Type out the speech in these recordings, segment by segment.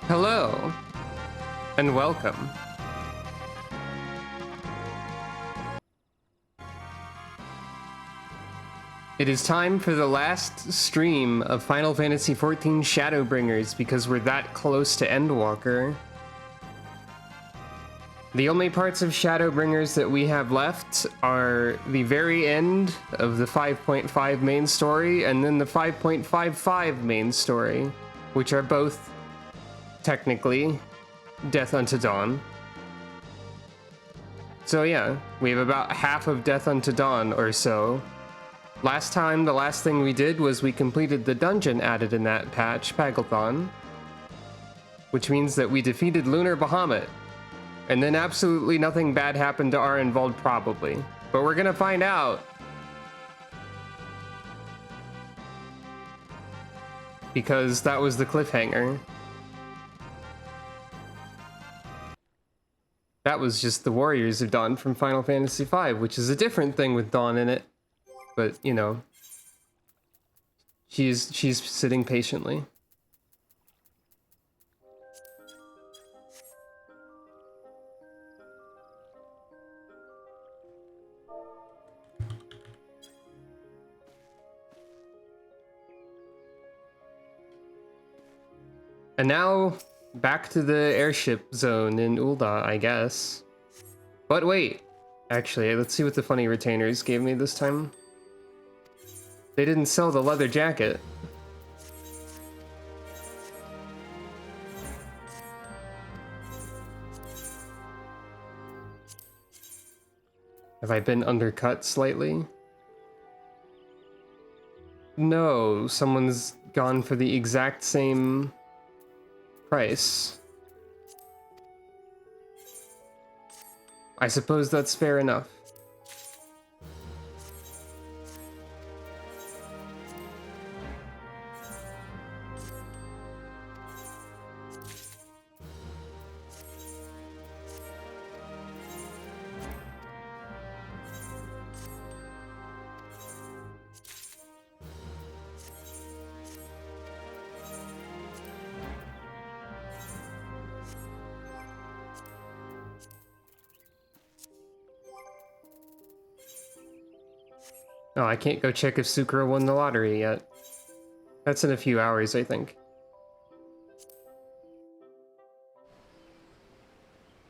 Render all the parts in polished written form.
Hello, and welcome. It is time for the last stream of Final Fantasy XIV Shadowbringers because we're that close to Endwalker. The only parts of Shadowbringers that we have left are the very end of the 5.5 main story and then the 5.55 main story, which are both technically Death Unto Dawn. So yeah, we have about half of Death Unto Dawn or so. Last time, the last thing we did was we completed the dungeon added in that patch, Paglethon, which means that we defeated Lunar Bahamut. And then absolutely nothing bad happened to Arenvald, probably. But we're gonna find out. Because that was the cliffhanger. That was just the Warriors of Dawn from Final Fantasy V, which is a different thing with Dawn in it. But, you know, she's sitting patiently. And now, back to the airship zone in Ul'dah, I guess. But wait, actually, let's see what the funny retainers gave me this time. They didn't sell the leather jacket. Have I been undercut slightly? No, someone's gone for the exact same price. I suppose that's fair enough. Oh, I can't go check if Sukra won the lottery yet. That's in a few hours, I think.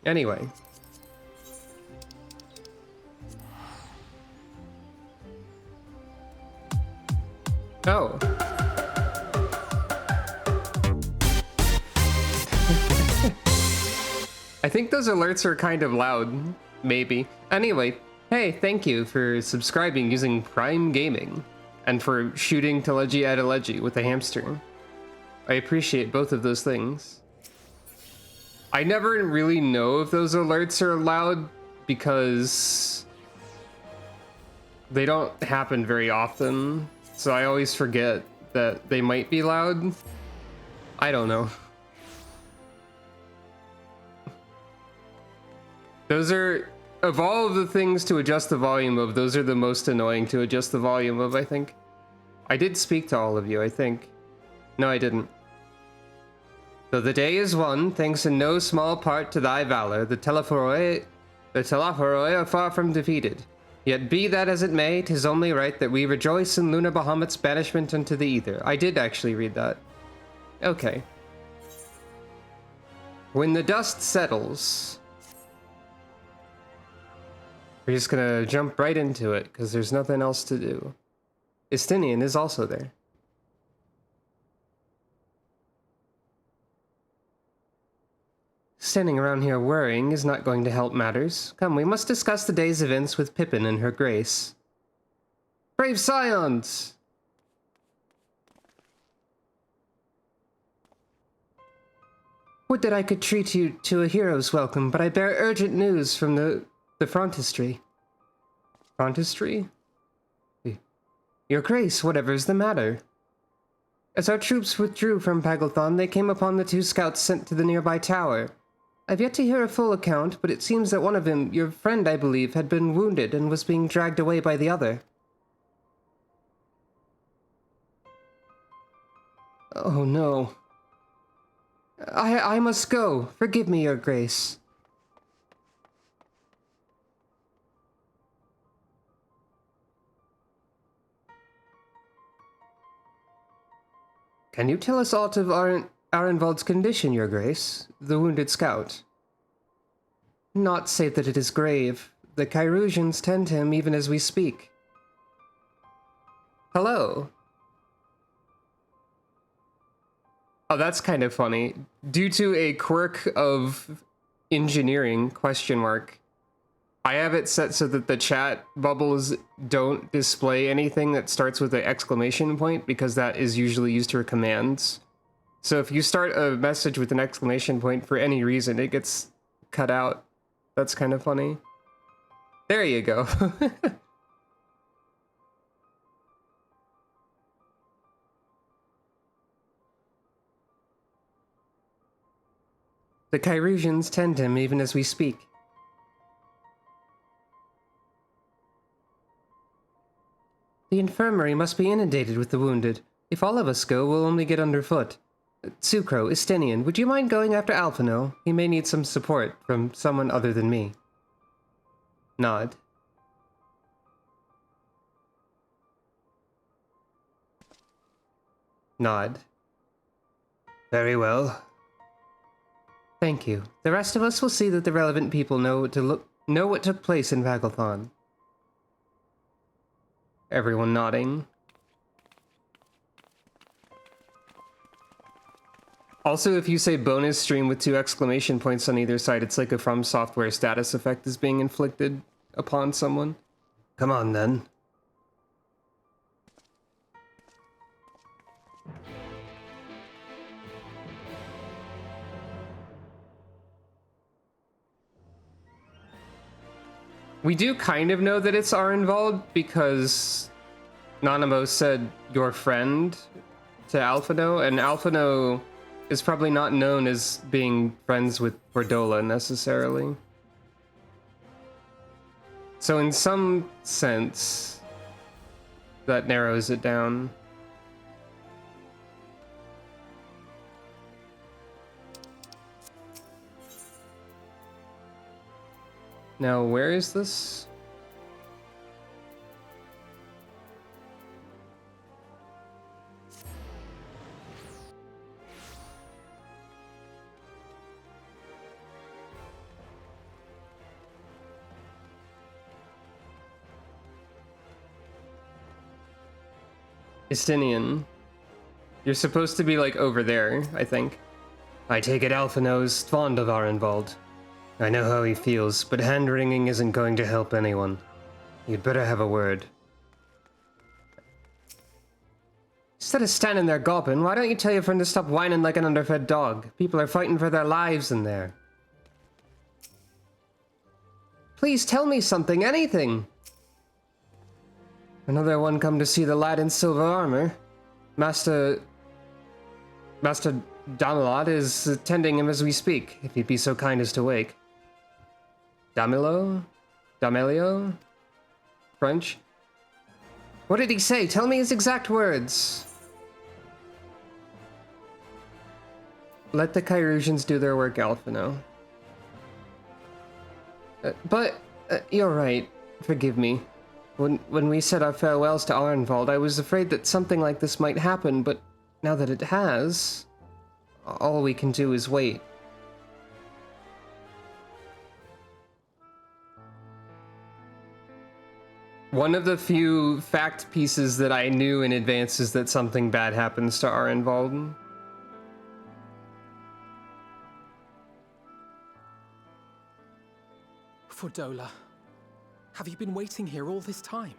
Anyway. Oh. I think those alerts are kind of loud. Maybe. Anyway. Hey, thank you for subscribing using Prime Gaming, and for shooting Teleji Adeleji with a hamster. I appreciate both of those things. I never really know if those alerts are loud because they don't happen very often, so I always forget that they might be loud. I don't know. Those are... Of all of the things to adjust the volume of, those are the most annoying to adjust the volume of, I think. I did speak to all of you, I think. No, I didn't. Though the day is won, thanks in no small part to thy valor, the Telephoroi are far from defeated. Yet be that as it may, 'tis only right that we rejoice in Lunar Bahamut's banishment into the ether. I did actually read that. Okay. When the dust settles... We're just gonna jump right into it, because there's nothing else to do. Istinian is also there. Standing around here worrying is not going to help matters. Come, we must discuss the day's events with Pippin and her grace. Brave Scions! Would that I could treat you to a hero's welcome, but I bear urgent news from the frontistry. Frontistry? Your Grace, whatever's the matter? As our troops withdrew from Paglethon, they came upon the 2 scouts sent to the nearby tower. I've yet to hear a full account, but it seems that one of them, your friend I believe, had been wounded and was being dragged away by the other. Oh no. I must go. Forgive me, Your Grace. Can you tell us aught of Arenvald's condition, Your Grace? The wounded scout. Not say that it is grave. The Chirurgians tend to him even as we speak. Hello. Oh, that's kind of funny. Due to a quirk of engineering, question mark, I have it set so that the chat bubbles don't display anything that starts with an exclamation point, because that is usually used for commands. So if you start a message with an exclamation point for any reason, it gets cut out. That's kind of funny. There you go. The Chirurgians tend him even as we speak. The infirmary must be inundated with the wounded. If all of us go, we'll only get underfoot. Sucro, Estinian, would you mind going after Alphino? He may need some support from someone other than me. Nod. Nod. Very well. Thank you. The rest of us will see that the relevant people know what took place in Vagelthon. Everyone nodding. Also, if you say bonus stream with 2 exclamation points on either side, it's like a From Software status effect is being inflicted upon someone. Come on, then. We do kind of know that it's Arenvald because Nanamo said your friend to Alphino, and Alphino is probably not known as being friends with Bordola necessarily. So in some sense, that narrows it down. Now, where is this? Estinian. You're supposed to be, like, over there, I think. I take it Alphino's fond of Arenvald. I know how he feels, but hand-wringing isn't going to help anyone. You'd better have a word. Instead of standing there gawping, why don't you tell your friend to stop whining like an underfed dog? People are fighting for their lives in there. Please tell me something, anything! Another one come to see the lad in silver armor. Master Damelot is attending him as we speak, if he'd be so kind as to wake. Damelio? French? What did he say? Tell me his exact words. Let the Chirurgians do their work, Alphino. You're right. Forgive me. When we said our farewells to Arenvald, I was afraid that something like this might happen, but now that it has, all we can do is wait. One of the few fact pieces that I knew in advance is that something bad happens to Arenvald. Fordola, have you been waiting here all this time?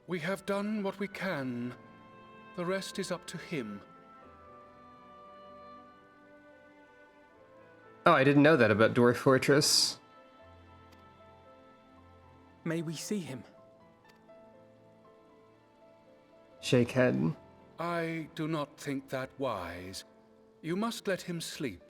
We have done what we can. The rest is up to him. Oh, I didn't know that about Dwarf Fortress. May we see him? Shake head. I do not think that wise. You must let him sleep.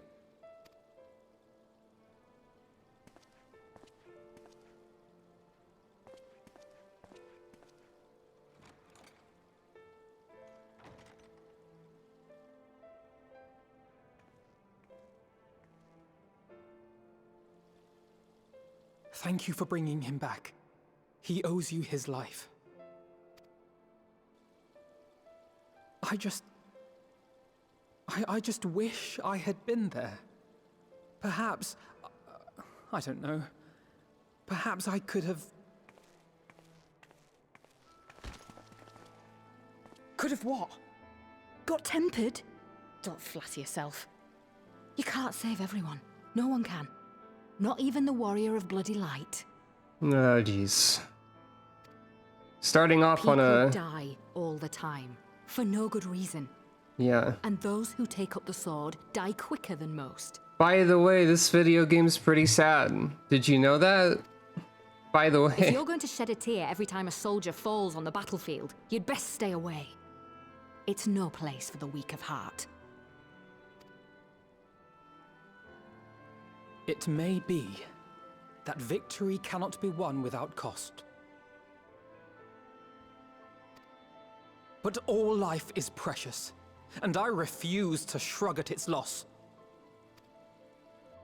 Thank you for bringing him back. He owes you his life. I just wish I had been there. Perhaps, I don't know. Perhaps I could have... Could have what? Got tempered? Don't flatter yourself. You can't save everyone. No one can. Not even the warrior of bloody light. Oh, jeez. Starting off People on a... die all the time, for no good reason. Yeah. And those who take up the sword die quicker than most. By the way, this video game's pretty sad. Did you know that? By the If way... you're going to shed a tear every time a soldier falls on the battlefield, you'd best stay away. It's no place for the weak of heart. It may be that victory cannot be won without cost. But all life is precious, and I refuse to shrug at its loss.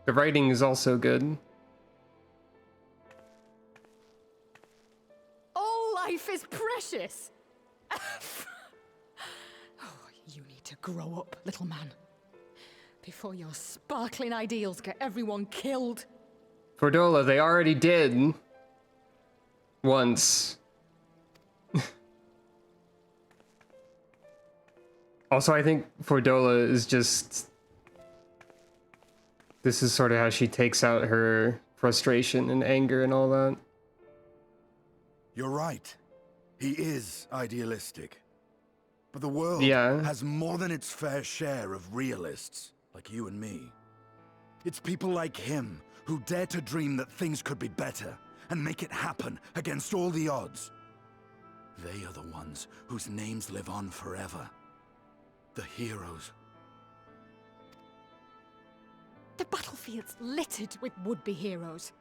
The writing is also good. All life is precious! Oh, you need to grow up, little man. Before your sparkling ideals get everyone killed. Fordola, they already did. Once. Also, I think Fordola is just... This is sort of how she takes out her frustration and anger and all that. You're right. He is idealistic. But the world Yeah. has more than its fair share of realists, like you and me. It's people like him who dare to dream that things could be better and make it happen against all the odds. They are the ones whose names live on forever. The heroes. The battlefield's littered with would-be heroes.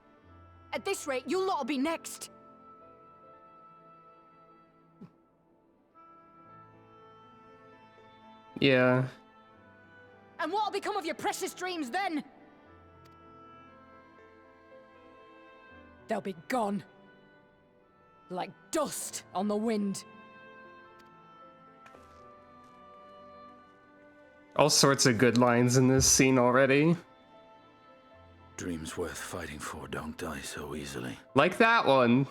At this rate, you lot'll be next. Yeah. And what'll become of your precious dreams then? They'll be gone. Like dust on the wind. All sorts of good lines in this scene already. Dreams worth fighting for don't die so easily. Like that one.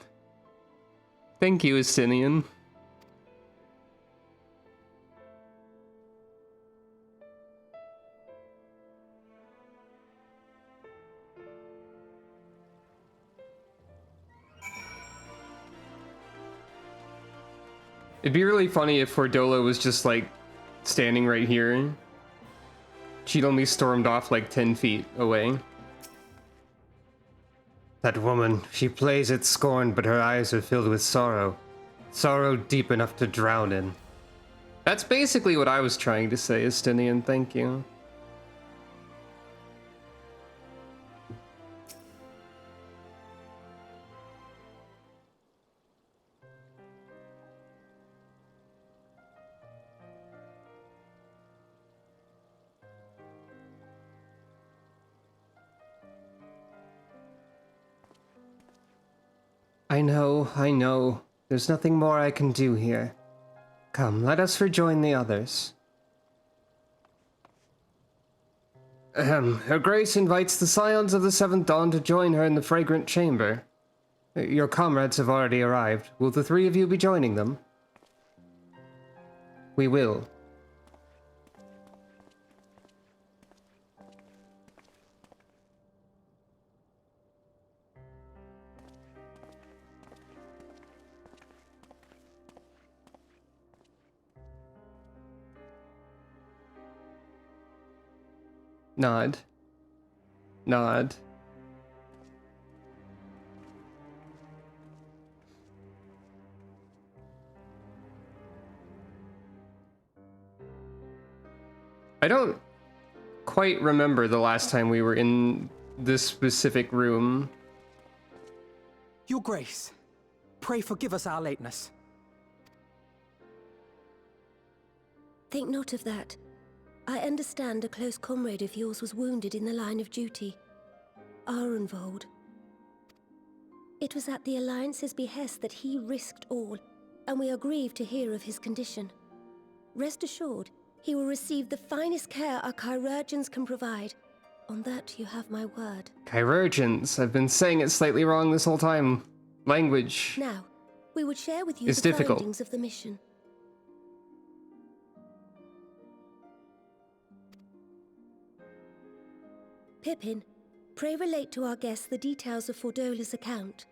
Thank you, Estinian. It'd be really funny if Fordola was just like standing right here. She'd only stormed off like 10 feet away. That woman, she plays at scorn, but her eyes are filled with sorrow. Sorrow deep enough to drown in. That's basically what I was trying to say, Estinian, thank you. I know. There's nothing more I can do here. Come, let us rejoin the others. Her Grace invites the Scions of the Seventh Dawn to join her in the Fragrant Chamber. Your comrades have already arrived. Will the three of you be joining them? We will. Nod. Nod. I don't quite remember the last time we were in this specific room. Your Grace, pray forgive us our lateness. Think not of that. I understand a close comrade of yours was wounded in the line of duty. Arenvold. It was at the Alliance's behest that he risked all, and we are grieved to hear of his condition. Rest assured, he will receive the finest care our chirurgeons can provide. On that you have my word. Chirurgeons. I've been saying it slightly wrong this whole time. Language. Now, we would share with you It's the difficult. findings of the mission. Pippin, pray relate to our guests the details of Fordola's account.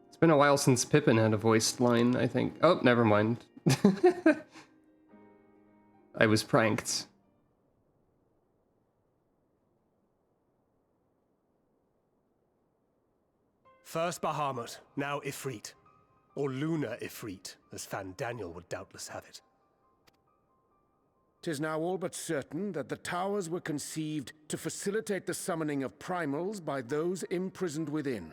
It's been a while since Pippin had a voiced line, I think. Oh, never mind. I was pranked. First Bahamut, now Ifrit. Or Lunar Ifrit, as Fan Daniel would doubtless have it. 'Tis now all but certain that the towers were conceived to facilitate the summoning of primals by those imprisoned within.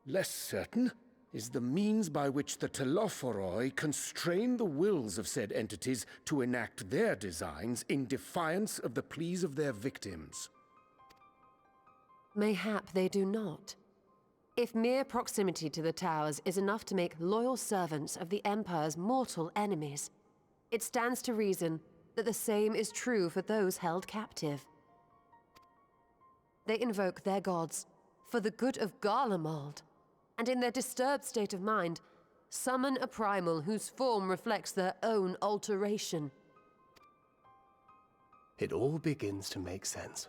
Less certain is the means by which the Telophoroi constrain the wills of said entities to enact their designs in defiance of the pleas of their victims. Mayhap they do not. If mere proximity to the towers is enough to make loyal servants of the Empire's mortal enemies, it stands to reason that the same is true for those held captive. They invoke their gods for the good of Garlemald, and in their disturbed state of mind, summon a primal whose form reflects their own alteration. It all begins to make sense.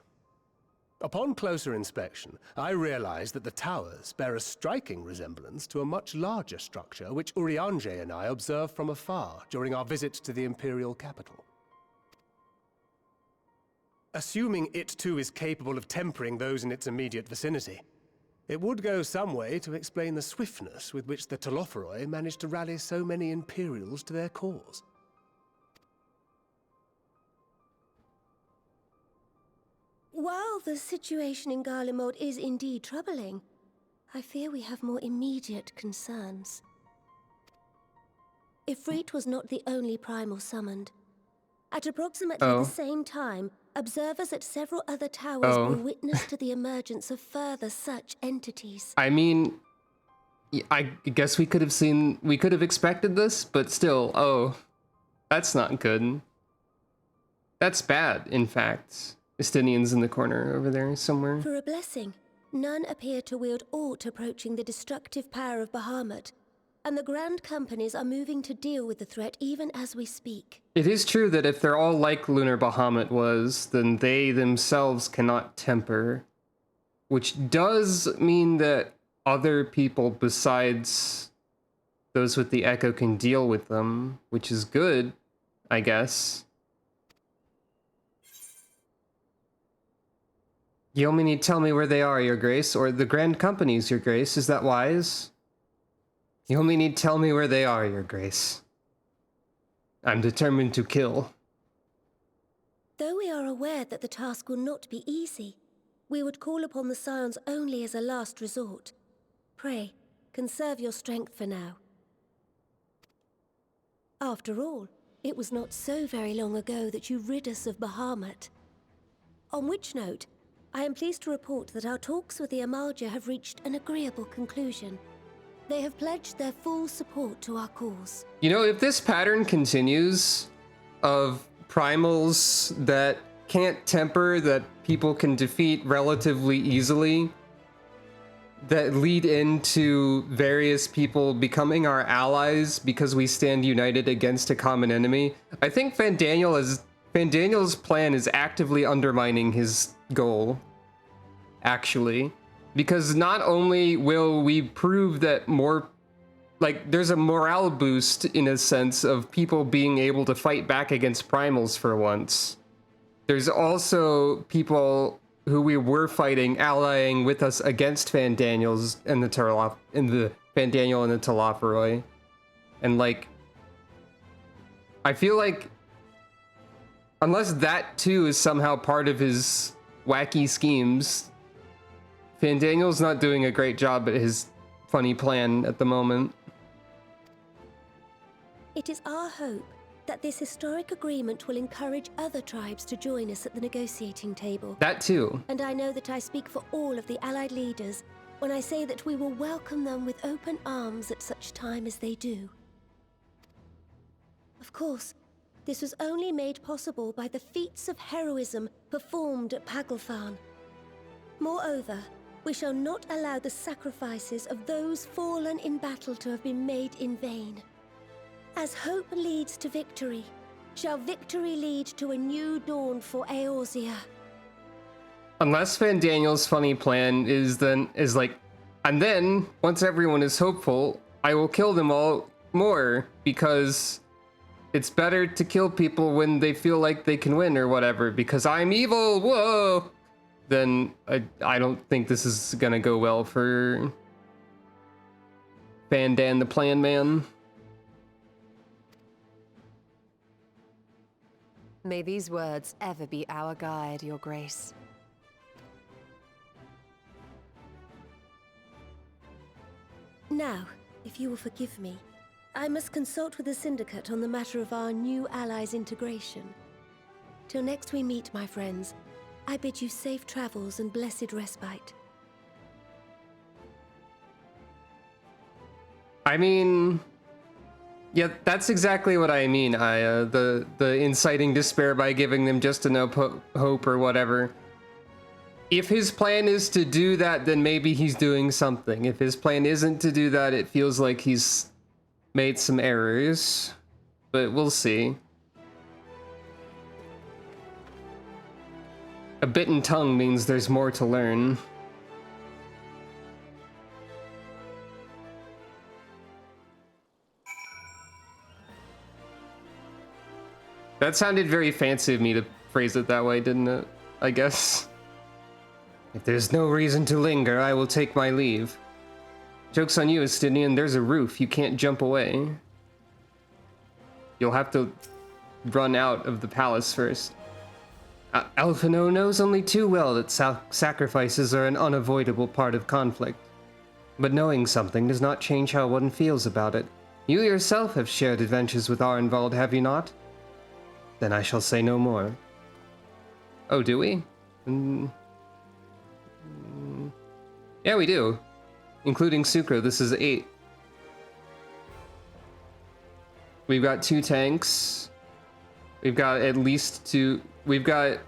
Upon closer inspection, I realized that the towers bear a striking resemblance to a much larger structure which Urianger and I observed from afar during our visit to the Imperial capital. Assuming it too is capable of tempering those in its immediate vicinity, it would go some way to explain the swiftness with which the Telophoroi managed to rally so many Imperials to their cause. While the situation in Garlemald is indeed troubling, I fear we have more immediate concerns. Ifrit was not the only primal summoned. At approximately the same time, observers at several other towers were witness to the emergence of further such entities. I mean, I guess we could have expected this, but still, that's not good. That's bad, in fact. Estinian's in the corner over there somewhere. For a blessing, none appear to wield aught approaching the destructive power of Bahamut, and the Grand Companies are moving to deal with the threat even as we speak. It is true that if they're all like Lunar Bahamut was, then they themselves cannot temper. Which does mean that other people besides those with the Echo can deal with them, which is good, I guess. You only need to tell me where they are, Your Grace, or the Grand Companies, Your Grace. Is that wise? You only need to tell me where they are, Your Grace. I'm determined to kill. Though we are aware that the task will not be easy, we would call upon the Scions only as a last resort. Pray, conserve your strength for now. After all, it was not so very long ago that you rid us of Bahamut. On which note, I am pleased to report that our talks with the Amalja have reached an agreeable conclusion. They have pledged their full support to our cause. You know, if this pattern continues of primals that can't temper, that people can defeat relatively easily, that lead into various people becoming our allies because we stand united against a common enemy, I think Fandaniel's plan is actively undermining his goal, actually. Because not only will we prove that more, like, there's a morale boost in a sense of people being able to fight back against primals for once. There's also people who we were fighting allying with us against Fandaniel's and the Fandaniel and the Telophoroi. And like, I feel like unless that too is somehow part of his wacky schemes, Fandaniel's not doing a great job at his funny plan at the moment. It is our hope that this historic agreement will encourage other tribes to join us at the negotiating table. That too. And I know that I speak for all of the Allied leaders when I say that we will welcome them with open arms at such time as they do. Of course, this was only made possible by the feats of heroism performed at Paglfan. Moreover, we shall not allow the sacrifices of those fallen in battle to have been made in vain. As hope leads to victory, shall victory lead to a new dawn for Eorzea. Unless Fandaniel's funny plan is like, and then once everyone is hopeful, I will kill them all more because it's better to kill people when they feel like they can win or whatever because I'm evil. Whoa. Then I don't think this is gonna go well for Fandan the Plan Man. May these words ever be our guide, Your Grace. Now, if you will forgive me, I must consult with the Syndicate on the matter of our new allies' integration. Till next we meet, my friends, I bid you safe travels and blessed respite. I mean, yeah, that's exactly what I mean. The inciting despair by giving them just enough hope or whatever. If his plan is to do that, then maybe he's doing something. If his plan isn't to do that, it feels like he's made some errors. But we'll see. A bitten tongue means there's more to learn. That sounded very fancy of me to phrase it that way, didn't it? I guess. If there's no reason to linger, I will take my leave. Joke's on you, Estinian. There's a roof. You can't jump away. You'll have to run out of the palace first. Alphino knows only too well that sacrifices are an unavoidable part of conflict. But knowing something does not change how one feels about it. You yourself have shared adventures with Arenvald, have you not? Then I shall say no more. Oh, do we? Yeah, we do. Including Sucro, this is 8. We've got 2 tanks. We've got at least 2... We've got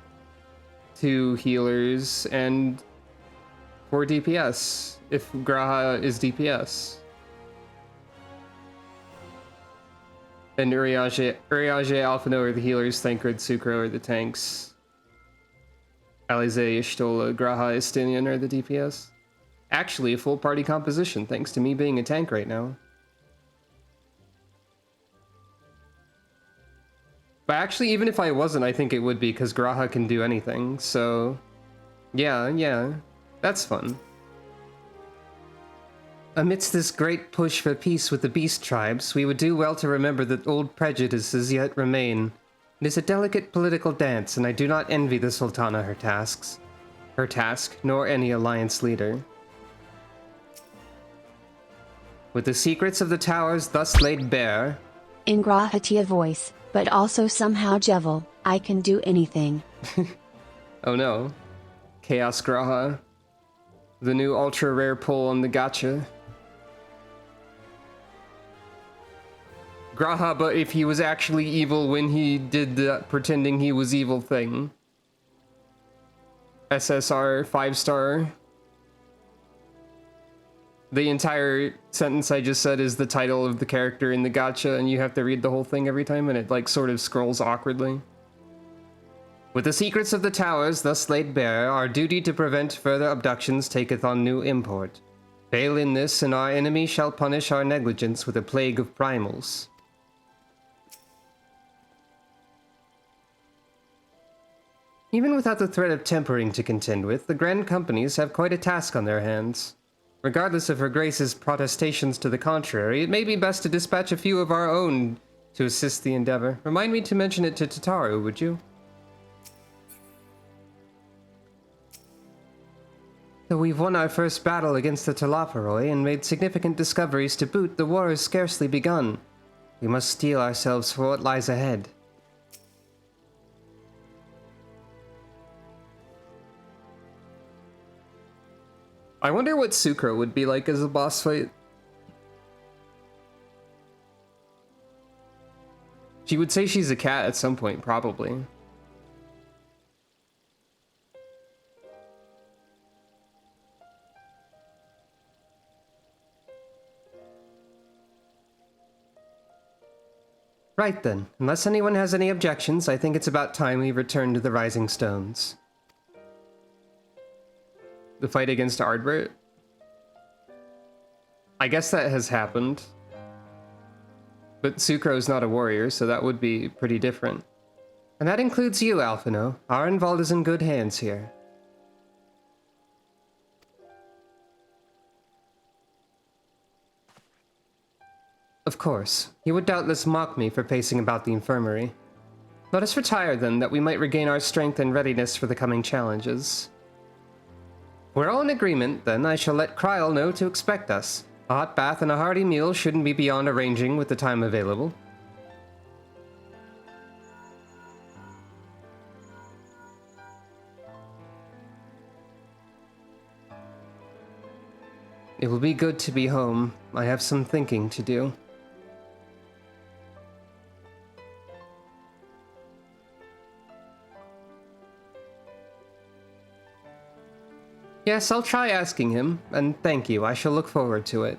2 healers and 4 DPS, if Graha is DPS. And Urianger, Alphino are the healers, Thancred, Sucro are the tanks. Alize, Ishtola, Graha, Estinian are the DPS. Actually, a full party composition, thanks to me being a tank right now. But actually, even if I wasn't, I think it would be, because Graha can do anything, so... Yeah, that's fun. Amidst this great push for peace with the beast tribes, we would do well to remember that old prejudices yet remain. It is a delicate political dance, and I do not envy the Sultana her task, nor any alliance leader. With the secrets of the towers thus laid bare... In Grahatia voice, but also somehow Jevel, I can do anything. Oh no. Chaos Graha. The new ultra rare pull on the gacha. Graha, but if he was actually evil when he did the pretending he was evil thing. SSR 5-star. The entire sentence I just said is the title of the character in the gacha, and you have to read the whole thing every time, and it like sort of scrolls awkwardly. With the secrets of the towers thus laid bare, our duty to prevent further abductions taketh on new import. Fail in this, and our enemy shall punish our negligence with a plague of primals. Even without the threat of tempering to contend with, the Grand Companies have quite a task on their hands. Regardless of Her Grace's protestations to the contrary, it may be best to dispatch a few of our own to assist the endeavor. Remind me to mention it to Tataru, would you? Though we've won our first battle against the Telophoroi and made significant discoveries to boot, the war has scarcely begun. We must steel ourselves for what lies ahead. I wonder what Sucro would be like as a boss fight. She would say she's a cat at some point, probably. Right then, unless anyone has any objections, I think it's about time we return to the Rising Stones. The fight against Ardbert? I guess that has happened. But Sucro's not a warrior, so that would be pretty different. And that includes you, Alphino. Arenvald is in good hands here. Of course, he would doubtless mock me for pacing about the infirmary. Let us retire then, that we might regain our strength and readiness for the coming challenges. We're all in agreement, then I shall let Kryl know to expect us. A hot bath and a hearty meal shouldn't be beyond arranging with the time available. It will be good to be home. I have some thinking to do. Yes, I'll try asking him, and thank you, I shall look forward to it.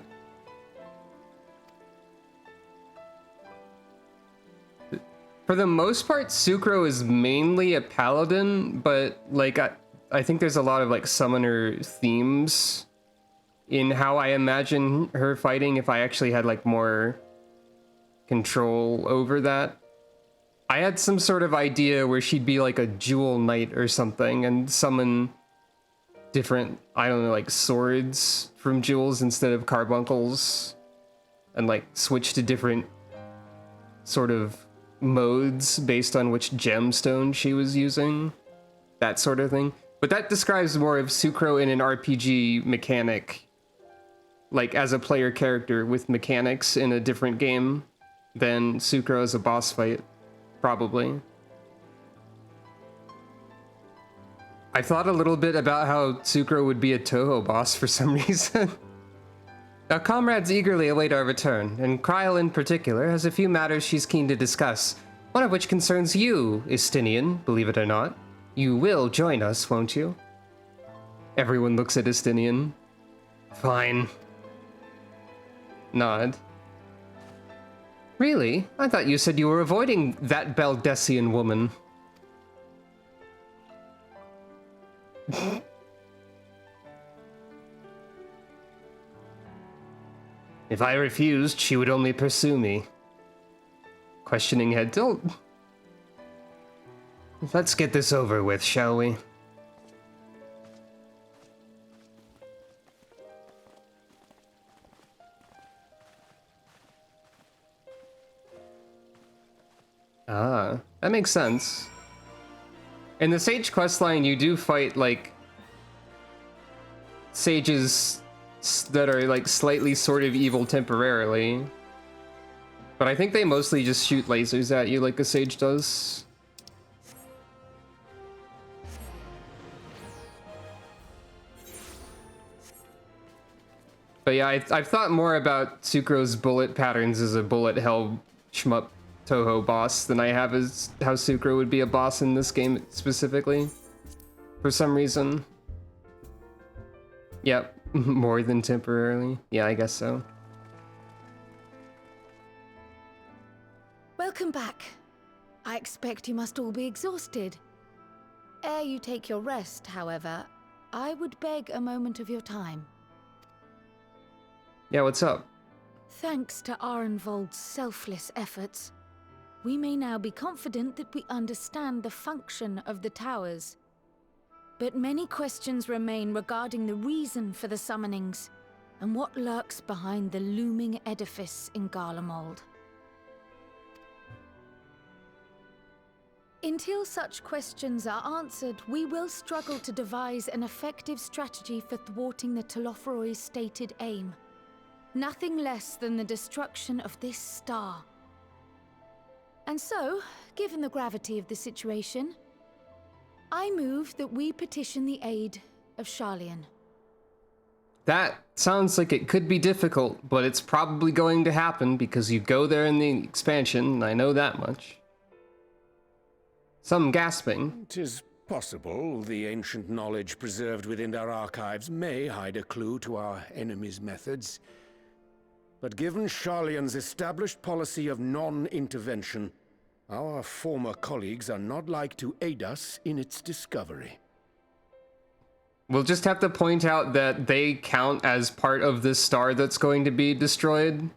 For the most part, Sucro is mainly a paladin, but like I think there's a lot of like summoner themes in how I imagine her fighting if I actually had like more control over that. I had some sort of idea where she'd be like a jewel knight or something and summon different, I don't know, like swords from jewels instead of carbuncles, and like switch to different sort of modes based on which gemstone she was using, that sort of thing. But that describes more of Sucro in an RPG mechanic, like as a player character with mechanics in a different game than Sucro as a boss fight, probably. I thought a little bit about how Sucro would be a Toho boss for some reason. Our comrades eagerly await our return, and Kryl in particular has a few matters she's keen to discuss, one of which concerns you, Istinian, believe it or not. You will join us, won't you? Everyone looks at Istinian. Fine. Nod. Really? I thought you said you were avoiding that Baldessian woman. If I refused, she would only pursue me. Questioning head tilt. Let's get this over with, shall we? Ah, that makes sense. In the Sage questline, you do fight, like, sages that are, like, slightly sort of evil temporarily. But I think they mostly just shoot lasers at you like a sage does. But yeah, I've thought more about Sucro's bullet patterns as a bullet hell shmup Toho boss than I have as how Sucro would be a boss in this game specifically. For some reason. Yep, more than temporarily. Yeah, I guess so. Welcome back. I expect you must all be exhausted. Ere you take your rest, however, I would beg a moment of your time. Yeah, what's up? Thanks to Arenvold's selfless efforts, we may now be confident that we understand the function of the towers. But many questions remain regarding the reason for the summonings and what lurks behind the looming edifice in Garlemald. Until such questions are answered, we will struggle to devise an effective strategy for thwarting the Telophoroi's stated aim. Nothing less than the destruction of this star. And so, given the gravity of the situation, I move that we petition the aid of Sharlayan. That sounds like it could be difficult, but it's probably going to happen because you go there in the expansion, and I know that much. Some gasping. 'Tis possible the ancient knowledge preserved within our archives may hide a clue to our enemy's methods. But given Sharlayan's established policy of non-intervention, our former colleagues are not like to aid us in its discovery. We'll just have to point out that they count as part of this star that's going to be destroyed.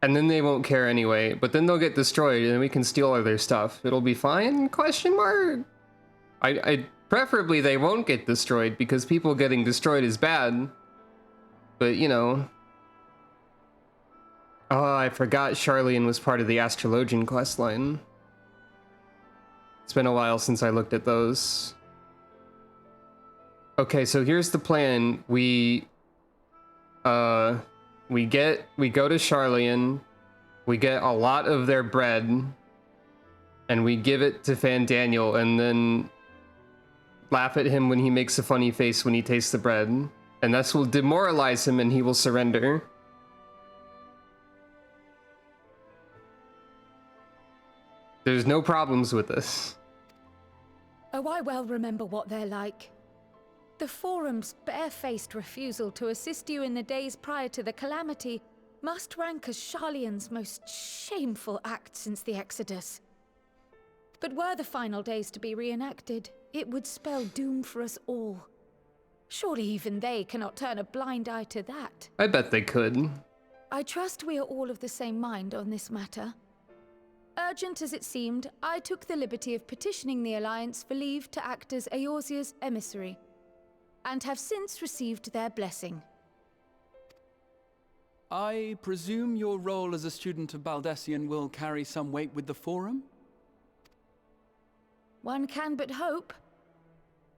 And then they won't care anyway, but then they'll get destroyed and we can steal all their stuff. It'll be fine? Question mark? I preferably they won't get destroyed because people getting destroyed is bad. But, you know. Oh, I forgot Sharlayan was part of the Astrologian questline. It's been a while since I looked at those. Okay, so here's the plan. We go to Sharlayan, we get a lot of their bread, and we give it to Fandaniel, and then laugh at him when he makes a funny face when he tastes the bread. And this will demoralize him and he will surrender. There's no problems with this. Oh, I well remember what they're like. The Forum's barefaced refusal to assist you in the days prior to the calamity must rank as Sharlayan's most shameful act since the Exodus. But were the final days to be reenacted, it would spell doom for us all. Surely even they cannot turn a blind eye to that. I bet they could. I trust we are all of the same mind on this matter. Urgent as it seemed, I took the liberty of petitioning the Alliance for leave to act as Eorzea's emissary, and have since received their blessing. I presume your role as a student of Baldessian will carry some weight with the Forum? One can but hope.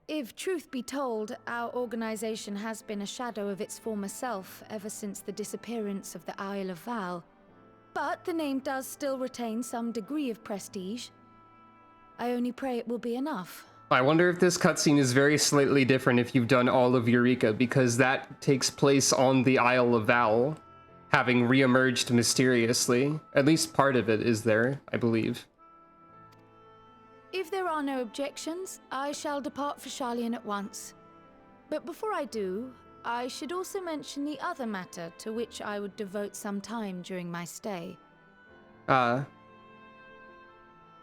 If truth be told, our organization has been a shadow of its former self ever since the disappearance of the Isle of Val. But the name does still retain some degree of prestige. I only pray it will be enough. I wonder if this cutscene is very slightly different if you've done all of Eureka, because that takes place on the Isle of Val, having re-emerged mysteriously. At least part of it is there, I believe. If there are no objections, I shall depart for Sharlayan at once. But before I do, I should also mention the other matter to which I would devote some time during my stay.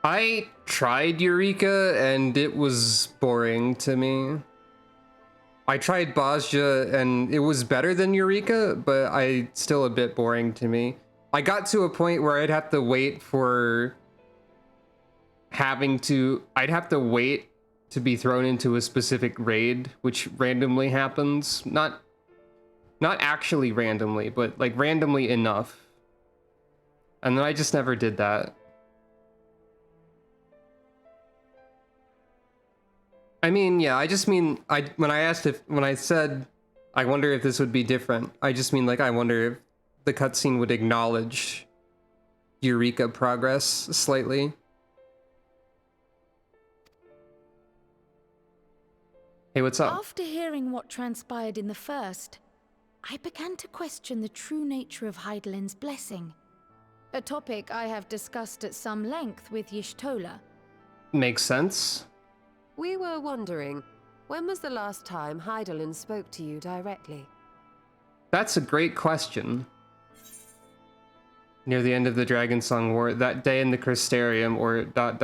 I tried Eureka and it was boring to me. I tried Bozja and it was better than Eureka, but still a bit boring to me. I got to a point where I'd have to wait to be thrown into a specific raid, which randomly happens. Not actually randomly, but like randomly enough. And then I just never did that. I mean, yeah, I just mean, when I said, I wonder if this would be different, I just mean like, I wonder if the cutscene would acknowledge Eureka progress slightly. Hey, what's up? After hearing what transpired in the first, I began to question the true nature of Hydaelyn's blessing. A topic I have discussed at some length with Y'shtola. Makes sense. We were wondering, when was the last time Hydaelyn spoke to you directly? That's a great question. Near the end of the Dragonsong War, that day in the Crystarium, or ... That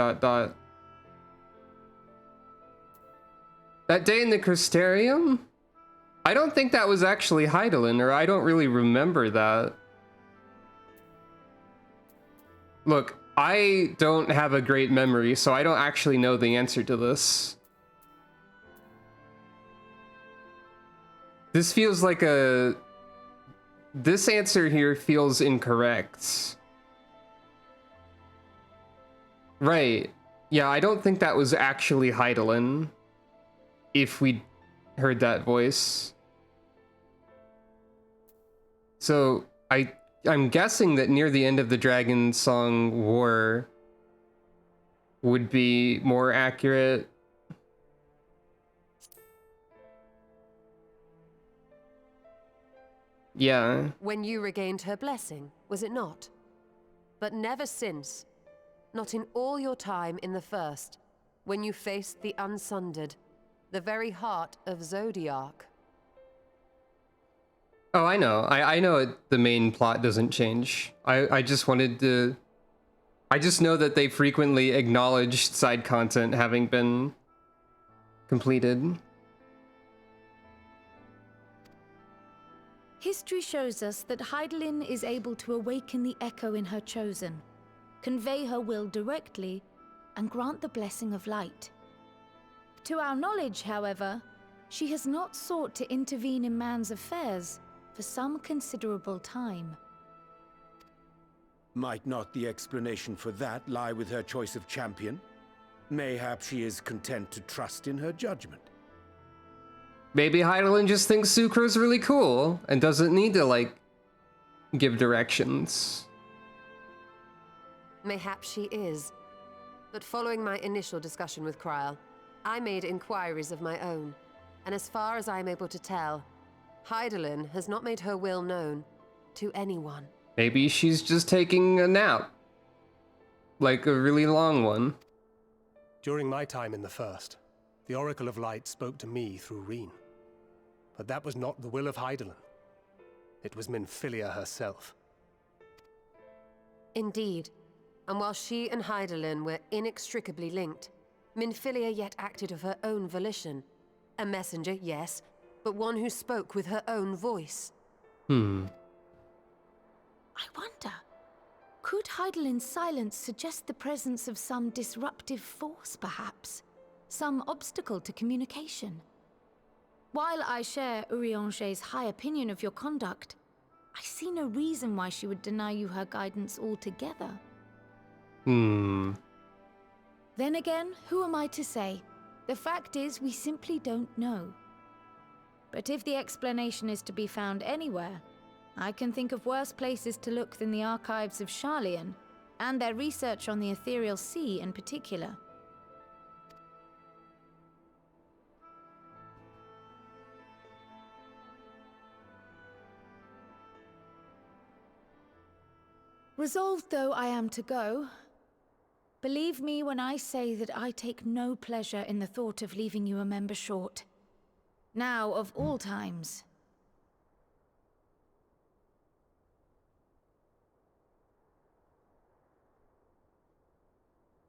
day in the Crystarium? I don't think that was actually Hydaelyn, or I don't really remember that. Look, I don't have a great memory, so I don't actually know the answer to this. This feels like this answer here feels incorrect. Right. Yeah, I don't think that was actually Hydaelyn, if we heard that voice. So, I'm guessing that near the end of the Dragon Song War would be more accurate. Yeah. When you regained her blessing, was it not? But never since. Not in all your time in the First, when you faced the Unsundered, the very heart of Zodiark. Oh, I know. I know the main plot doesn't change. I just wanted to... I just know that they frequently acknowledged side content having been completed. History shows us that Hydaelyn is able to awaken the echo in her chosen, convey her will directly, and grant the blessing of light. To our knowledge, however, she has not sought to intervene in man's affairs for some considerable time. Might not the explanation for that lie with her choice of champion? Mayhap she is content to trust in her judgment. Maybe Hydaelyn just thinks Sucro's really cool and doesn't need to, like, give directions. Mayhap she is. But following my initial discussion with Kryl, I made inquiries of my own, and as far as I'm able to tell, Hydaelyn has not made her will known to anyone. Maybe she's just taking a nap. Like a really long one. During my time in the First, the Oracle of Light spoke to me through Reen. But that was not the will of Hydaelyn. It was Minfilia herself. Indeed. And while she and Hydaelyn were inextricably linked, Minfilia yet acted of her own volition. A messenger, yes, but one who spoke with her own voice. I wonder, could Hydaelyn's silence suggest the presence of some disruptive force, perhaps? Some obstacle to communication? While I share Urianger's high opinion of your conduct, I see no reason why she would deny you her guidance altogether. Then again, who am I to say? The fact is, we simply don't know. But if the explanation is to be found anywhere, I can think of worse places to look than the archives of Sharlayan, and their research on the Ethereal Sea in particular. Resolved though I am to go, believe me when I say that I take no pleasure in the thought of leaving you a member short. Now, of all times.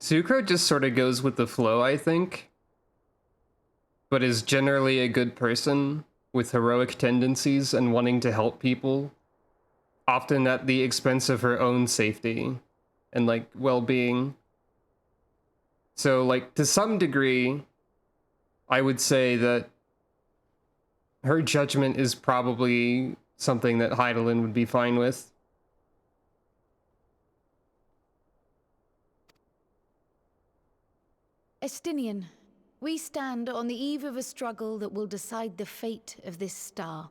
Sucro just sort of goes with the flow, I think. But is generally a good person with heroic tendencies and wanting to help people. Often at the expense of her own safety and, like, well-being. So, like, to some degree, I would say that her judgment is probably something that Hydaelyn would be fine with. Estinian, we stand on the eve of a struggle that will decide the fate of this star.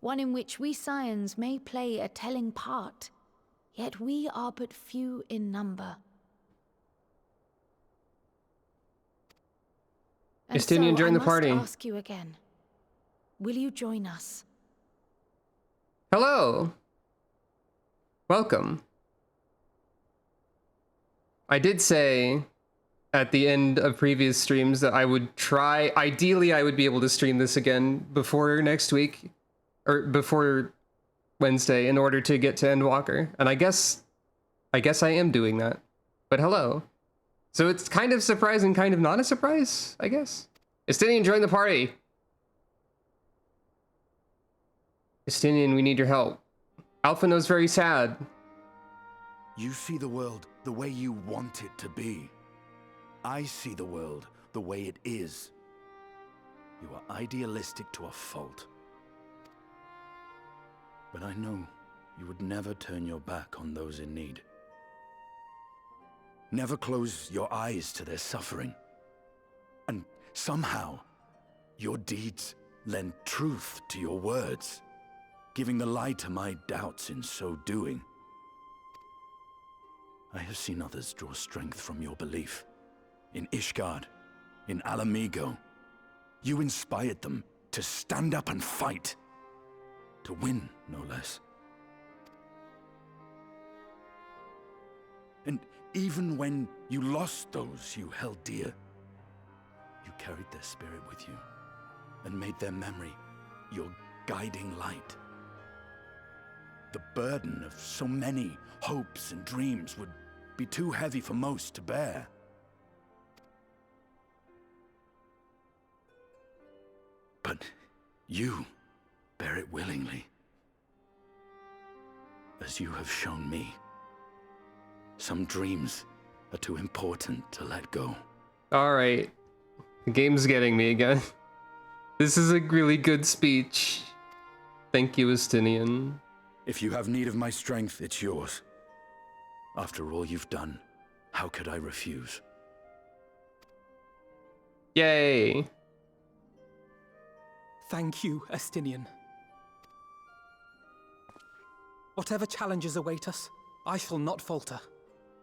One in which we Scions may play a telling part, yet we are but few in number. And Estinian, join the party. I must ask you again, will you join us? Hello! Welcome. I did say at the end of previous streams that I would try, ideally I would be able to stream this again before next week, or before Wednesday, in order to get to Endwalker. And I guess I am doing that. But hello. So it's kind of surprising, kind of not a surprise, I guess. Estinian, join the party. Estinian, we need your help. Alphino's very sad. You see the world the way you want it to be. I see the world the way it is. You are idealistic to a fault. But I know you would never turn your back on those in need. Never close your eyes to their suffering. And somehow, your deeds lend truth to your words, giving the lie to my doubts in so doing. I have seen others draw strength from your belief. In Ishgard, in Alamigo, you inspired them to stand up and fight. To win, no less. And even when you lost those you held dear, you carried their spirit with you and made their memory your guiding light. The burden of so many hopes and dreams would be too heavy for most to bear. But you bear it willingly, as you have shown me. Some dreams are too important to let go. Alright. The game's getting me again. This is a really good speech. Thank you, Estinian. If you have need of my strength, it's yours. After all you've done, how could I refuse? Yay. Thank you, Estinian. Whatever challenges await us, I shall not falter.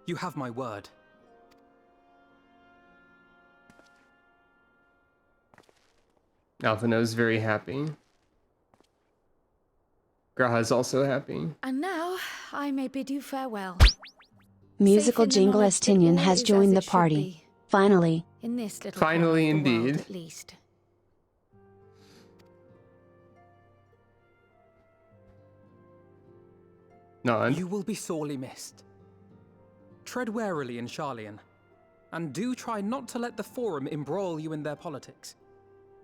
You have my word. Alphinaud's very happy. Graha's also happy. And now, I may bid you farewell. Musical Safe in the Jingle knowledge that Estinian all has is joined as the it should party. be. Finally. In this little Finally, corner of the world, indeed. at least. Nod. You will be sorely missed. Tread warily in Sharlayan, and do try not to let the Forum embroil you in their politics.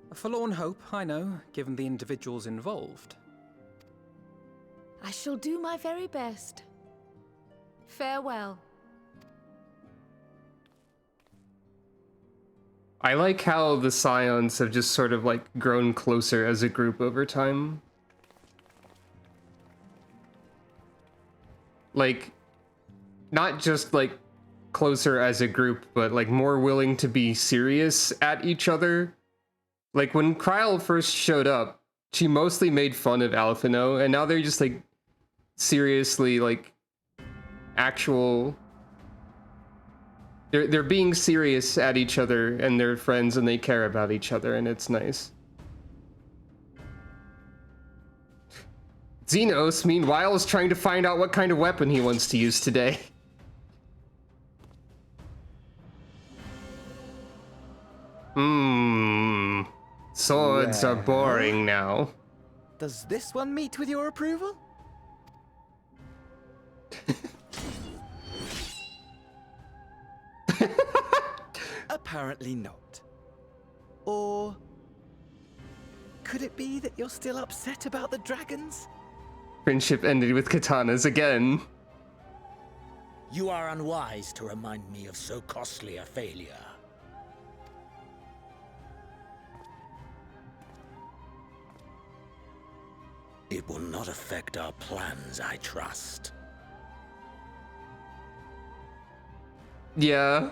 A forlorn hope, I know, given the individuals involved. I shall do my very best. Farewell. I like how the Scions have just sort of like grown closer as a group over time. Like, not just like closer as a group, but like more willing to be serious at each other. Like when Kryl first showed up, she mostly made fun of Alphinaud, and now they're just like seriously like actual. They're being serious at each other, and they're friends, and they care about each other, and it's nice. Xenos, meanwhile, is trying to find out what kind of weapon he wants to use today. Swords are boring now. Does this one meet with your approval? Apparently not. Or could it be that you're still upset about the dragons? Friendship ended with katanas again. You are unwise to remind me of so costly a failure. It will not affect our plans, I trust. Yeah.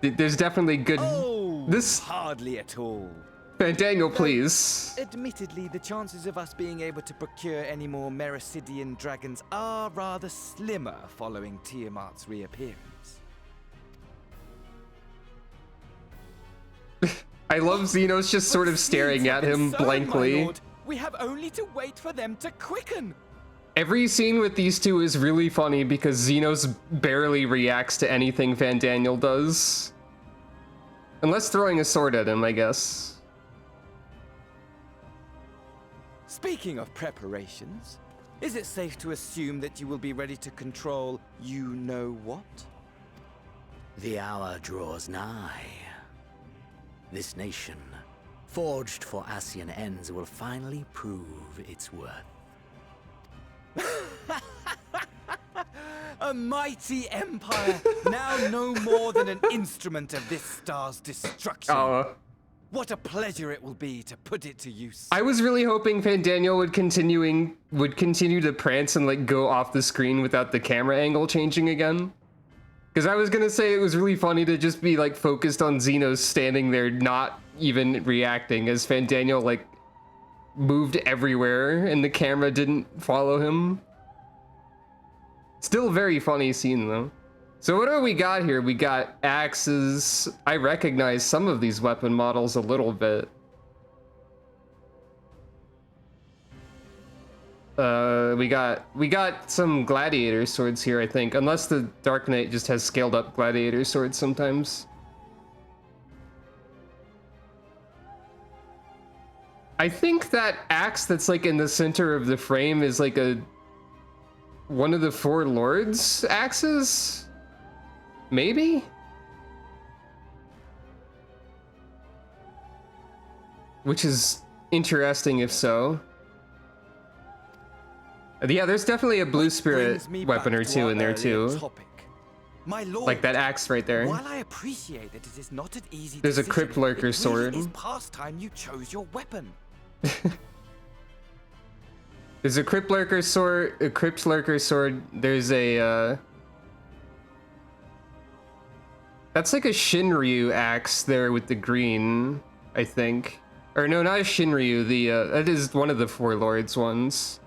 There's definitely good... Oh, This... hardly at all. Daniel, please. Admittedly, the chances of us being able to procure any more Mericidian dragons are rather slimmer following Tiamat's reappearance. I love Xenos just sort of staring at him blankly. We have only to wait for them to quicken. Every scene with these two is really funny because Xenos barely reacts to anything Van Daniel does. Unless throwing a sword at him, I guess. Speaking of preparations, is it safe to assume that you will be ready to control you-know-what? The hour draws nigh. This nation, forged for Ascian ends, will finally prove its worth. A mighty empire, now no more than an instrument of this star's destruction. What a pleasure it will be to put it to use. I was really hoping Van Daniel would continue to prance and like go off the screen without the camera angle changing again. Because I was gonna say it was really funny to just be like focused on Xenos standing there, not even reacting, as Fandaniel like moved everywhere and the camera didn't follow him. Still very funny scene though. So what do we got here? We got axes. I recognize some of these weapon models a little bit. We got some gladiator swords here, I think. Unless the Dark Knight just has scaled up gladiator swords sometimes. I think that axe that's like in the center of the frame is like one of the Four Lords axes? Maybe? Which is interesting if so. Yeah, there's definitely a blue spirit weapon or two in there too. My lord, like that axe right there. While I appreciate that it is not an easy There's a decision, Crypt Lurker sword. It really is past time you chose your weapon. There's a Crypt Lurker sword, There's a that's like a Shinryu axe there with the green, I think. Or no, not a Shinryu, that is one of the Four Lords ones.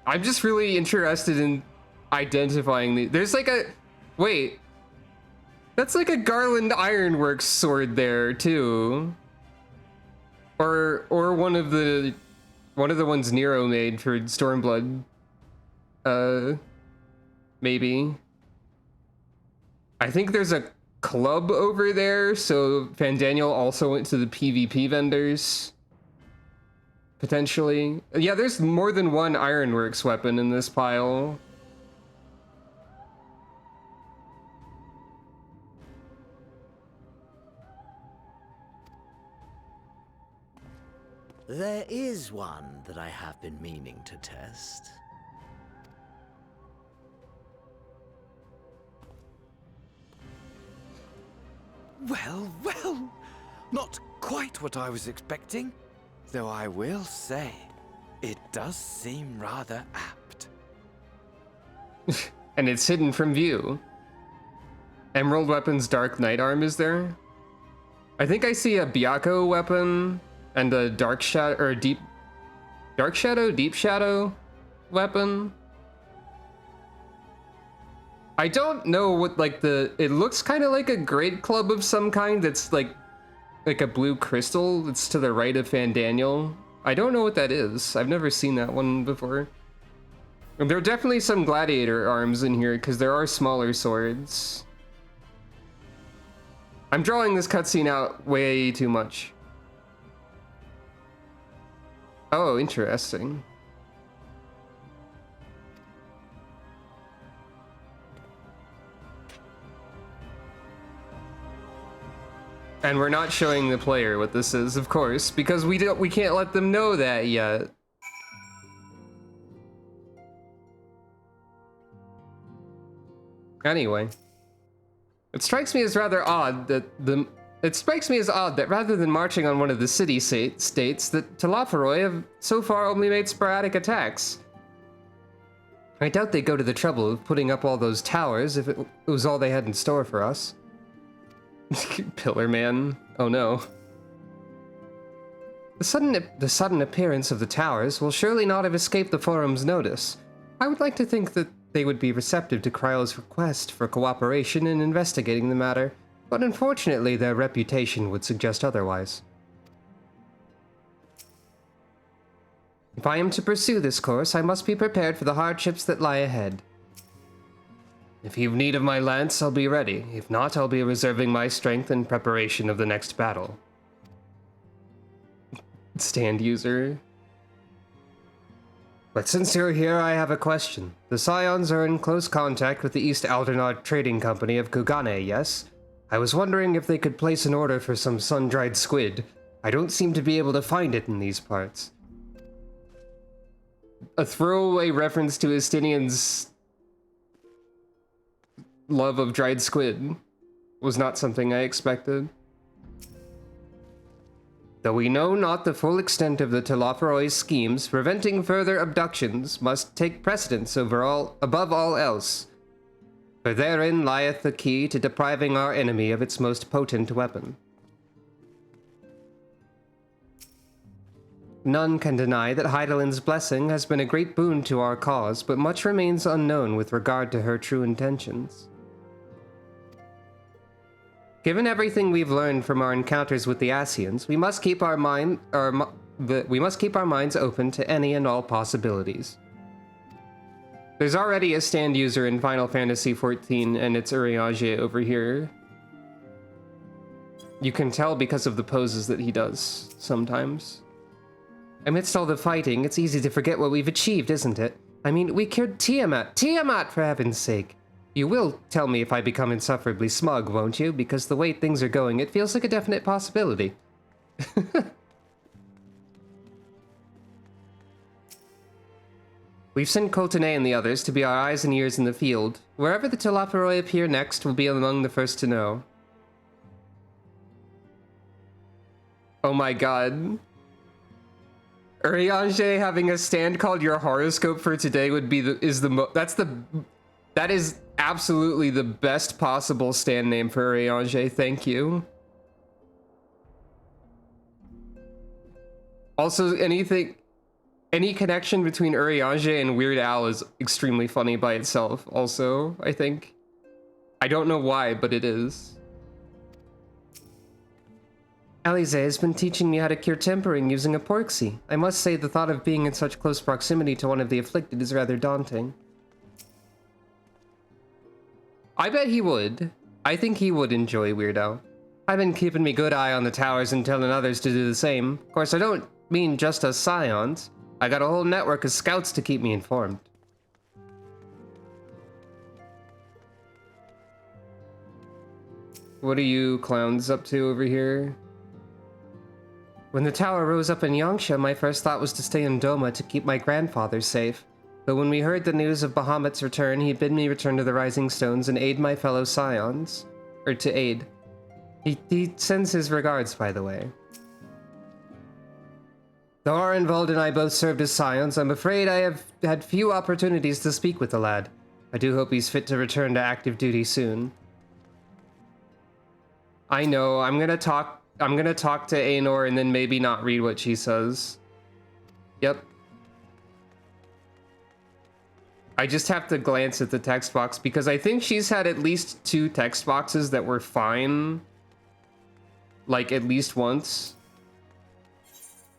I'm just really interested in identifying the. There's like a. Wait. That's like a Garland Ironworks sword there too. Or one of the ones Nero made for Stormblood. Maybe. I think there's a club over there, so Fandaniel also went to the PvP vendors. Potentially. Yeah, there's more than one Ironworks weapon in this pile. There is one that I have been meaning to test. Well, well, not quite what I was expecting. Though I will say, it does seem rather apt. And it's hidden from view. Emerald Weapon's Dark Knight arm is there. I think I see a Byakko weapon and a Dark Shadow or Deep Shadow weapon. I don't know what like it looks kind of like a great club of some kind that's like a blue crystal that's to the right of Fandaniel. I don't know what that is. I've never seen that one before. There are definitely some gladiator arms in here because there are smaller swords. I'm drawing this cutscene out way too much. Oh, interesting. And we're not showing the player what this is, of course, because we can't let them know that yet. Anyway, it strikes me as rather odd that rather than marching on one of the city states, that Talaferoi have so far only made sporadic attacks. I doubt they'd go to the trouble of putting up all those towers if it was all they had in store for us. Pillar Man. Oh no. The sudden appearance of the towers will surely not have escaped the Forum's notice. I would like to think that they would be receptive to Cryo's request for cooperation in investigating the matter, but unfortunately their reputation would suggest otherwise. If I am to pursue this course, I must be prepared for the hardships that lie ahead. If you've need of my lance, I'll be ready. If not, I'll be reserving my strength in preparation of the next battle. Stand user. But since you're here, I have a question. The Scions are in close contact with the East Aldernard Trading Company of Kugane, yes? I was wondering if they could place an order for some sun-dried squid. I don't seem to be able to find it in these parts. A throwaway reference to Estinian's love of dried squid was not something I expected. Though we know not the full extent of the Telophoroi's schemes, preventing further abductions must take precedence above all else. For therein lieth the key to depriving our enemy of its most potent weapon. None can deny that Heidelin's blessing has been a great boon to our cause, but much remains unknown with regard to her true intentions. Given everything we've learned from our encounters with the Ascians, we must keep our minds open to any and all possibilities. There's already a stand user in Final Fantasy XIV, and it's Urianger over here. You can tell because of the poses that he does sometimes. Amidst all the fighting, it's easy to forget what we've achieved, isn't it? I mean, we cured Tiamat! Tiamat, for heaven's sake! You will tell me if I become insufferably smug, won't you? Because the way things are going, it feels like a definite possibility. We've sent Coultonnet and the others to be our eyes and ears in the field. Wherever the Telophoroi appear next, we'll be among the first to know. Oh my god. Urianger having a stand called Your Horoscope for today would be that is absolutely the best possible stand name for Urianger. Thank you. Also, any connection between Urianger and Weird Al is extremely funny by itself, also, I think. I don't know why, but it is. Alize has been teaching me how to cure tempering using a porksy. I must say the thought of being in such close proximity to one of the afflicted is rather daunting. I bet he would. I think he would enjoy Weird Al. I've been keeping me good eye on the towers and telling others to do the same. Of course, I don't mean just us scions. I got a whole network of scouts to keep me informed. What are you clowns up to over here? When the tower rose up in Yangsha, my first thought was to stay in Doma to keep my grandfather safe. But when we heard the news of Bahamut's return, he bid me return to the Rising Stones and aid my fellow scions. Or to aid. He sends his regards, by the way. Though Arenvald and I both served as scions, I'm afraid I have had few opportunities to speak with the lad. I do hope he's fit to return to active duty soon. I know, I'm gonna talk to Aenor and then maybe not read what she says. Yep. I just have to glance at the text box because I think she's had at least 2 text boxes that were fine. Like, at least once.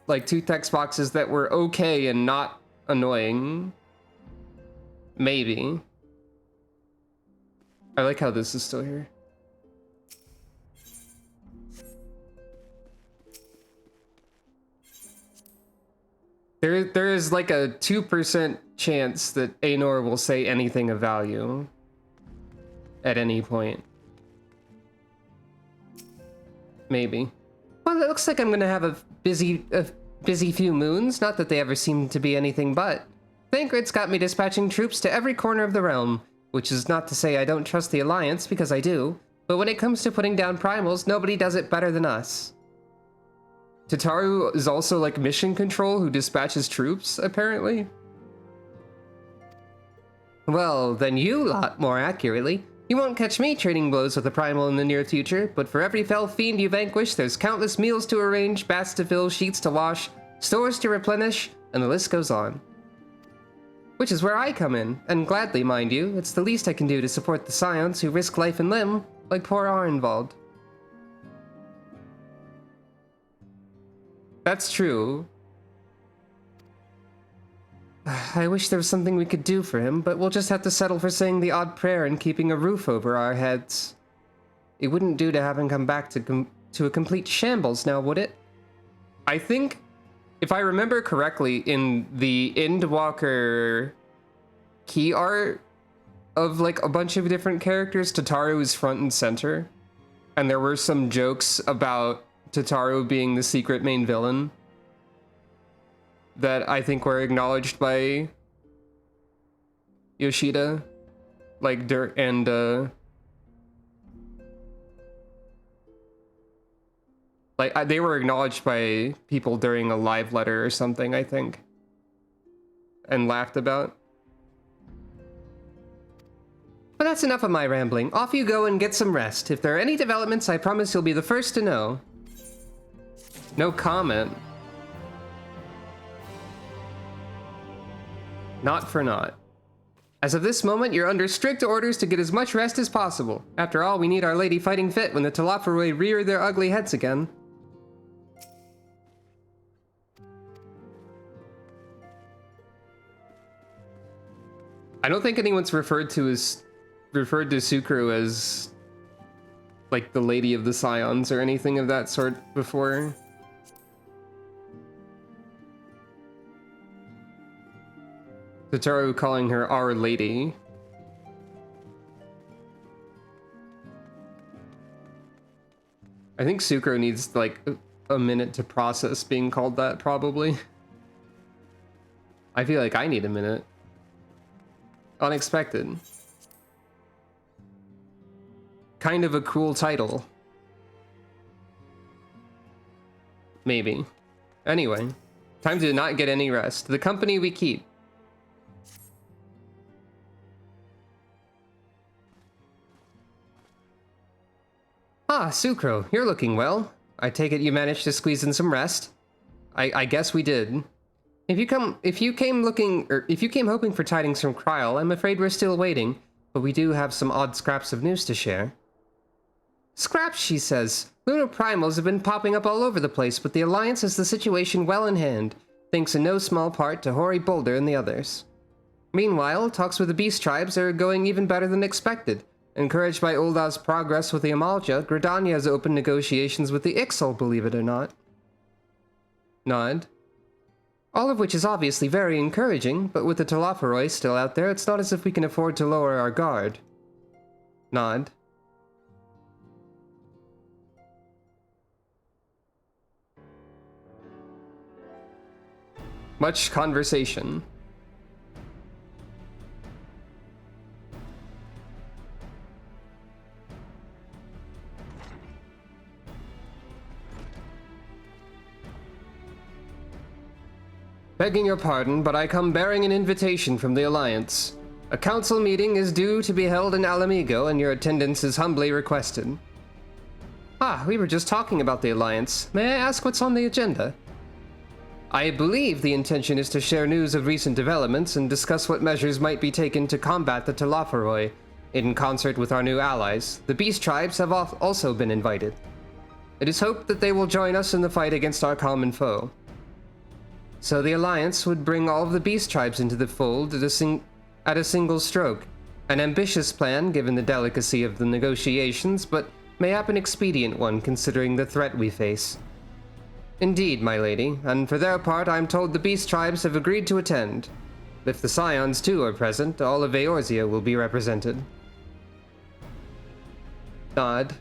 Like, 2 text boxes that were okay and not annoying. Maybe. I like how this is still here. There is like a 2% chance that Aenor will say anything of value at any point. Maybe. Well, it looks like I'm gonna have a busy few moons. Not that they ever seem to be anything but. Thancred's got me dispatching troops to every corner of the realm, which is not to say I don't trust the Alliance, because I do. But when it comes to putting down primals, nobody does it better than us. Tataru is also like mission control who dispatches troops, apparently. Well, then you lot, more accurately. You won't catch me trading blows with a primal in the near future, but for every fell fiend you vanquish, there's countless meals to arrange, baths to fill, sheets to wash, stores to replenish, and the list goes on. Which is where I come in, and gladly, mind you. It's the least I can do to support the scions who risk life and limb, like poor Arenvald. That's true. I wish there was something we could do for him, but we'll just have to settle for saying the odd prayer and keeping a roof over our heads. It wouldn't do to have him come back to a complete shambles now, would it? I think, if I remember correctly, in the Endwalker key art of like a bunch of different characters, Tataru is front and center. And there were some jokes about Tataru being the secret main villain that I think were acknowledged by Yoshida, like Dirt and Like, they were acknowledged by people during a live letter or something, I think. And laughed about. But that's enough of my rambling. Off you go and get some rest. If there are any developments, I promise you'll be the first to know. No comment. Not for naught. As of this moment, you're under strict orders to get as much rest as possible. After all, we need our lady fighting fit when the Telophoroi rear their ugly heads again. I don't think anyone's referred to Sucru as like the Lady of the Scions or anything of that sort before. Tataru calling her Our Lady. I think Sucru needs like a minute to process being called that, probably. I feel like I need a minute. Unexpected. Kind of a cool title. Maybe. Anyway, time to not get any rest. The company we keep. Ah, Sucro, you're looking well. I take it you managed to squeeze in some rest. I guess we did. If you came hoping for tidings from Kryl, I'm afraid we're still waiting, but we do have some odd scraps of news to share. Scraps, she says. Lunar primals have been popping up all over the place, but the Alliance has the situation well in hand, thanks in no small part to Hoary Boulder and the others. Meanwhile, talks with the Beast Tribes are going even better than expected. Encouraged by Ulda's progress with the Amalja, Gridania has opened negotiations with the Ixal, believe it or not. Nod. All of which is obviously very encouraging, but with the Telophoroi still out there, it's not as if we can afford to lower our guard. Nod. Much conversation. Begging your pardon, but I come bearing an invitation from the Alliance. A council meeting is due to be held in Alamigo, and your attendance is humbly requested. Ah, we were just talking about the Alliance. May I ask what's on the agenda? I believe the intention is to share news of recent developments and discuss what measures might be taken to combat the Telophoroi, in concert with our new allies. The Beast Tribes have also been invited. It is hoped that they will join us in the fight against our common foe. So the Alliance would bring all of the Beast Tribes into the fold at a single stroke. An ambitious plan, given the delicacy of the negotiations, but mayhap an expedient one considering the threat we face. Indeed, my lady, and for their part I'm told the Beast Tribes have agreed to attend. If the Scions too are present, all of Eorzea will be represented. Nod.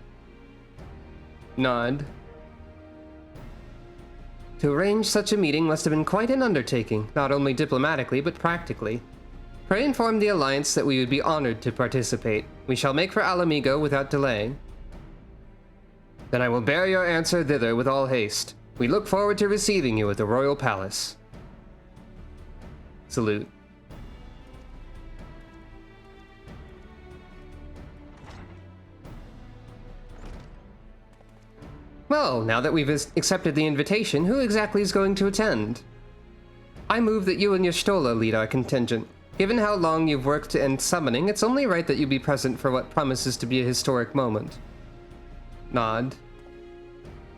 Nod. To arrange such a meeting must have been quite an undertaking, not only diplomatically, but practically. Pray inform the Alliance that we would be honored to participate. We shall make for Alamigo without delay. Then I will bear your answer thither with all haste. We look forward to receiving you at the Royal Palace. Salute. Well, now that we've accepted the invitation, who exactly is going to attend? I move that you and Y'shtola lead our contingent. Given how long you've worked to end summoning, it's only right that you be present for what promises to be a historic moment. Nod.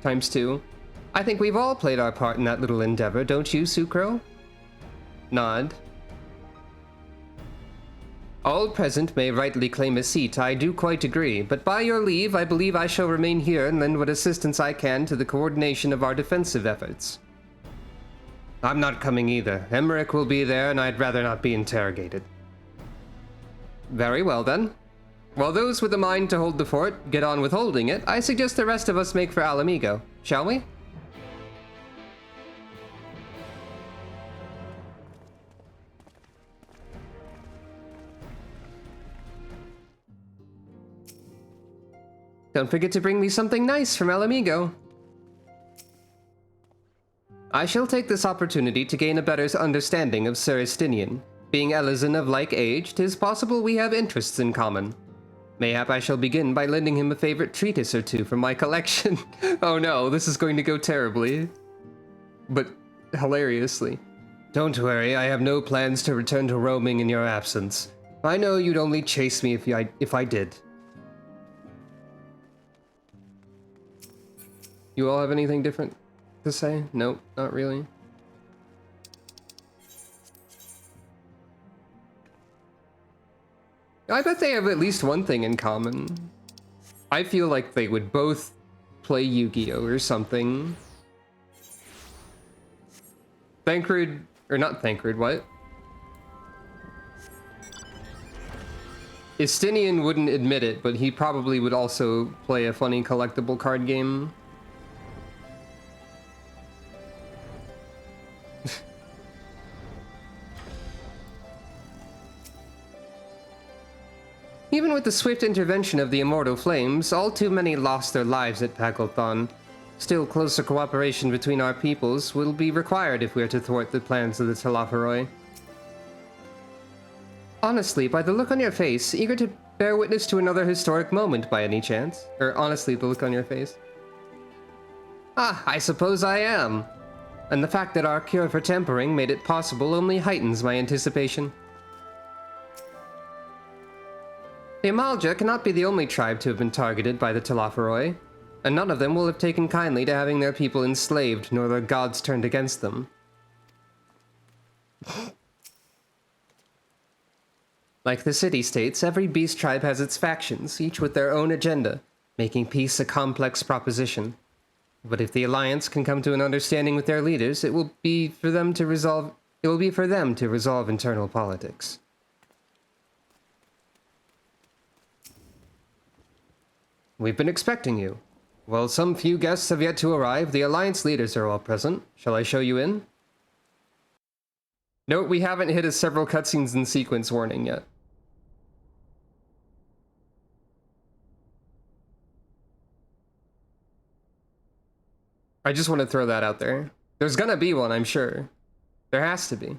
×2. I think we've all played our part in that little endeavor, don't you, Sucro? Nod. All present may rightly claim a seat, I do quite agree, but by your leave, I believe I shall remain here and lend what assistance I can to the coordination of our defensive efforts. I'm not coming either. Emmerich will be there, and I'd rather not be interrogated. Very well, then. While those with a mind to hold the fort get on with holding it, I suggest the rest of us make for Alamigo, shall we? Don't forget to bring me something nice from Alamigo. I shall take this opportunity to gain a better understanding of Sir Estinian. Being Elizan of like age, 'tis possible we have interests in common. Mayhap I shall begin by lending him a favorite treatise or two from my collection. Oh no, this is going to go terribly. But hilariously. Don't worry, I have no plans to return to roaming in your absence. I know you'd only chase me if I did. You all have anything different to say? Nope, not really. I bet they have at least one thing in common. I feel like they would both play Yu-Gi-Oh! Or something. Thancred, or not Thancred, what? Estinian wouldn't admit it, but he probably would also play a funny collectible card game. Even with the swift intervention of the Immortal Flames, all too many lost their lives at Pagelthon. Still, closer cooperation between our peoples will be required if we are to thwart the plans of the Telophoroi. Honestly, by the look on your face, eager to bear witness to another historic moment by any chance? Or honestly, the look on your face? Ah, I suppose I am. And the fact that our cure for tempering made it possible only heightens my anticipation. The Amalja cannot be the only tribe to have been targeted by the Telophoroi, and none of them will have taken kindly to having their people enslaved nor their gods turned against them. Like the city-states, every beast tribe has its factions, each with their own agenda, making peace a complex proposition. But if the Alliance can come to an understanding with their leaders, it will be for them to resolve internal politics. We've been expecting you. While some few guests have yet to arrive, the Alliance leaders are all present. Shall I show you in? Note, we haven't hit a several cutscenes in sequence warning yet. I just want to throw that out there. There's gonna be one, I'm sure. There has to be.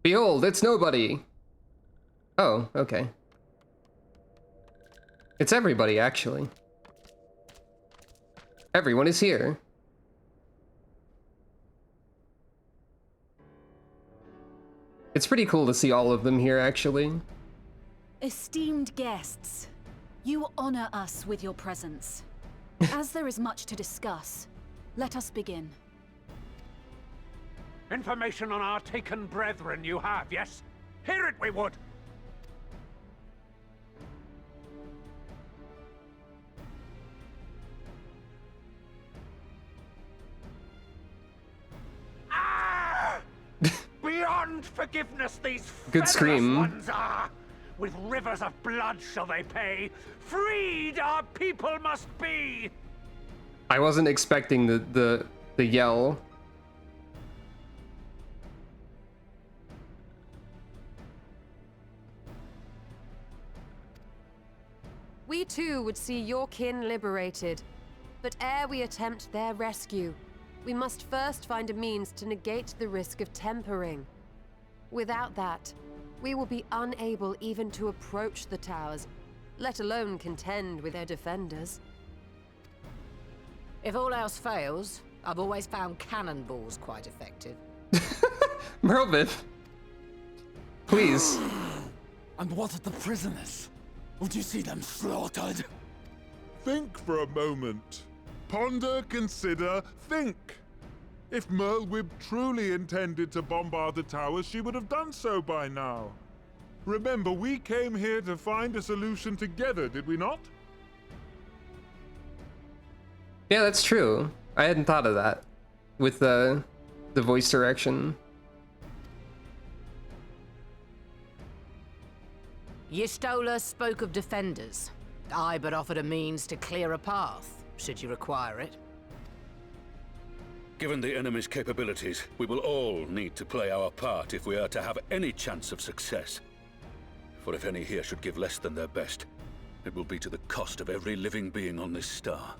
Behold, it's nobody! Oh, okay. It's everybody, actually. Everyone is here. It's pretty cool to see all of them here, actually. Esteemed guests, you honor us with your presence. As there is much to discuss, let us begin. Information on our taken brethren you have, yes? Hear it we would! Ah! Beyond forgiveness these good scream. Ones are! With rivers of blood shall they pay. Freed our people must be! I wasn't expecting the yell. We too would see your kin liberated. But ere we attempt their rescue, we must first find a means to negate the risk of tempering. Without that, we will be unable even to approach the towers, let alone contend with their defenders. If all else fails, I've always found cannonballs quite effective. Merlbith, please. And what of the prisoners? Would you see them slaughtered? Think for a moment. Ponder, consider, think. If Merlwib truly intended to bombard the towers, she would have done so by now. Remember, we came here to find a solution together, did we not? Yeah, that's true. I hadn't thought of that with the voice direction. Y'shtola spoke of defenders. I but offered a means to clear a path, should you require it. Given the enemy's capabilities, we will all need to play our part if we are to have any chance of success. For if any here should give less than their best, It will be to the cost of every living being on this star.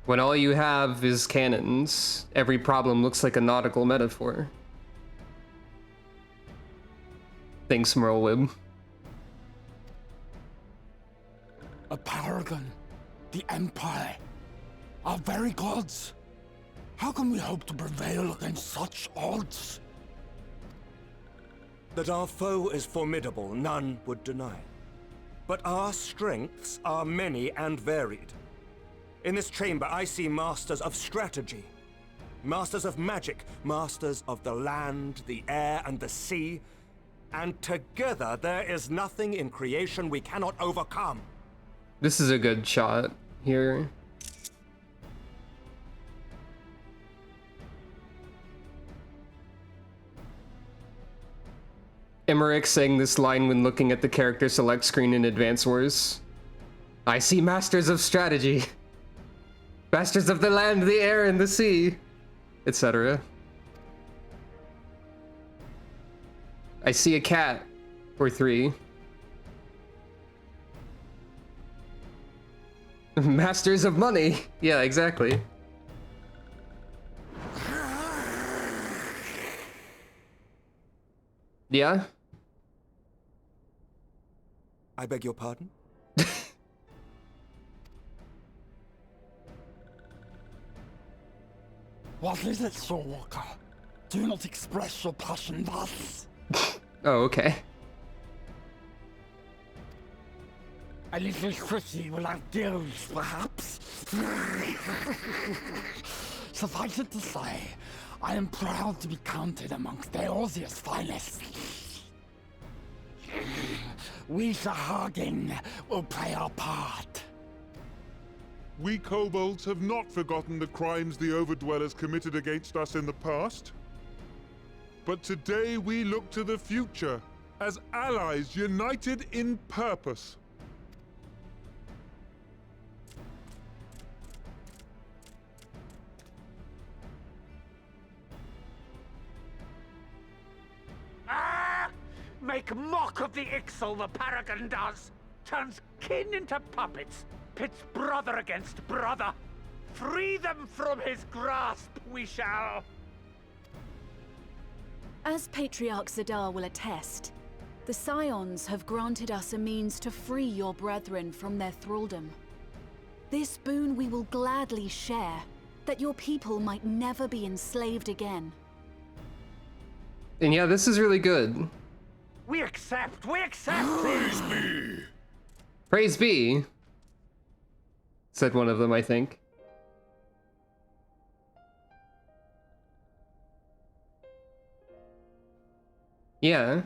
When all you have is cannons, every problem looks like a nautical metaphor. Thanks, Merlwib. A paragon, the Empire, our very gods. How can we hope to prevail against such odds? That our foe is formidable, none would deny. But our strengths are many and varied. In this chamber, I see masters of strategy, masters of magic, masters of the land, the air, and the sea. And together, there is nothing in creation we cannot overcome. This is a good shot here. Emmerich sang this line when looking at the character select screen in Advance Wars. I see masters of strategy. Masters of the land, the air, and the sea, etc. I see a cat, or 3. Masters of money. Yeah, exactly. Yeah? I beg your pardon? What is it, Soulwalker? Do not express your passion thus. Oh, okay. A little tricky without gills, perhaps? Suffice it to say, I am proud to be counted amongst Eorzea's finest. We Sahagin will play our part. We kobolds have not forgotten the crimes the Overdwellers committed against us in the past. But today we look to the future, as allies united in purpose. Ah! Make mock of the Ixal, the Paragon does! Turns kin into puppets! Pits brother against brother! Free them from his grasp, we shall! As Patriarch Zadar will attest, the Scions have granted us a means to free your brethren from their thraldom. This boon we will gladly share, that your people might never be enslaved again. And yeah, this is really good. We accept! We accept! Praise be! Praise be, said one of them, I think. Yeah.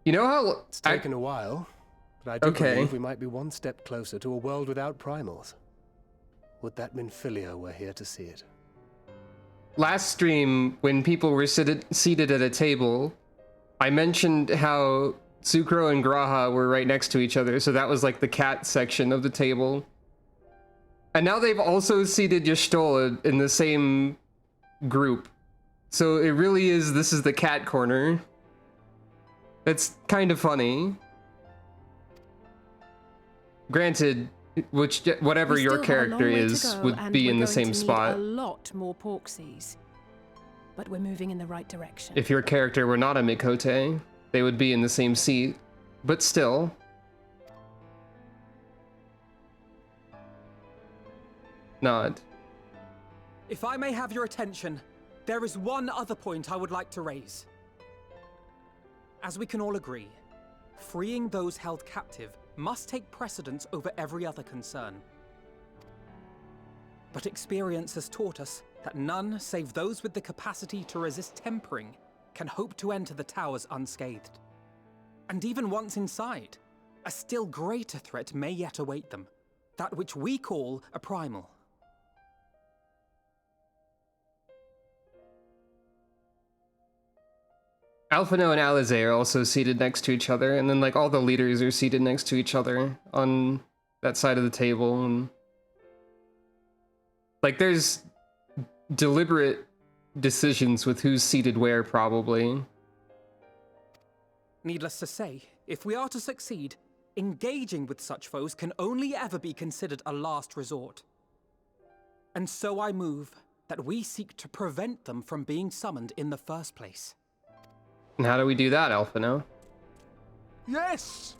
You know how it's taken a while, but I do believe we might be one step closer to a world without primals. Would that Minfilia were here to see it. Last stream, when people were seated at a table, I mentioned how Sucro and Graha were right next to each other, so that was like the cat section of the table. And now they've also seated Y'shtola in the same group. So it really is, this is the cat corner. It's kind of funny. Granted, whatever your character is would be in the same spot. A lot more Porksies, but we're moving in the right direction. If your character were not a Mikote, they would be in the same seat, but still. Not. If I may have your attention, there is one other point I would like to raise. As we can all agree, freeing those held captive must take precedence over every other concern. But experience has taught us that none save those with the capacity to resist tempering can hope to enter the towers unscathed. And even once inside, a still greater threat may yet await them, that which we call a primal. Alphino and Alizé are also seated next to each other, and then like all the leaders are seated next to each other on that side of the table, and like there's deliberate decisions with who's seated where, probably. Needless to say, if we are to succeed, engaging with such foes can only ever be considered a last resort. And so I move that we seek to prevent them from being summoned in the first place. And how do we do that, Alphino? Yes!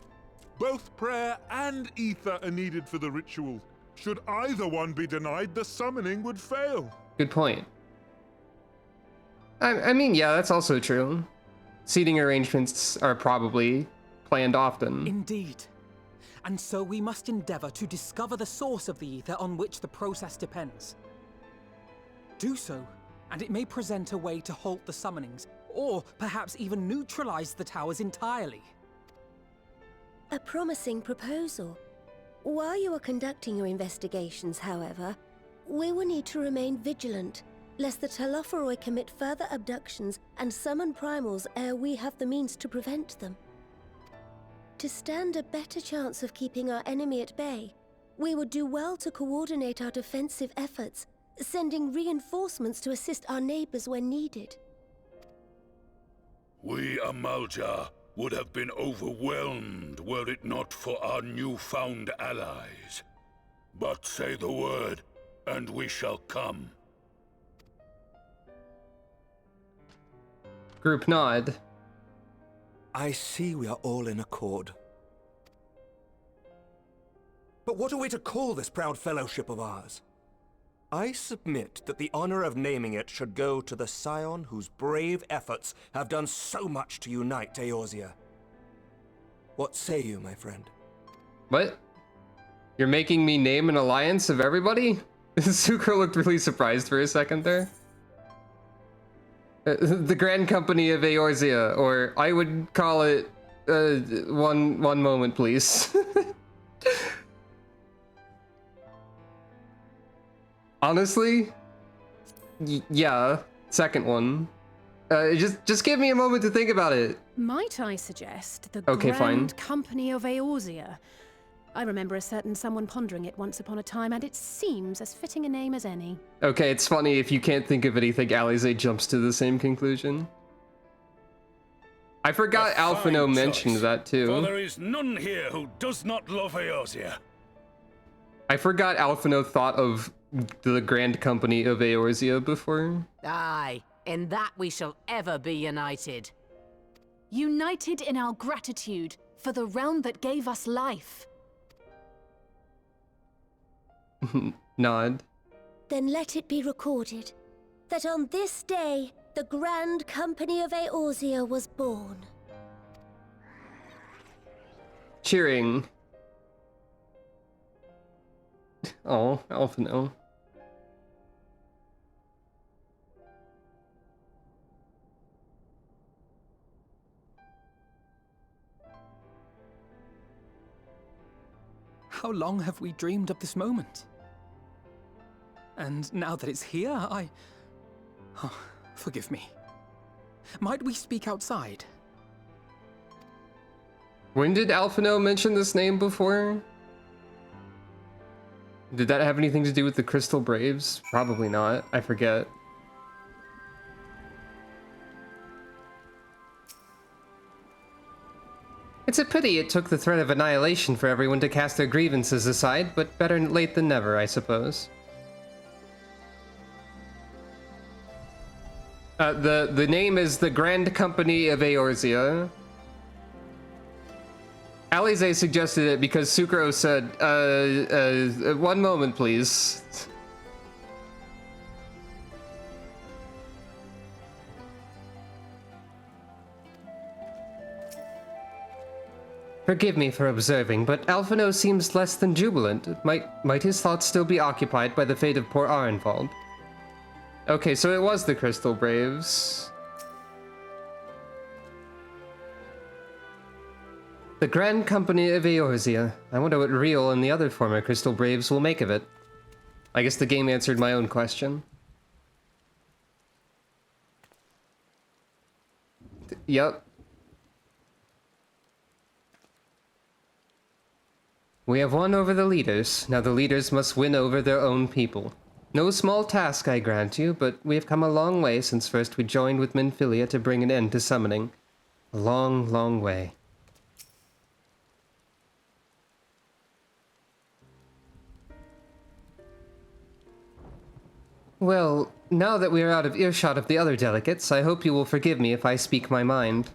Both prayer and ether are needed for the ritual. Should either one be denied, the summoning would fail. Good point. I mean, yeah, that's also true. Seating arrangements are probably planned often. Indeed. And so we must endeavor to discover the source of the ether on which the process depends. Do so, and it may present a way to halt the summonings, or perhaps even neutralize the towers entirely. A promising proposal. While you are conducting your investigations, however, we will need to remain vigilant, lest the Telophoroi commit further abductions and summon primals ere we have the means to prevent them. To stand a better chance of keeping our enemy at bay, we would do well to coordinate our defensive efforts, sending reinforcements to assist our neighbors when needed. We Amalja would have been overwhelmed were it not for our newfound allies. But say the word, and we shall come. Group nod. I see we are all in accord. But what are we to call this proud fellowship of ours? I submit that the honor of naming it should go to the scion whose brave efforts have done so much to unite Eorzea. What say you, my friend? What? You're making me name an alliance of everybody? Sucre looked really surprised for a second there. The Grand Company of Eorzea, or I would call it, one moment, please. Honestly, yeah, second one. Just give me a moment to think about it. Might I suggest the Okay, Grand fine. Company of Eorzea? I remember a certain someone pondering it once upon a time, and it seems as fitting a name as any. Okay, it's funny if you can't think of anything, Alize jumps to the same conclusion. I forgot Alphino mentioned that For too. there is none here who does not love Eorzea. I forgot Alphino thought of the Grand Company of Eorzea before. Aye, in that we shall ever be united. United in our gratitude for the realm that gave us life. Nod. Then let it be recorded that on this day, the Grand Company of Eorzea was born. Cheering. Oh, Alphino. How long have we dreamed of this moment? And now that it's here, Oh, forgive me. Might we speak outside? When did Alphino mention this name before? Did that have anything to do with the Crystal Braves? Probably not. I forget. It's a pity it took the threat of annihilation for everyone to cast their grievances aside, but better late than never, I suppose. The name is the Grand Company of Eorzea. Alize suggested it because Sucro said, one moment, please. Forgive me for observing, but Alphino seems less than jubilant. Might his thoughts still be occupied by the fate of poor Arenvald? Okay, so it was the Crystal Braves. The Grand Company of Eorzea. I wonder what Riel and the other former Crystal Braves will make of it. I guess the game answered my own question. Yep. We have won over the leaders. Now the leaders must win over their own people. No small task, I grant you, but we have come a long way since first we joined with Minfilia to bring an end to summoning. A long, long way. Well, now that we are out of earshot of the other delegates, I hope you will forgive me if I speak my mind.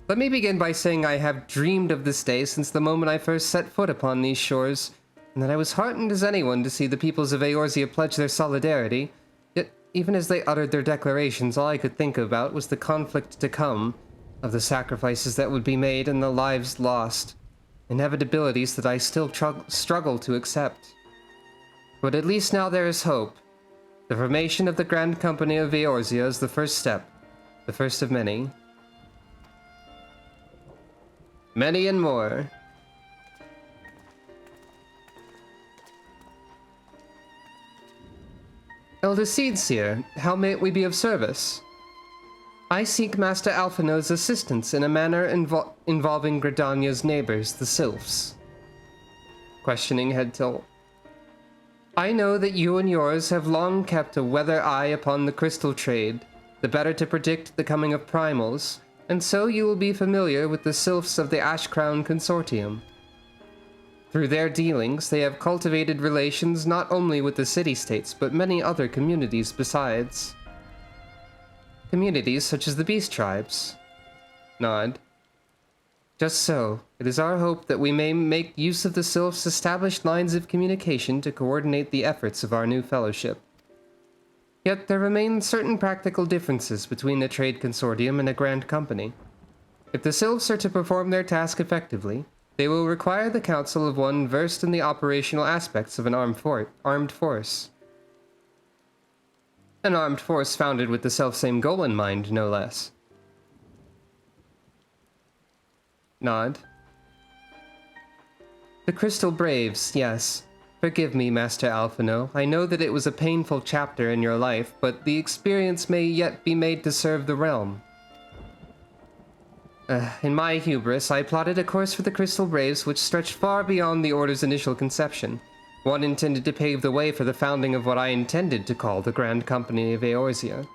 Let me begin by saying I have dreamed of this day since the moment I first set foot upon these shores, and that I was heartened as anyone to see the peoples of Eorzea pledge their solidarity. Yet, even as they uttered their declarations, all I could think about was the conflict to come, of the sacrifices that would be made and the lives lost, inevitabilities that I still struggle to accept. But at least now there is hope. The formation of the Grand Company of Eorzea is the first step, the first of many. Many and more. Elder Seedseer, how may we be of service? I seek Master Alphino's assistance in a matter involving Gridania's neighbors, the Sylphs. Questioning head tilt. I know that you and yours have long kept a weather eye upon the crystal trade, the better to predict the coming of primals, and so you will be familiar with the Sylphs of the Ashcrown Consortium. Through their dealings, they have cultivated relations not only with the city-states, but many other communities besides. Communities such as the Beast Tribes. Nod. Just so, it is our hope that we may make use of the Sylphs' established lines of communication to coordinate the efforts of our new fellowship. Yet there remain certain practical differences between the Trade Consortium and a Grand Company. If the Sylphs are to perform their task effectively, they will require the counsel of one versed in the operational aspects of an armed force. An armed force founded with the selfsame goal in mind, no less. Nod. The Crystal Braves, yes. Forgive me, Master Alphino. I know that it was a painful chapter in your life, but the experience may yet be made to serve the realm. In my hubris, I plotted a course for the Crystal Braves which stretched far beyond the Order's initial conception, one intended to pave the way for the founding of what I intended to call the Grand Company of Eorzea.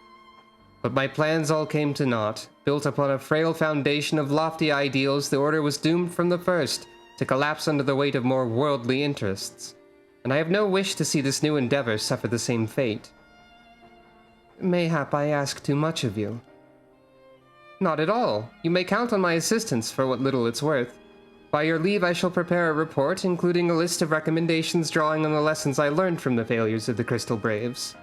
But my plans all came to naught. Built upon a frail foundation of lofty ideals, the Order was doomed from the first to collapse under the weight of more worldly interests, and I have no wish to see this new endeavor suffer the same fate. Mayhap I ask too much of you. Not at all. You may count on my assistance for what little it's worth. By your leave, I shall prepare a report, including a list of recommendations drawing on the lessons I learned from the failures of the Crystal Braves.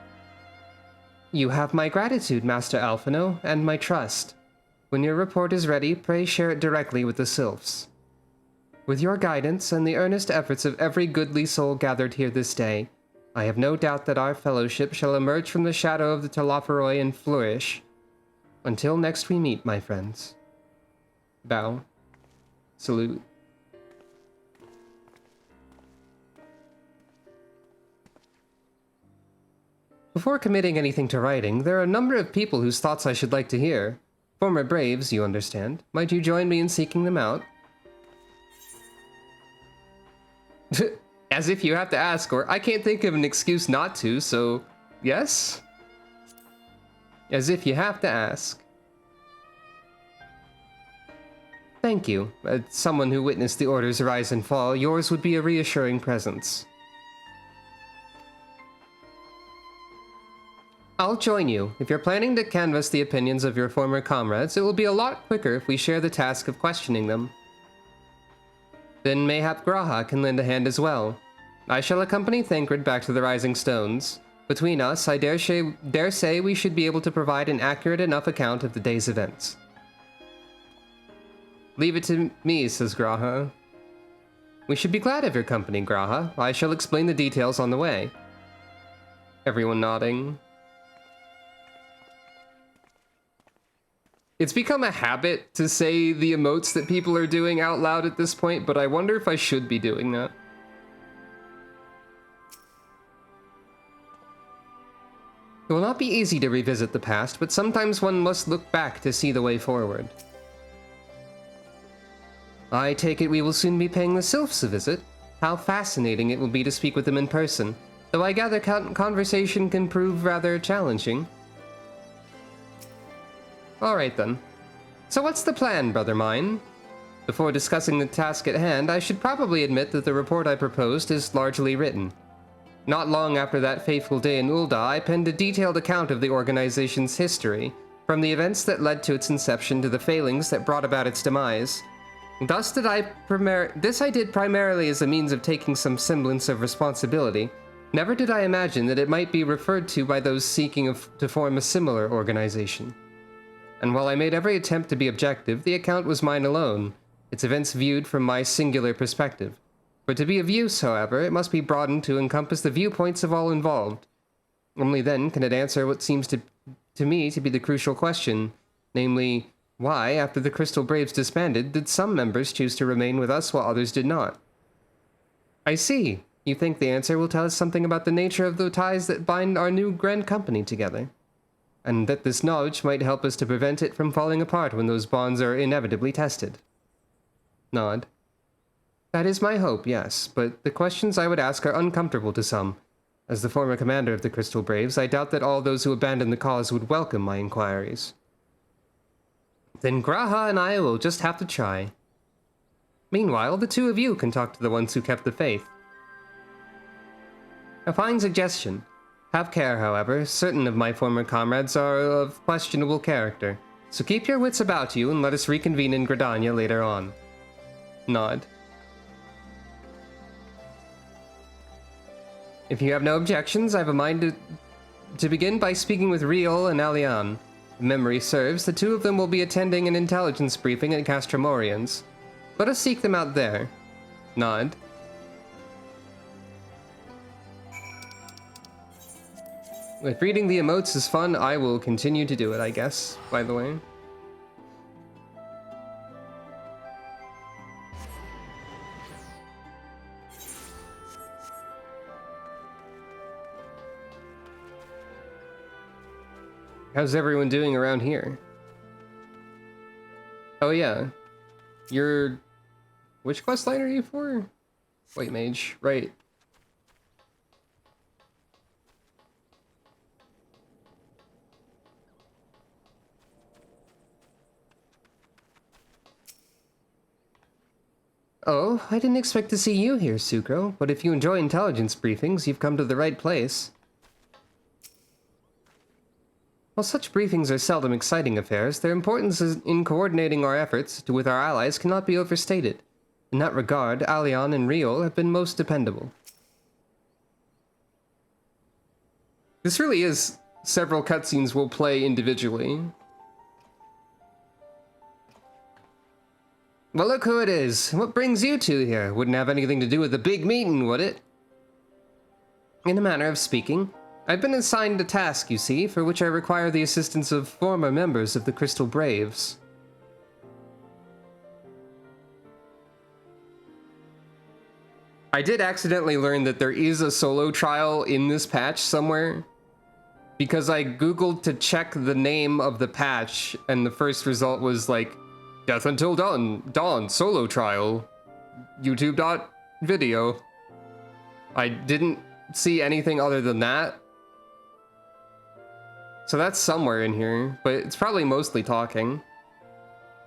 You have my gratitude, Master Alphino, and my trust. When your report is ready, pray share it directly with the Sylphs. With your guidance and the earnest efforts of every goodly soul gathered here this day, I have no doubt that our fellowship shall emerge from the shadow of the Telophoroi and flourish. Until next we meet, my friends. Bow. Salute. Before committing anything to writing, there are a number of people whose thoughts I should like to hear. Former Braves, you understand. Might you join me in seeking them out? As if you have to ask, or I can't think of an excuse not to, so yes? As if you have to ask. Thank you. As someone who witnessed the Order's rise and fall, yours would be a reassuring presence. I'll join you. If you're planning to canvass the opinions of your former comrades, it will be a lot quicker if we share the task of questioning them. Then mayhap Graha can lend a hand as well. I shall accompany Thancred back to the Rising Stones. Between us, I dare say we should be able to provide an accurate enough account of the day's events. Leave it to me, says Graha. We should be glad of your company, Graha. I shall explain the details on the way. Everyone nodding. It's become a habit to say the emotes that people are doing out loud at this point, but I wonder if I should be doing that. It will not be easy to revisit the past, but sometimes one must look back to see the way forward. I take it we will soon be paying the Sylphs a visit. How fascinating it will be to speak with them in person, though I gather conversation can prove rather challenging. Alright then. So what's the plan, brother mine? Before discussing the task at hand, I should probably admit that the report I proposed is largely written. Not long after that fateful day in Ul'dah, I penned a detailed account of the organization's history, from the events that led to its inception to the failings that brought about its demise. This I did primarily as a means of taking some semblance of responsibility. Never did I imagine that it might be referred to by those seeking to form a similar organization. And while I made every attempt to be objective, the account was mine alone, its events viewed from my singular perspective. But to be of use, however, it must be broadened to encompass the viewpoints of all involved. Only then can it answer what seems to me to be the crucial question, namely, why, after the Crystal Braves disbanded, did some members choose to remain with us while others did not? I see. You think the answer will tell us something about the nature of the ties that bind our new grand company together, and that this knowledge might help us to prevent it from falling apart when those bonds are inevitably tested. Nod. That is my hope, yes, but the questions I would ask are uncomfortable to some. As the former commander of the Crystal Braves, I doubt that all those who abandon the cause would welcome my inquiries. Then Graha and I will just have to try. Meanwhile, the two of you can talk to the ones who kept the faith. A fine suggestion. Have care, however. Certain of my former comrades are of questionable character, so keep your wits about you and let us reconvene in Gridania later on. Nod. If you have no objections, I have a mind to begin by speaking with Riol and Alian. If memory serves, the two of them will be attending an intelligence briefing at Castromorians. Let us seek them out there. Nod. If reading the emotes is fun, I will continue to do it, I guess, by the way. How's everyone doing around here? Oh yeah. You're... Which quest line are you for? White Mage, right. Oh, I didn't expect to see you here, Sucro, but if you enjoy intelligence briefings, you've come to the right place. While such briefings are seldom exciting affairs, their importance in coordinating our efforts with our allies cannot be overstated. In that regard, Alian and Riol have been most dependable. This really is several cutscenes we'll play individually. Well, look who it is. What brings you two here? Wouldn't have anything to do with the big meeting, would it? In a manner of speaking, I've been assigned a task, you see, for which I require the assistance of former members of the Crystal Braves. I did accidentally learn that there is a solo trial in this patch somewhere, because I googled to check the name of the patch, and the first result was like, Death Until Dawn solo trial, YouTube.video. I didn't see anything other than that. So that's somewhere in here, but it's probably mostly talking.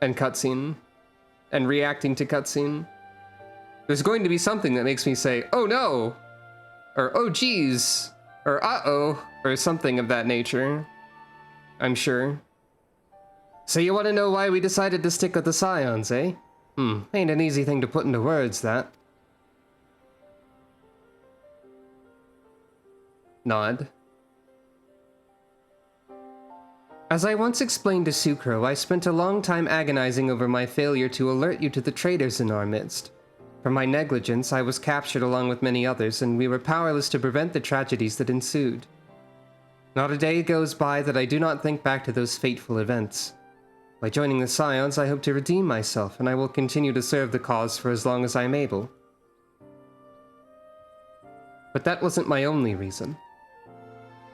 And cutscene. And reacting to cutscene. There's going to be something that makes me say, oh no! Or oh geez! Or uh-oh! Or something of that nature. I'm sure. So you want to know why we decided to stick with the Scions, eh? Ain't an easy thing to put into words, that. Nod. As I once explained to Sucro, I spent a long time agonizing over my failure to alert you to the traitors in our midst. For my negligence, I was captured along with many others, and we were powerless to prevent the tragedies that ensued. Not a day goes by that I do not think back to those fateful events. By joining the Scions, I hope to redeem myself, and I will continue to serve the cause for as long as I am able. But that wasn't my only reason.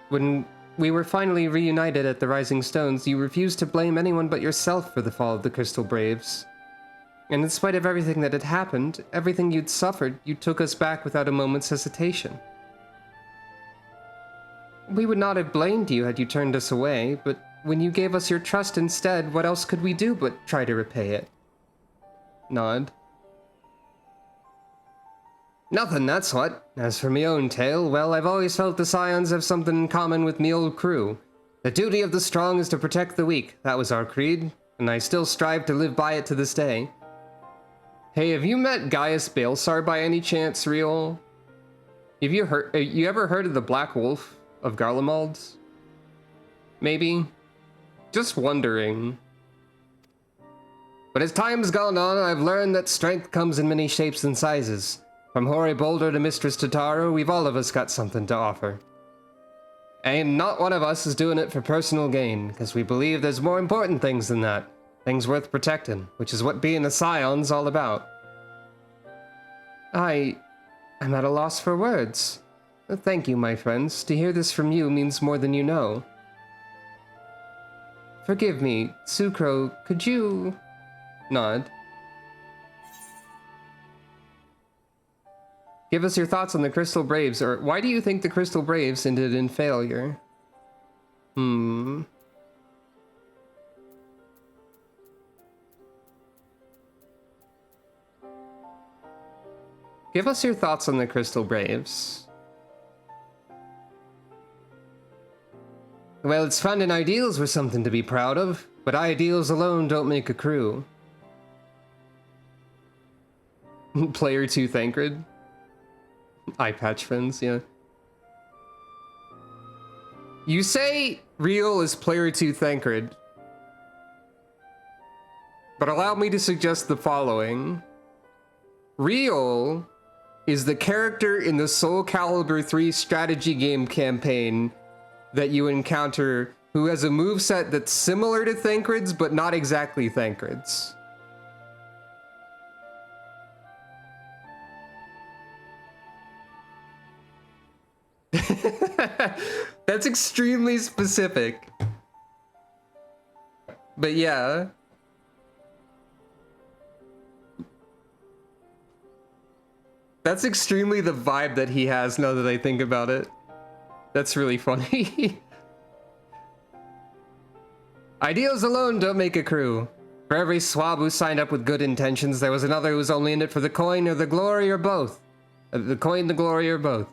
When we were finally reunited at the Rising Stones, you refused to blame anyone but yourself for the fall of the Crystal Braves. And in spite of everything that had happened, everything you'd suffered, you took us back without a moment's hesitation. We would not have blamed you had you turned us away, but when you gave us your trust instead, what else could we do but try to repay it? Nod. Nothing, that's what. As for me own tale, well, I've always felt the Scions have something in common with me old crew. The duty of the strong is to protect the weak. That was our creed, and I still strive to live by it to this day. Hey, have you met Gaius Balsar by any chance, Real? Have you ever heard of the Black Wolf of Garlemald? Maybe? Just wondering. But as time's gone on, I've learned that strength comes in many shapes and sizes. From Hoary Boulder to Mistress Tataru, we've all of us got something to offer. And not one of us is doing it for personal gain, because we believe there's more important things than that. Things worth protecting, which is what being a Scion's all about. I'm at a loss for words. Thank you, my friends. To hear this from you means more than you know. Forgive me, Sucro, could you... Nod. Give us your thoughts on the Crystal Braves, or why do you think the Crystal Braves ended in failure? Give us your thoughts on the Crystal Braves. Well, it's fun and ideals were something to be proud of, but ideals alone don't make a crew. Player 2 Thancred. Eye patch friends, yeah. You say Real is Player 2 Thancred, but allow me to suggest the following. Real is the character in the Soul Calibur 3 strategy game campaign that you encounter who has a moveset that's similar to Thancred's, but not exactly Thancred's. That's extremely specific. But yeah. That's extremely the vibe that he has now that I think about it. That's really funny. Ideals alone don't make a crew. For every swab who signed up with good intentions, there was another who was only in it for the coin or the glory or both. The coin, the glory, or both.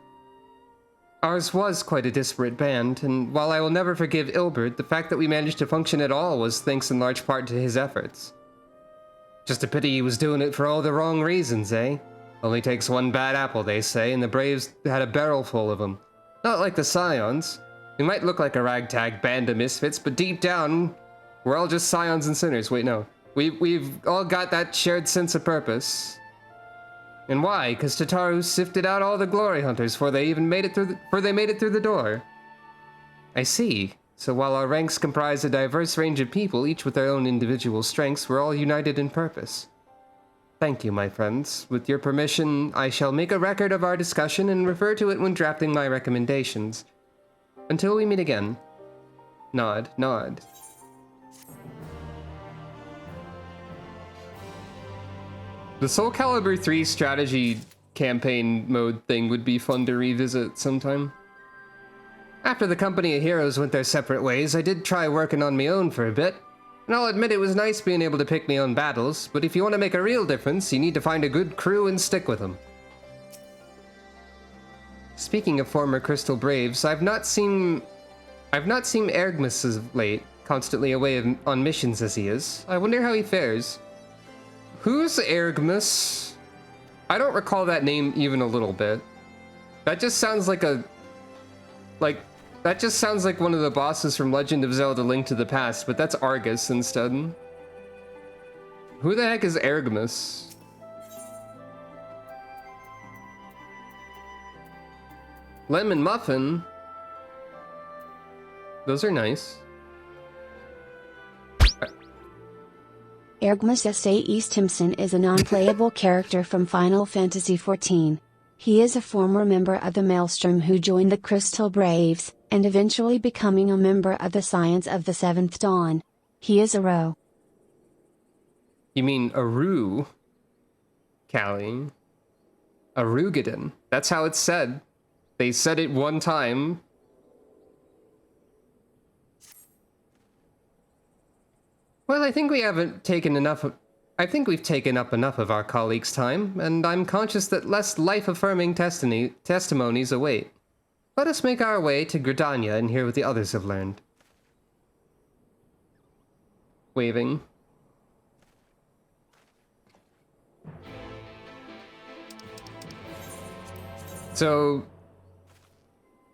Ours was quite a disparate band, and while I will never forgive Ilbert, the fact that we managed to function at all was thanks in large part to his efforts. Just a pity he was doing it for all the wrong reasons, eh? Only takes one bad apple, they say, and the Braves had a barrel full of them. Not like the Scions. We might look like a ragtag band of misfits, but deep down, we're all just Scions and sinners. Wait, no. We've all got that shared sense of purpose. And why? Because Tataru sifted out all the glory hunters before they made it through the door. I see. So while our ranks comprise a diverse range of people, each with their own individual strengths, we're all united in purpose. Thank you, my friends. With your permission, I shall make a record of our discussion and refer to it when drafting my recommendations. Until we meet again. Nod, nod. The Soul Calibur 3 strategy campaign mode thing would be fun to revisit sometime. After the company of heroes went their separate ways, I did try working on my own for a bit. And I'll admit it was nice being able to pick my own battles, but if you want to make a real difference, you need to find a good crew and stick with them. Speaking of former Crystal Braves, I've not seen Ergmus of late, constantly away on missions as he is. I wonder how he fares. Who's Ergmus? I don't recall that name even a little bit. That just sounds like that just sounds like one of the bosses from Legend of Zelda: Link to the Past, but that's Argus instead. Who the heck is Ergmus? Lemon Muffin? Those are nice. Ergmus S.A. Eastimson is a non-playable character from Final Fantasy XIV. He is a former member of the Maelstrom who joined the Crystal Braves, and eventually becoming a member of the Scions of the Seventh Dawn. He is a Ro. You mean Aru? Callie. Arugadin. That's how it's said. They said it one time. Well, I think we haven't taken enough. I think we've taken up enough of our colleagues' time, and I'm conscious that less life-affirming testimonies await. Let us make our way to Gridania and hear what the others have learned. Waving. So,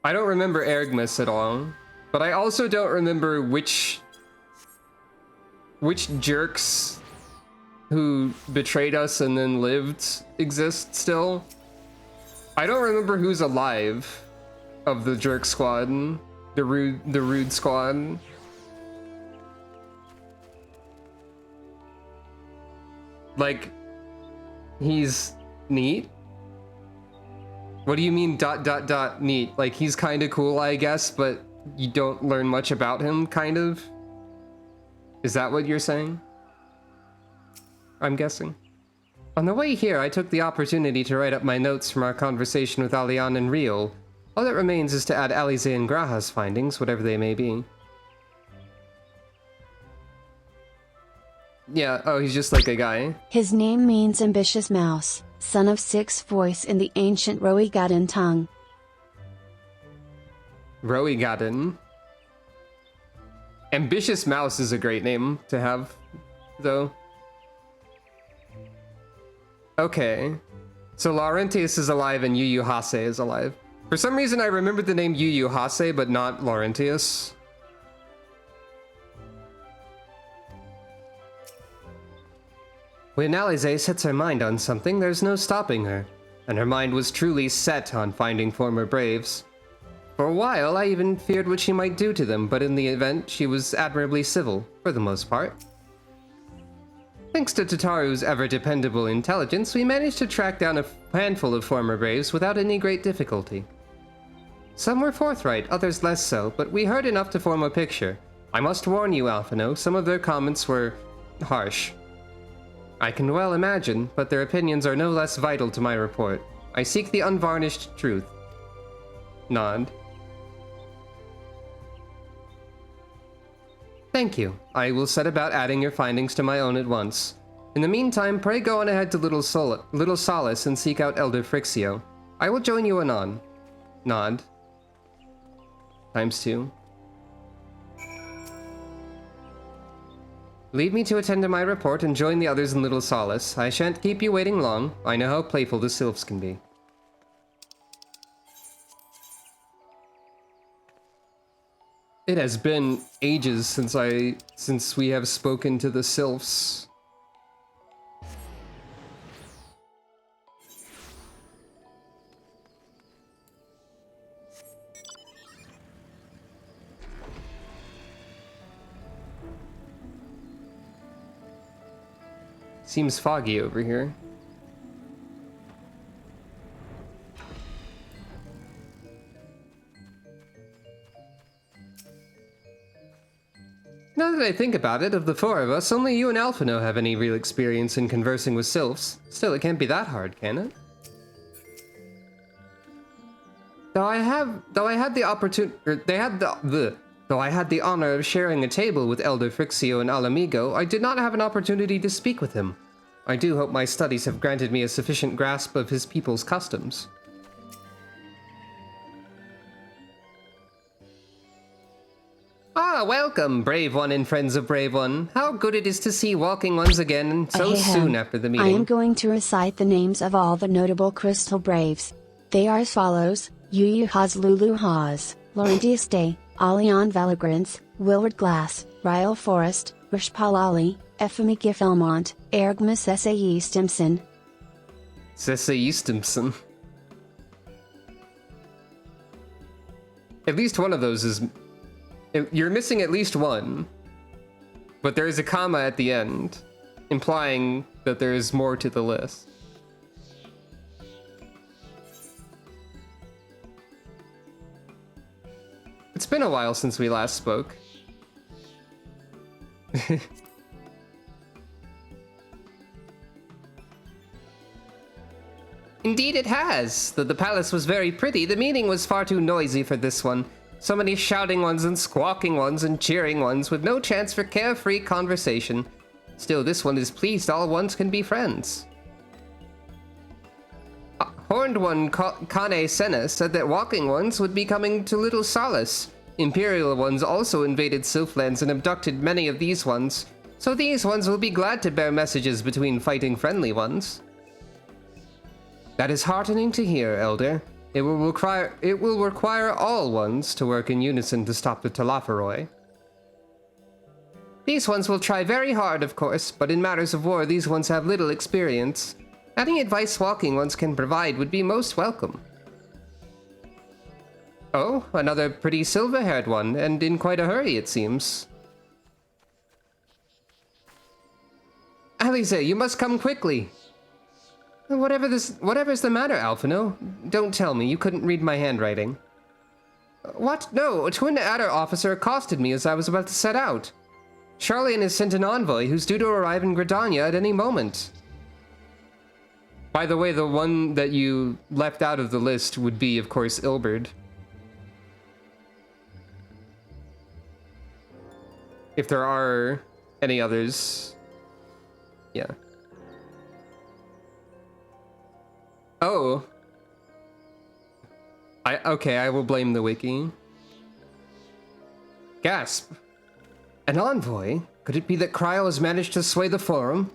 I don't remember Ergmus at all, but I also don't remember which jerks who betrayed us and then lived exist still. I don't remember who's alive of the jerk squad, the rude squad. Like, he's neat? What do you mean ... neat? Like, he's kind of cool, I guess, but you don't learn much about him, kind of? Is that what you're saying? I'm guessing. On the way here, I took the opportunity to write up my notes from our conversation with Alian and Riel. All that remains is to add Alize and Graha's findings, whatever they may be. Yeah, oh, he's just like a guy. His name means ambitious mouse, son of six voice in the ancient Roigadan tongue. Roigadan. Ambitious mouse is a great name to have, though. Okay. So Laurentius is alive and Yu Yu Hase is alive. For some reason I remembered the name Yu Yu Hase, but not Laurentius. When Alize sets her mind on something, there's no stopping her. And her mind was truly set on finding former braves. For a while, I even feared what she might do to them, but in the event, she was admirably civil, for the most part. Thanks to Tataru's ever-dependable intelligence, we managed to track down a handful of former braves without any great difficulty. Some were forthright, others less so, but we heard enough to form a picture. I must warn you, Alphino, some of their comments were harsh. I can well imagine, but their opinions are no less vital to my report. I seek the unvarnished truth. Nod. Thank you. I will set about adding your findings to my own at once. In the meantime, pray go on ahead to Little Solace and seek out Elder Frixio. I will join you anon. Nod. ×2. Leave me to attend to my report and join the others in Little Solace. I shan't keep you waiting long. I know how playful the sylphs can be. It has been ages since we have spoken to the sylphs. Seems foggy over here. Now that I think about it, of the four of us, only you and Alphino have any real experience in conversing with sylphs. Still, it can't be that hard, can it? Though I had the honor of sharing a table with Elder Frixio and Alamigo, I did not have an opportunity to speak with him. I do hope my studies have granted me a sufficient grasp of his people's customs. Ah, welcome, Brave One and friends of Brave One. How good it is to see walking ones again so soon after the meeting. I am going to recite the names of all the notable Crystal Braves. They are as follows: Yu Yu Haas, Lulu Haas, Laurentius Day, Alian Valgrants, Willard Glass, Ryle Forrest, Rishpal Ali, Ephemi Giffelmont, Ergmus Sae Stimson. Sae Stimson. At least one of those is... You're missing at least one. But there is a comma at the end, implying that there is more to the list. It's been a while since we last spoke. Indeed it has. Though the palace was very pretty, the meeting was far too noisy for this one. So many shouting ones and squawking ones and cheering ones with no chance for carefree conversation. Still, this one is pleased all ones can be friends. Horned one Kane Senna said that walking ones would be coming to little solace. Imperial ones also invaded Sylphlands and abducted many of these ones, so these ones will be glad to bear messages between fighting friendly ones. That is heartening to hear, Elder. It will require all ones to work in unison to stop the Talaferoi. These ones will try very hard, of course, but in matters of war, these ones have little experience. Any advice walking ones can provide would be most welcome. Oh, another pretty silver-haired one, and in quite a hurry, it seems. Alize, you must come quickly. Whatever's the matter, Alphino? Don't tell me, you couldn't read my handwriting. What? No, a Twin Adder officer accosted me as I was about to set out. Charlian has sent an envoy who's due to arrive in Gridania at any moment. By the way, the one that you left out of the list would be, of course, Ilberd. If there are any others. Yeah. Oh. Okay, I will blame the wiki. Gasp. An envoy? Could it be that Cryo has managed to sway the forum?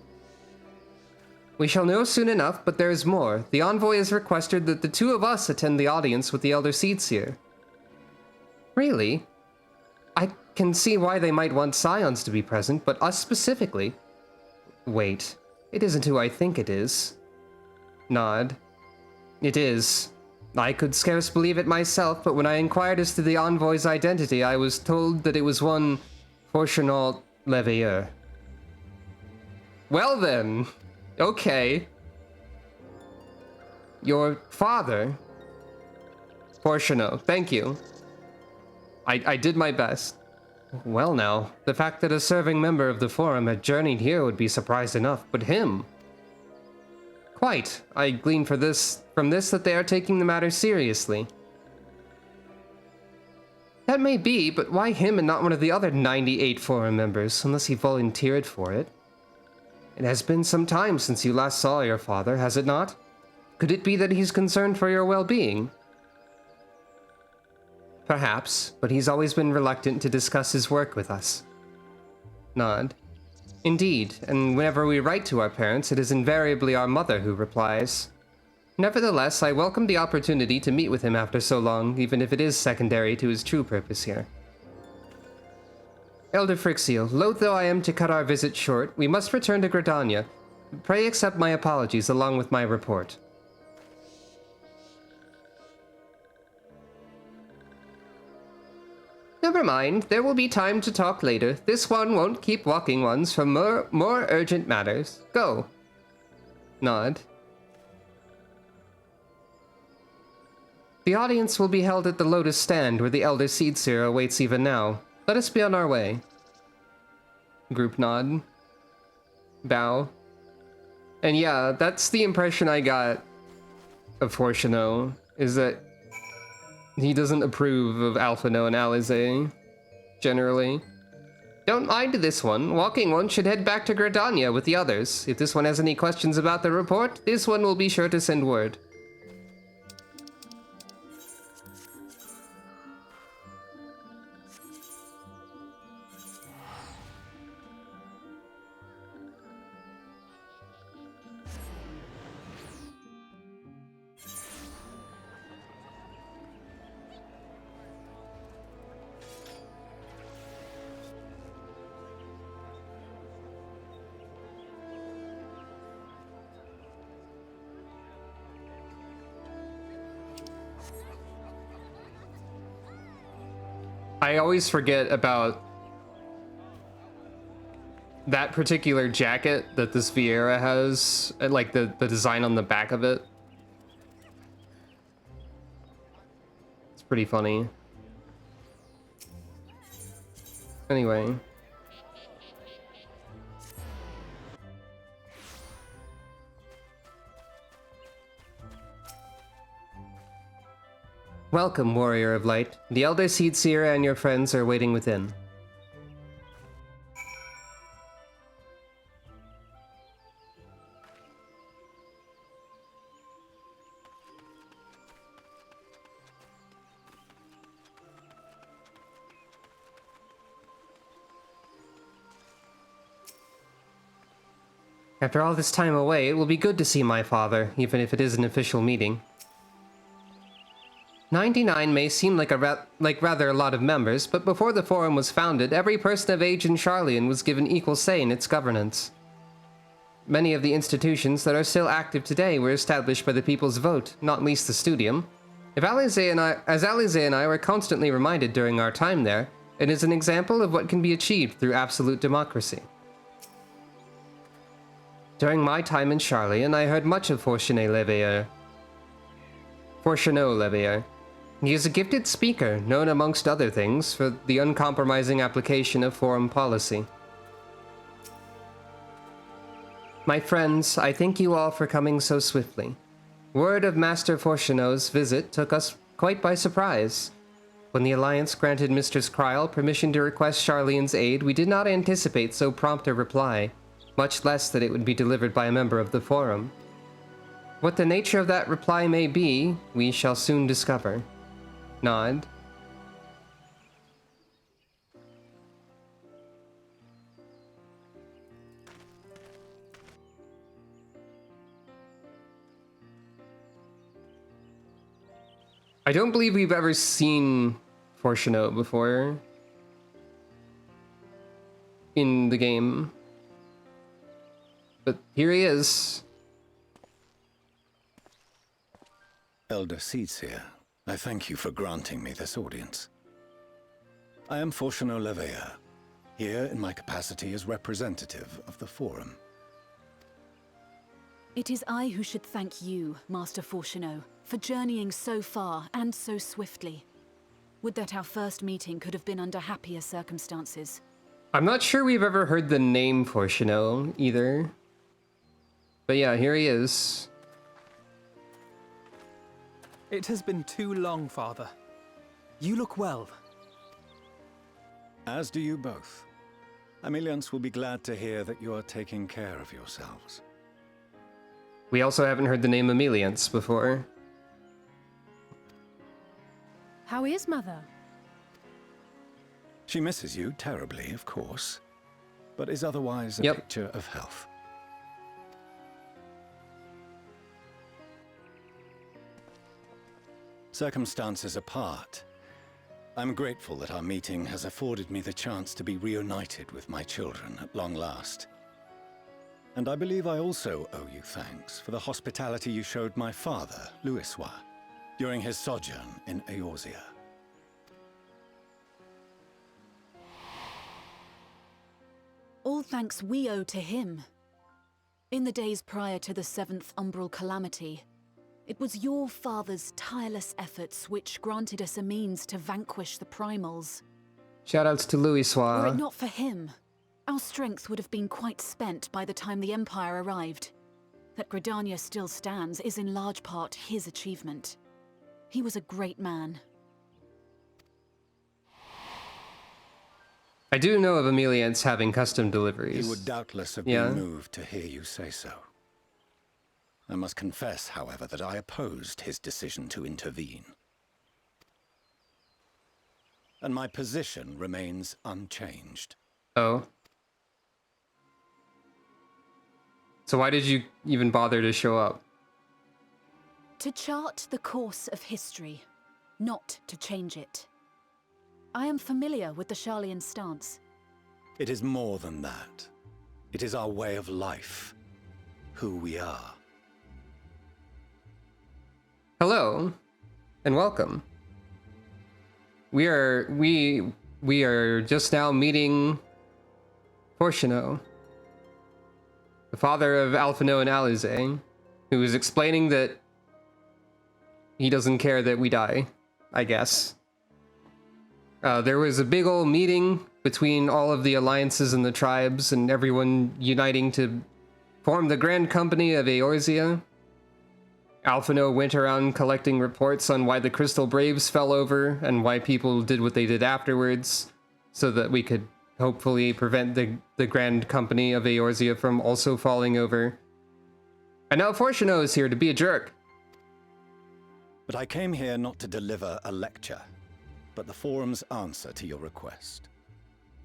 We shall know soon enough, but there is more. The envoy has requested that the two of us attend the audience with the Elder Seedseer. Really? I can see why they might want Scions to be present, but us specifically? Wait, it isn't who I think it is. Nod. It is. I could scarce believe it myself, but when I inquired as to the envoy's identity, I was told that it was one Fortunault Leveilleur. Well then, okay. Your father? Fortunault, thank you. I did my best. Well now, the fact that a serving member of the Forum had journeyed here would be surprise enough, but him? Quite. I glean from this that they are taking the matter seriously. That may be, but why him and not one of the other 98 Forum members, unless he volunteered for it? It has been some time since you last saw your father, has it not? Could it be that he's concerned for your well-being? Perhaps, but he's always been reluctant to discuss his work with us. Nod. Indeed, and whenever we write to our parents, it is invariably our mother who replies. Nevertheless, I welcome the opportunity to meet with him after so long, even if it is secondary to his true purpose here. Elder Frixiel, loath though I am to cut our visit short, we must return to Gridania. Pray accept my apologies along with my report. Never mind, there will be time to talk later. This one won't keep walking ones from more urgent matters. Go. Nod. The audience will be held at the Lotus Stand where the Elder Seedseer awaits even now. Let us be on our way. Group nod. Bow. And yeah, that's the impression I got of Fortunault, is that he doesn't approve of Alphino and Alize, generally. Don't mind this one. Walking one should head back to Gridania with the others. If this one has any questions about the report, this one will be sure to send word. I always forget about that particular jacket that this Vieira has, like the design on the back of it. It's pretty funny. Anyway. Welcome, Warrior of Light. The Elder Seedseer and your friends are waiting within. After all this time away, it will be good to see my father, even if it is an official meeting. 99 may seem like rather a lot of members, but before the Forum was founded, every person of age in Sharlayan was given equal say in its governance. Many of the institutions that are still active today were established by the people's vote, not least the Studium. As Alize and I were constantly reminded during our time there, it is an example of what can be achieved through absolute democracy. During my time in Sharlayan, I heard much of Fortuné Leveilleur. He is a gifted speaker, known amongst other things for the uncompromising application of Forum policy. My friends, I thank you all for coming so swiftly. Word of Master Fortuné's visit took us quite by surprise. When the Alliance granted Mistress Kryl permission to request Sharlayan's aid, we did not anticipate so prompt a reply, much less that it would be delivered by a member of the Forum. What the nature of that reply may be, we shall soon discover. Nod. I don't believe we've ever seen Fortuné before in the game. But here he is. Elder Seedseer, I thank you for granting me this audience. I am Fortuné Leveilleur, here in my capacity as representative of the Forum. It is I who should thank you, Master Fortuné, for journeying so far and so swiftly. Would that our first meeting could have been under happier circumstances. I'm not sure we've ever heard the name Fortuné either. But yeah, here he is. It has been too long, Father. You look well. As do you both. Ameliance will be glad to hear that you are taking care of yourselves. We also haven't heard the name Ameliance before. How is Mother? She misses you terribly, of course, but is otherwise a picture of health. Circumstances apart, I'm grateful that our meeting has afforded me the chance to be reunited with my children at long last. And I believe I also owe you thanks for the hospitality you showed my father, Louisoix, during his sojourn in Eorzea. All thanks we owe to him. In the days prior to the 7th Umbral Calamity, it was your father's tireless efforts which granted us a means to vanquish the primals. Shoutouts to Louisoix. Were it not for him, our strength would have been quite spent by the time the Empire arrived. That Gridania still stands is in large part his achievement. He was a great man. I do know of Ameliance having custom deliveries. He would doubtless have been moved to hear you say so. I must confess, however, that I opposed his decision to intervene. And my position remains unchanged. Oh. So why did you even bother to show up? To chart the course of history, not to change it. I am familiar with the Sharlayan stance. It is more than that. It is our way of life. Who we are. Hello, and welcome. We are just now meeting Fortuné, the father of Alphinaud and Alize, who is explaining that he doesn't care that we die, I guess. There was a big old meeting between all of the alliances and the tribes, and everyone uniting to form the Grand Company of Eorzea. Alphino went around collecting reports on why the Crystal Braves fell over and why people did what they did afterwards, so that we could hopefully prevent the Grand Company of Eorzea from also falling over. And now Fortuno is here to be a jerk. But I came here not to deliver a lecture, but the Forum's answer to your request.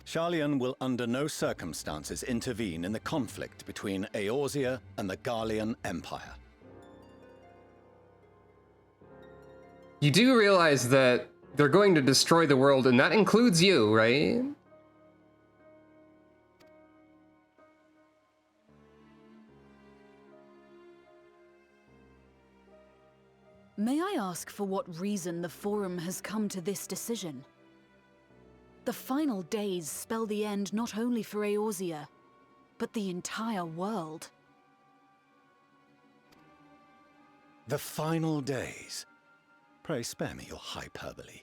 Sharlayan will under no circumstances intervene in the conflict between Eorzea and the Garlean Empire. You do realize that they're going to destroy the world, and that includes you, right? May I ask for what reason the Forum has come to this decision? The final days spell the end not only for Eorzea, but the entire world. The final days? Pray spare me your hyperbole.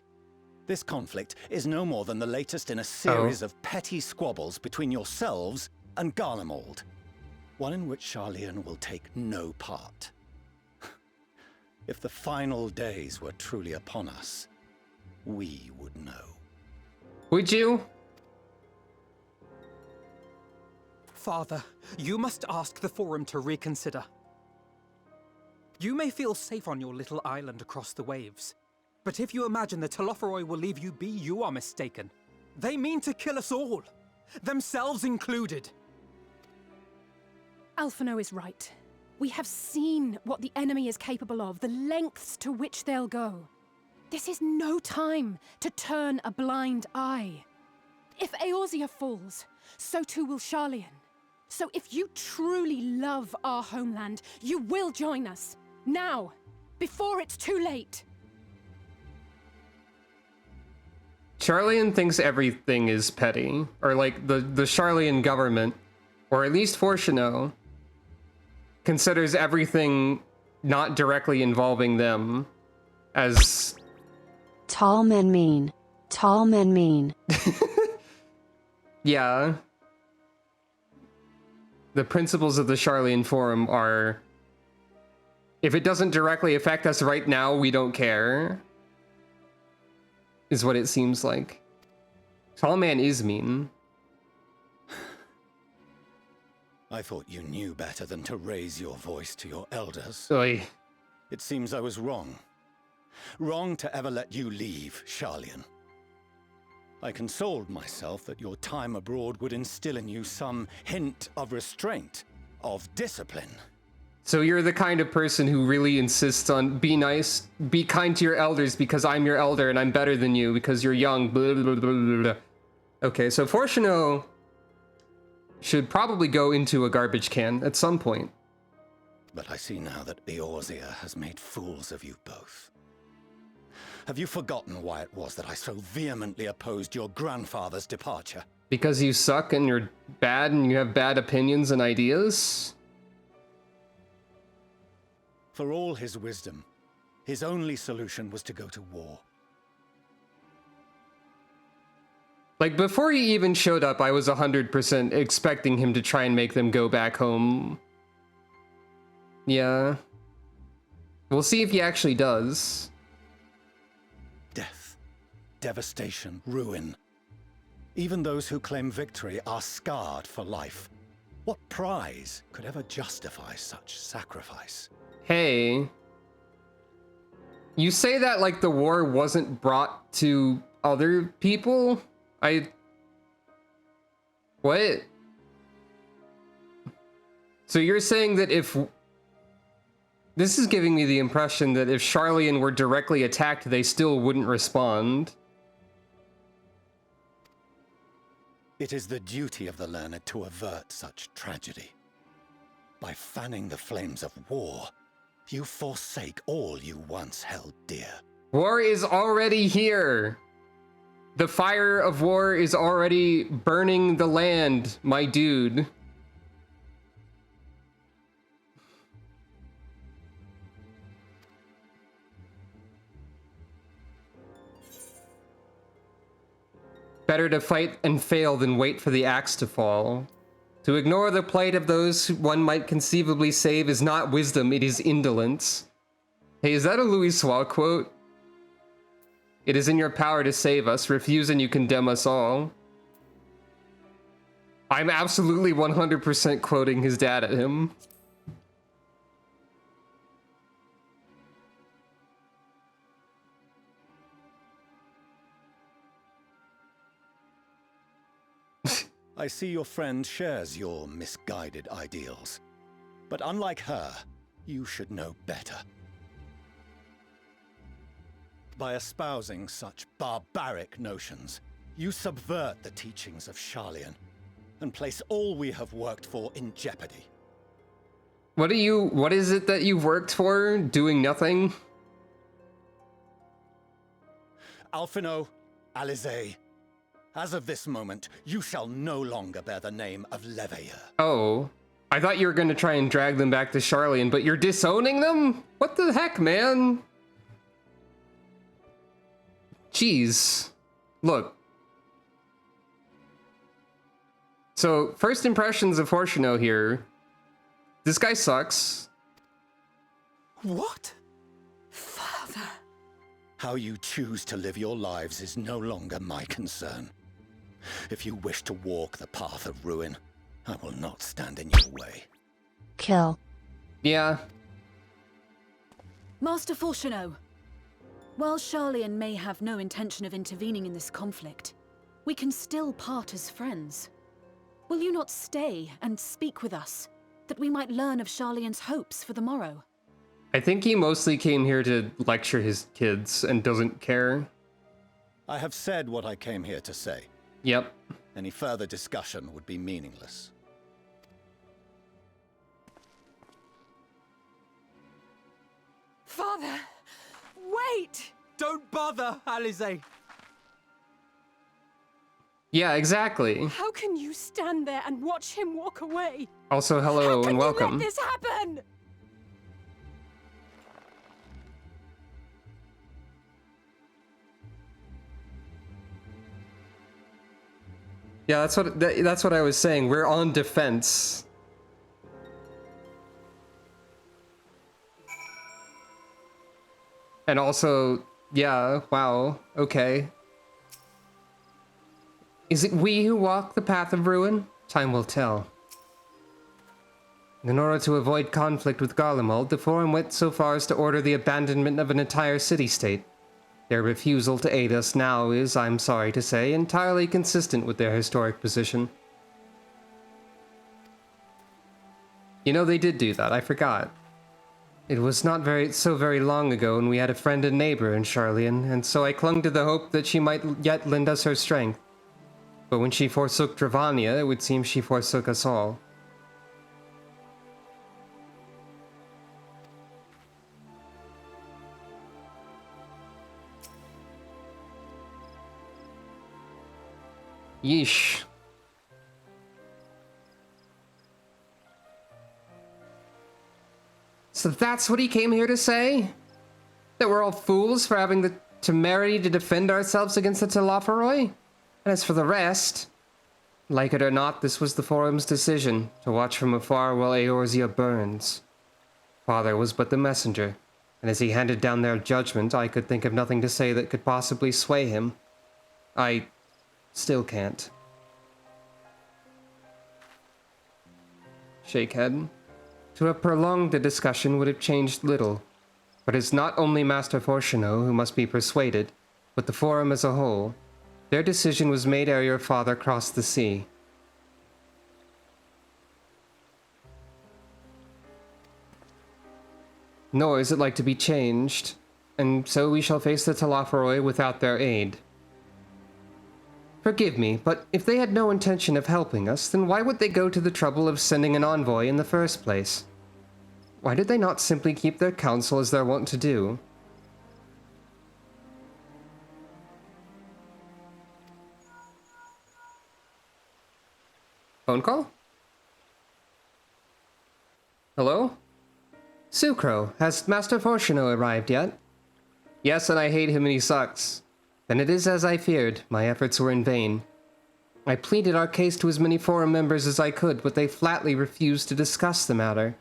This conflict is no more than the latest in a series of petty squabbles between yourselves and Garlemald, one in which Sharlayan will take no part. If the final days were truly upon us, we would know. Would you? Father, you must ask the Forum to reconsider. You may feel safe on your little island across the waves, but if you imagine the Telophoroi will leave you be, you are mistaken. They mean to kill us all, themselves included. Alphino is right. We have seen what the enemy is capable of, the lengths to which they'll go. This is no time to turn a blind eye. If Eorzea falls, so too will Sharlayan. So if you truly love our homeland, you will join us. Now, before it's too late. Sharlayan thinks everything is petty, or like the Sharlayan government, or at least Fortuno, considers everything not directly involving them as... Tall men mean. Tall men mean. Yeah. The principles of the Sharlayan Forum are, if it doesn't directly affect us right now, we don't care. Is what it seems like. Tall man is mean. I thought you knew better than to raise your voice to your elders. Oy. It seems I was wrong. Wrong to ever let you leave, Sharlayan. I consoled myself that your time abroad would instill in you some hint of restraint, of discipline. So you're the kind of person who really insists on be nice, be kind to your elders because I'm your elder and I'm better than you because you're young, blah, blah, blah, blah, blah. Okay, so Fortuno should probably go into a garbage can at some point. But I see now that Eorzea has made fools of you both. Have you forgotten why it was that I so vehemently opposed your grandfather's departure? Because you suck and you're bad and you have bad opinions and ideas? For all his wisdom, his only solution was to go to war. Like, before he even showed up, I was 100% expecting him to try and make them go back home. Yeah. We'll see if he actually does. Death, devastation, ruin. Even those who claim victory are scarred for life. What prize could ever justify such sacrifice? Hey. You say that like the war wasn't brought to other people? What? So you're saying that if... This is giving me the impression that if Sharlayan were directly attacked, they still wouldn't respond. It is the duty of the learned to avert such tragedy. By fanning the flames of war, you forsake all you once held dear. War is already here. The fire of war is already burning the land, my dude. Better to fight and fail than wait for the axe to fall. To ignore the plight of those one might conceivably save is not wisdom, it is indolence. Hey, is that a Louis Suave quote? It is in your power to save us. Refuse and you condemn us all. I'm absolutely 100% quoting his dad at him. I see your friend shares your misguided ideals. But unlike her, you should know better. By espousing such barbaric notions, you subvert the teachings of Sharlayan and place all we have worked for in jeopardy. What is it that you've worked for? Doing nothing? Alphino, Alizé, as of this moment, you shall no longer bear the name of Leveilleur. Oh, I thought you were going to try and drag them back to Sharlayan, but you're disowning them? What the heck, man? Jeez. Look. So, first impressions of Hoshino here. This guy sucks. What? Father. How you choose to live your lives is no longer my concern. If you wish to walk the path of ruin, I will not stand in your way. Kill. Yeah. Master Fortuno, while Sharlayan may have no intention of intervening in this conflict, we can still part as friends. Will you not stay and speak with us, that we might learn of Sharlayan's hopes for the morrow? I think he mostly came here to lecture his kids and doesn't care. I have said what I came here to say. Yep. Any further discussion would be meaningless. Father! Wait! Don't bother, Alizé! Yeah, exactly. How can you stand there and watch him walk away? Also, hello and How can welcome. you let this happen? Yeah, that's what I was saying. We're on defense. And also, yeah, wow, okay. Is it we who walk the path of ruin? Time will tell. In order to avoid conflict with Garlemald, the Forum went so far as to order the abandonment of an entire city-state. Their refusal to aid us now is, I'm sorry to say, entirely consistent with their historic position. You know, they did do that, I forgot. It was not so very long ago when we had a friend and neighbor in Sharlayan, and so I clung to the hope that she might yet lend us her strength. But when she forsook Dravania, it would seem she forsook us all. Yeesh. So that's what he came here to say? That we're all fools for having the temerity to defend ourselves against the Telophoroi? And as for the rest, like it or not, this was the Forum's decision, to watch from afar while Eorzea burns. Father was but the messenger, and as he handed down their judgment, I could think of nothing to say that could possibly sway him. I still can't. Shake head. To have prolonged the discussion would have changed little, but it's not only Master Fortuno who must be persuaded, but the Forum as a whole. Their decision was made ere your father crossed the sea. Nor is it like to be changed, and so we shall face the Telophoroi without their aid. Forgive me, but if they had no intention of helping us, then why would they go to the trouble of sending an envoy in the first place? Why did they not simply keep their counsel as they're wont to do? Phone call? Hello? Sucro, has Master Fortuno arrived yet? Yes, and I hate him and he sucks. Then it is as I feared, my efforts were in vain. I pleaded our case to as many Forum members as I could, but they flatly refused to discuss the matter.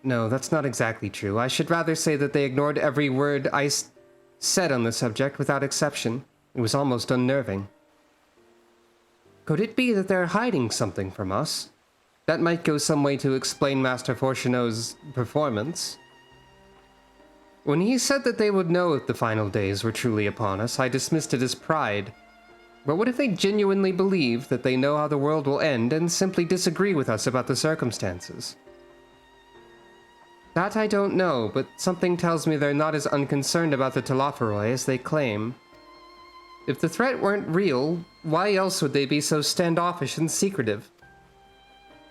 No, that's not exactly true. I should rather say that they ignored every word I said on the subject without exception. It was almost unnerving. Could it be that they're hiding something from us? That might go some way to explain Master Fortuneau's performance. When he said that they would know if the final days were truly upon us, I dismissed it as pride. But what if they genuinely believe that they know how the world will end and simply disagree with us about the circumstances? That I don't know, but something tells me they're not as unconcerned about the Telophoroi as they claim. If the threat weren't real, why else would they be so standoffish and secretive?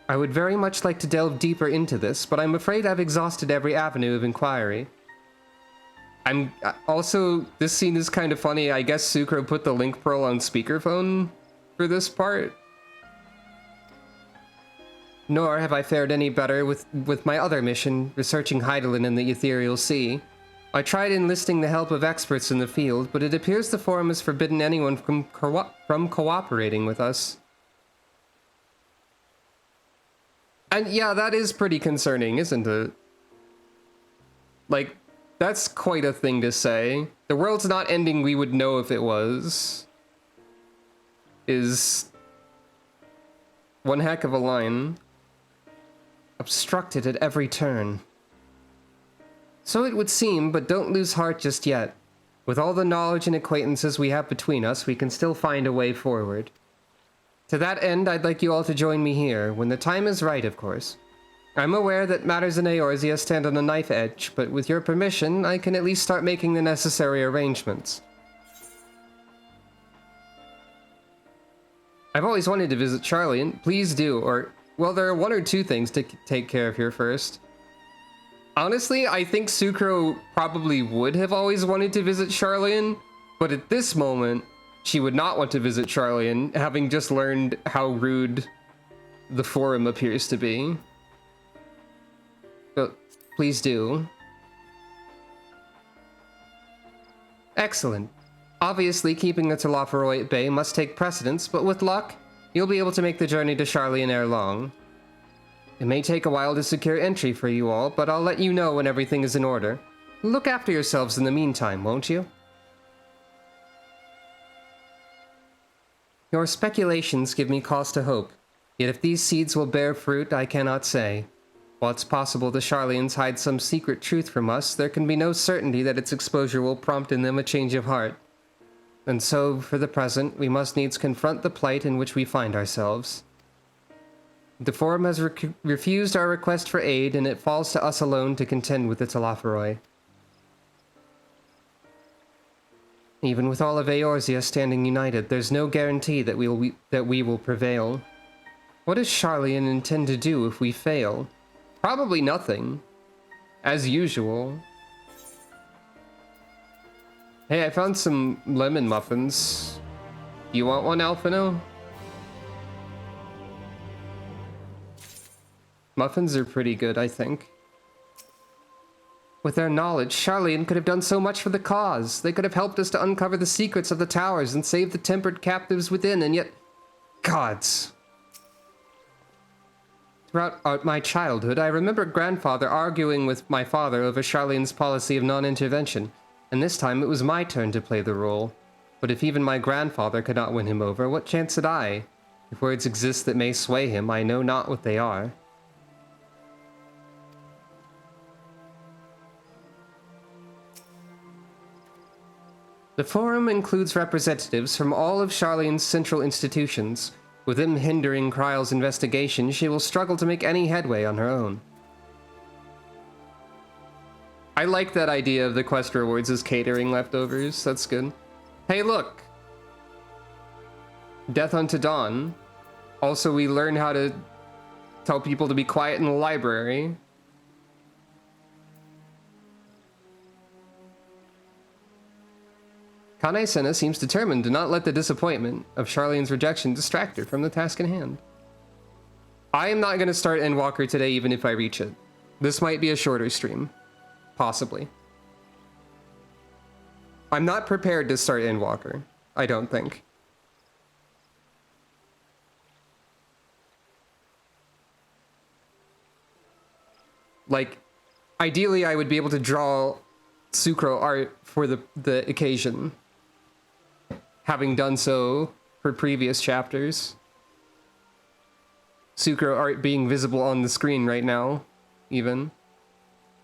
I would very much like to delve deeper into this, but I'm afraid I've exhausted every avenue of inquiry. Also, this scene is kind of funny. I guess Sucro put the link pearl on speakerphone for this part. Nor have I fared any better with my other mission, researching Hydaelyn in the Ethereal Sea. I tried enlisting the help of experts in the field, but it appears the Forum has forbidden anyone from cooperating with us. And yeah, that is pretty concerning, isn't it? Like, that's quite a thing to say. The world's not ending, we would know if it was. Is one heck of a line. Obstructed at every turn. So it would seem, but don't lose heart just yet. With all the knowledge and acquaintances we have between us, we can still find a way forward. To that end, I'd like you all to join me here, when the time is right, of course. I'm aware that matters in Eorzea stand on a knife edge, but with your permission, I can at least start making the necessary arrangements. I've always wanted to visit Sharlayan. Please do, or... well, there are one or two things to take care of here first. Honestly, I think Sucro probably would have always wanted to visit Sharlayan, but at this moment, she would not want to visit Sharlayan, having just learned how rude the Forum appears to be. But please do. Excellent. Obviously, keeping the Telophoroi at bay must take precedence, but with luck, you'll be able to make the journey to Sharlayan ere long. It may take a while to secure entry for you all, but I'll let you know when everything is in order. Look after yourselves in the meantime, won't you? Your speculations give me cause to hope, yet if these seeds will bear fruit, I cannot say. While it's possible the Sharlayans hide some secret truth from us, there can be no certainty that its exposure will prompt in them a change of heart. And so, for the present, we must needs confront the plight in which we find ourselves. The Forum has refused our request for aid, and it falls to us alone to contend with the Telophoroi. Even with all of Eorzea standing united, there's no guarantee that we will prevail. What does Sharlayan intend to do if we fail? Probably nothing. As usual. Hey, I found some lemon muffins. You want one, Alphino? Muffins are pretty good, I think. With their knowledge, Sharlayan could have done so much for the cause. They could have helped us to uncover the secrets of the towers and save the tempered captives within, and yet... gods. Throughout my childhood, I remember grandfather arguing with my father over Sharlayan's policy of non-intervention, and this time it was my turn to play the role. But if even my grandfather could not win him over, what chance had I? If words exist that may sway him, I know not what they are. The Forum includes representatives from all of Sharlayan's central institutions. With them hindering Kryle's investigation, she will struggle to make any headway on her own. I like that idea of the quest rewards as catering leftovers. That's good. Hey, look! Death unto Dawn. Also, we learn how to tell people to be quiet in the library. Kane Senna seems determined to not let the disappointment of Sharlayan's rejection distract her from the task in hand. I am not going to start Endwalker today even if I reach it. This might be a shorter stream. Possibly. I'm not prepared to start Endwalker, I don't think. Like, ideally I would be able to draw Sucro art for the occasion, having done so for previous chapters. Sucro art being visible on the screen right now, even.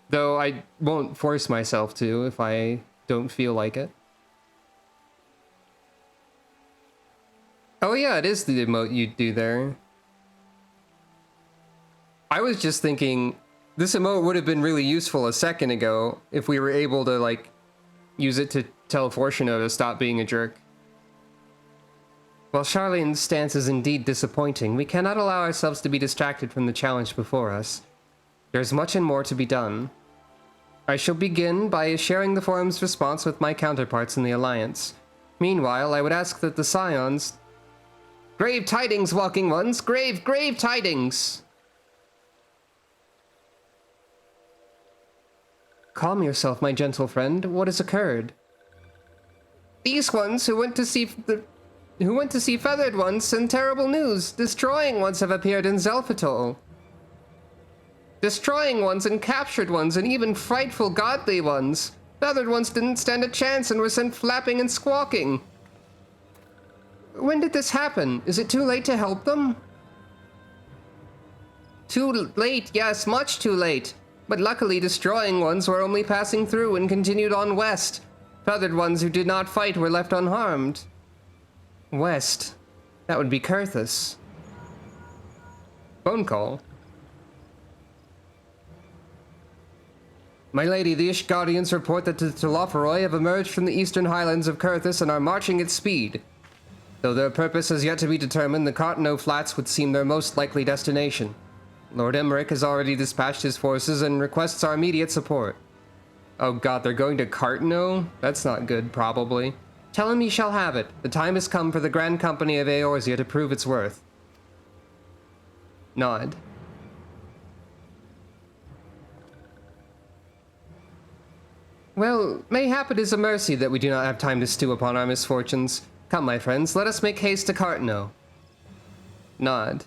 Though I won't force myself to if I don't feel like it. Oh yeah, it is the emote you do there. I was just thinking, this emote would have been really useful a second ago if we were able to, like, use it to tell Fortuno to stop being a jerk. While Charlene's stance is indeed disappointing, we cannot allow ourselves to be distracted from the challenge before us. There is much and more to be done. I shall begin by sharing the forum's response with my counterparts in the Alliance. Meanwhile, I would ask that the Scions... Grave tidings, Walking Ones! Grave tidings! Calm yourself, my gentle friend. What has occurred? These ones who went to see Feathered Ones send terrible news. Destroying Ones have appeared in Zelphatol. Destroying Ones and Captured Ones and even frightful Godly Ones. Feathered Ones didn't stand a chance and were sent flapping and squawking. When did this happen? Is it too late to help them? Too late, yes, much too late. But luckily Destroying Ones were only passing through and continued on west. Feathered Ones who did not fight were left unharmed. West. That would be Kurthus. Phone call. My lady, the Ishgardians report that the Telophoroi have emerged from the eastern highlands of Kurthus and are marching at speed. Though their purpose has yet to be determined, the Cartano Flats would seem their most likely destination. Lord Emmerich has already dispatched his forces and requests our immediate support. Oh god, they're going to Cartano? That's not good, probably. Tell him he shall have it. The time has come for the Grand Company of Eorzea to prove its worth. Nod. Well, mayhap it is a mercy that we do not have time to stew upon our misfortunes. Come, my friends, let us make haste to Cartano. Nod.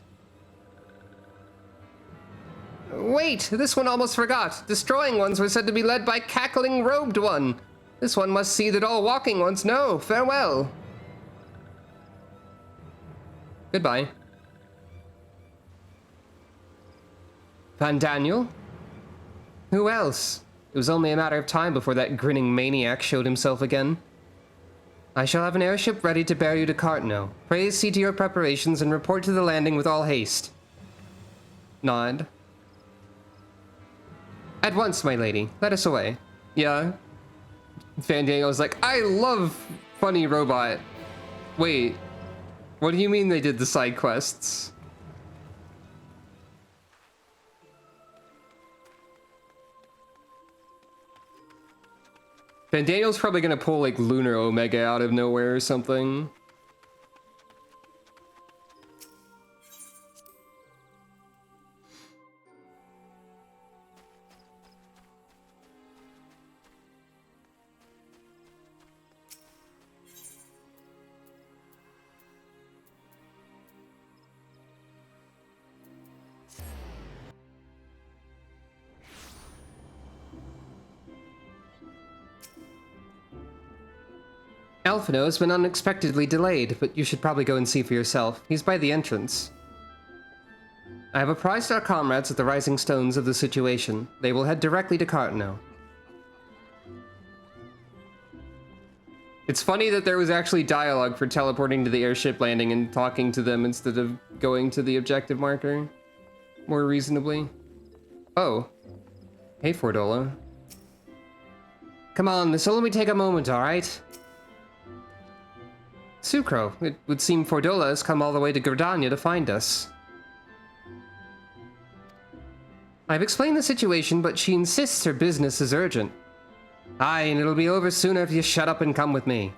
Wait, this one almost forgot. Destroying Ones were said to be led by Cackling Robed One. This one must see that all Walking Ones know. Farewell. Goodbye. Van Daniel? Who else? It was only a matter of time before that grinning maniac showed himself again. I shall have an airship ready to bear you to Cartano. Pray see to your preparations and report to the landing with all haste. Nod. At once, my lady. Let us away. Yeah. Van Daniel's like, I love Funny Robot. Wait. What do you mean they did the side quests? Van Daniel's probably gonna pull like Lunar Omega out of nowhere or something. Alphino has been unexpectedly delayed, but you should probably go and see for yourself. He's by the entrance. I have apprised our comrades at the Rising Stones of the situation. They will head directly to Cartano. It's funny that there was actually dialogue for teleporting to the airship landing and talking to them instead of going to the objective marker more reasonably. Oh. Hey, Fordola. Come on, this'll only take a moment, alright? Sucro, it would seem Fordola has come all the way to Gridania to find us. I've explained the situation, but she insists her business is urgent. Aye, and it'll be over sooner if you shut up and come with me.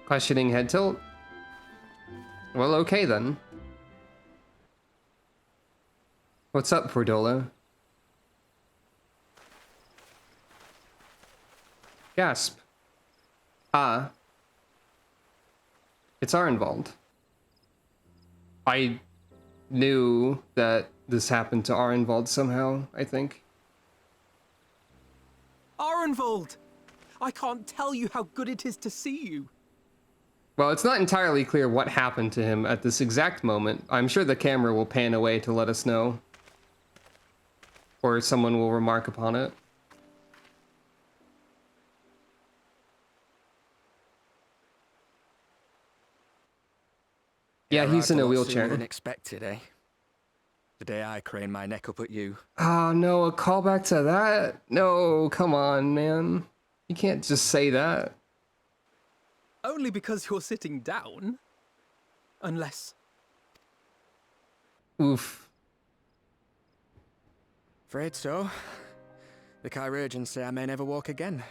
Questioning head tilt. Well, okay then. What's up, Fordola? Gasp. Ah. It's Arenvald. I knew that this happened to Arenvald somehow, I think. Arenvald! I can't tell you how good it is to see you. Well, it's not entirely clear what happened to him at this exact moment. I'm sure the camera will pan away to let us know. Or someone will remark upon it. Yeah, he's in a wheelchair. Than expected, eh? The day I craned my neck up at you. Oh no, a callback to that? No, come on, man. You can't just say that. Only because you're sitting down. Unless... Oof. Afraid so. The chirurgeons say I may never walk again.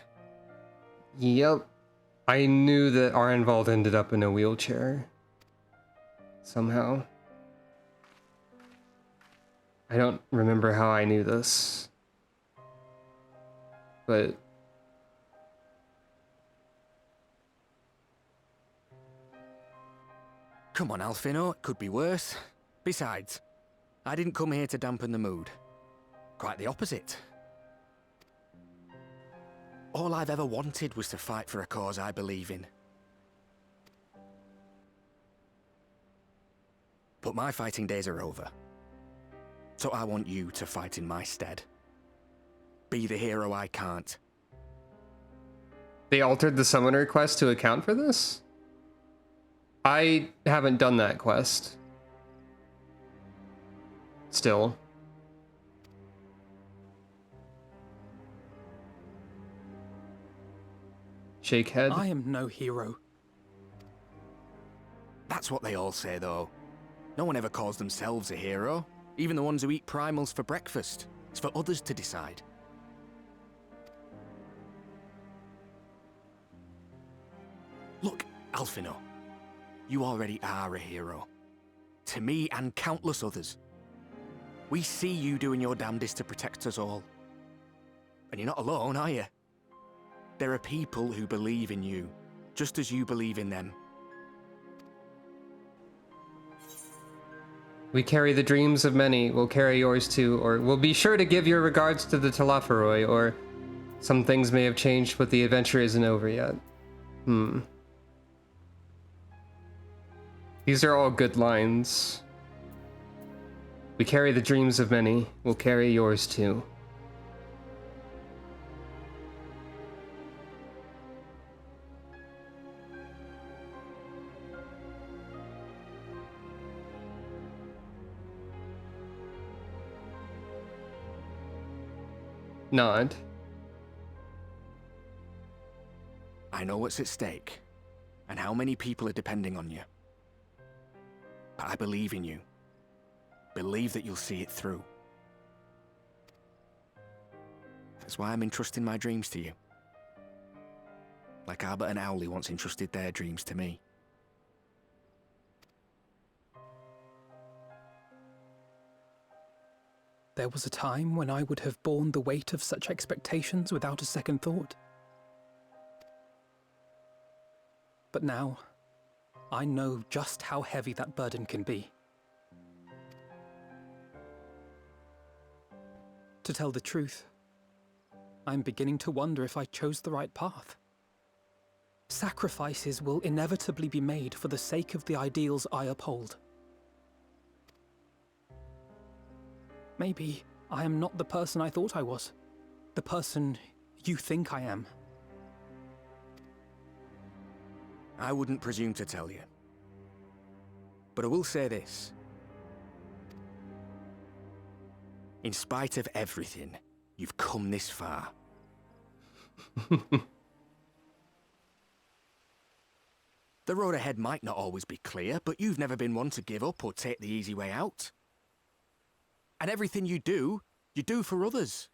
Yep. I knew that Arenvald ended up in a wheelchair. Somehow. I don't remember how I knew this. But... Come on, Alfino, it could be worse. Besides, I didn't come here to dampen the mood. Quite the opposite. All I've ever wanted was to fight for a cause I believe in. But my fighting days are over. So I want you to fight in my stead. Be the hero I can't. They altered the summoner quest to account for this? I haven't done that quest. Still. Shake head. I am no hero. That's what they all say, though. No one ever calls themselves a hero. Even the ones who eat primals for breakfast. It's for others to decide. Look, Alfino. You already are a hero. To me and countless others. We see you doing your damnedest to protect us all. And you're not alone, are you? There are people who believe in you, just as you believe in them. We carry the dreams of many, we'll carry yours too, or we'll be sure to give your regards to the Talaferoi, or some things may have changed, but the adventure isn't over yet. These are all good lines. We carry the dreams of many, we'll carry yours too. Nod. I know what's at stake, and how many people are depending on you. But I believe in you. Believe that you'll see it through. That's why I'm entrusting my dreams to you. Like Albert and Owley once entrusted their dreams to me. There was a time when I would have borne the weight of such expectations without a second thought. But now, I know just how heavy that burden can be. To tell the truth, I'm beginning to wonder if I chose the right path. Sacrifices will inevitably be made for the sake of the ideals I uphold. Maybe I am not the person I thought I was. The person you think I am. I wouldn't presume to tell you. But I will say this. In spite of everything, you've come this far. The road ahead might not always be clear, but you've never been one to give up or take the easy way out. And everything you do for others.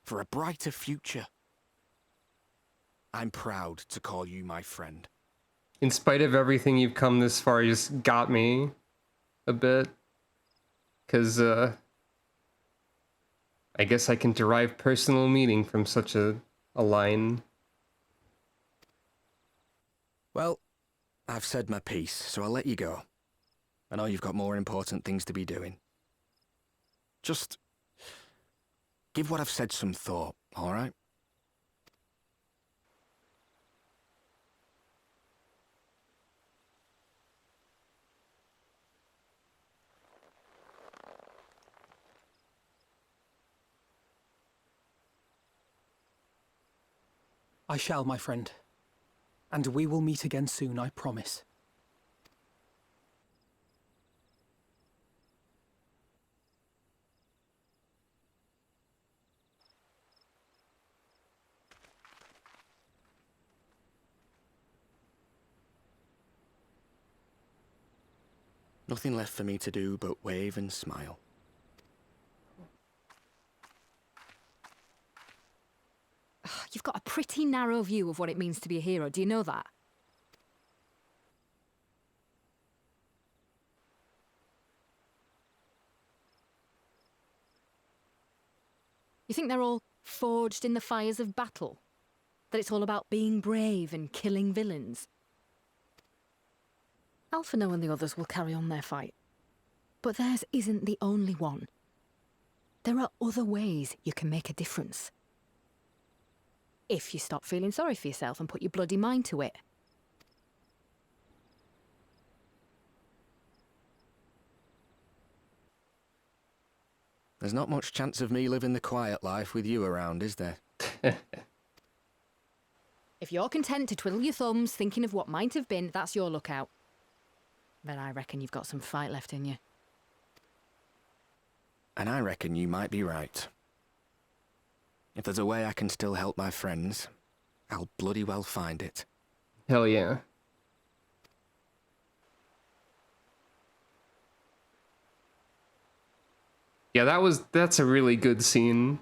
For a brighter future. I'm proud to call you my friend. In spite of everything, you've come this far, you just got me a bit. 'Cause, I guess I can derive personal meaning from such a line. Well, I've said my piece, so I'll let you go. I know you've got more important things to be doing. Just give what I've said some thought, all right? I shall, my friend. And we will meet again soon, I promise. Nothing left for me to do but wave and smile. You've got a pretty narrow view of what it means to be a hero, do you know that? You think they're all forged in the fires of battle? That it's all about being brave and killing villains? Alphino and the others will carry on their fight. But theirs isn't the only one. There are other ways you can make a difference. If you stop feeling sorry for yourself and put your bloody mind to it. There's not much chance of me living the quiet life with you around, is there? If you're content to twiddle your thumbs thinking of what might have been, that's your lookout. But I reckon you've got some fight left in you. And I reckon you might be right. If there's a way I can still help my friends, I'll bloody well find it. Hell yeah. Yeah, that's a really good scene.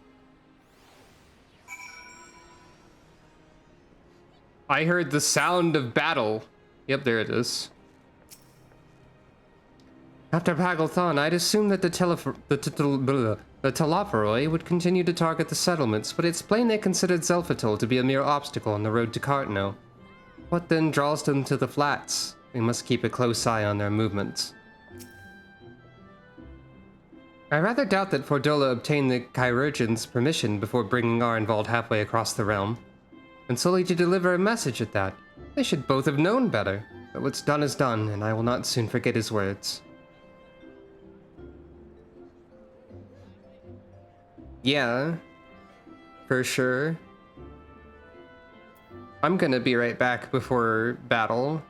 I heard the sound of battle. Yep, there it is. After Pagelthon, I'd assumed that the Telophoroi would continue to target the settlements, but it's plain they considered Zelphatol to be a mere obstacle on the road to Cartno. What then draws them to the flats? We must keep a close eye on their movements. I rather doubt that Fordola obtained the Chirurgeon's permission before bringing Arenvald halfway across the realm. And solely to deliver a message at that. They should both have known better. But what's done is done, and I will not soon forget his words. Yeah, for sure. I'm gonna be right back before battle.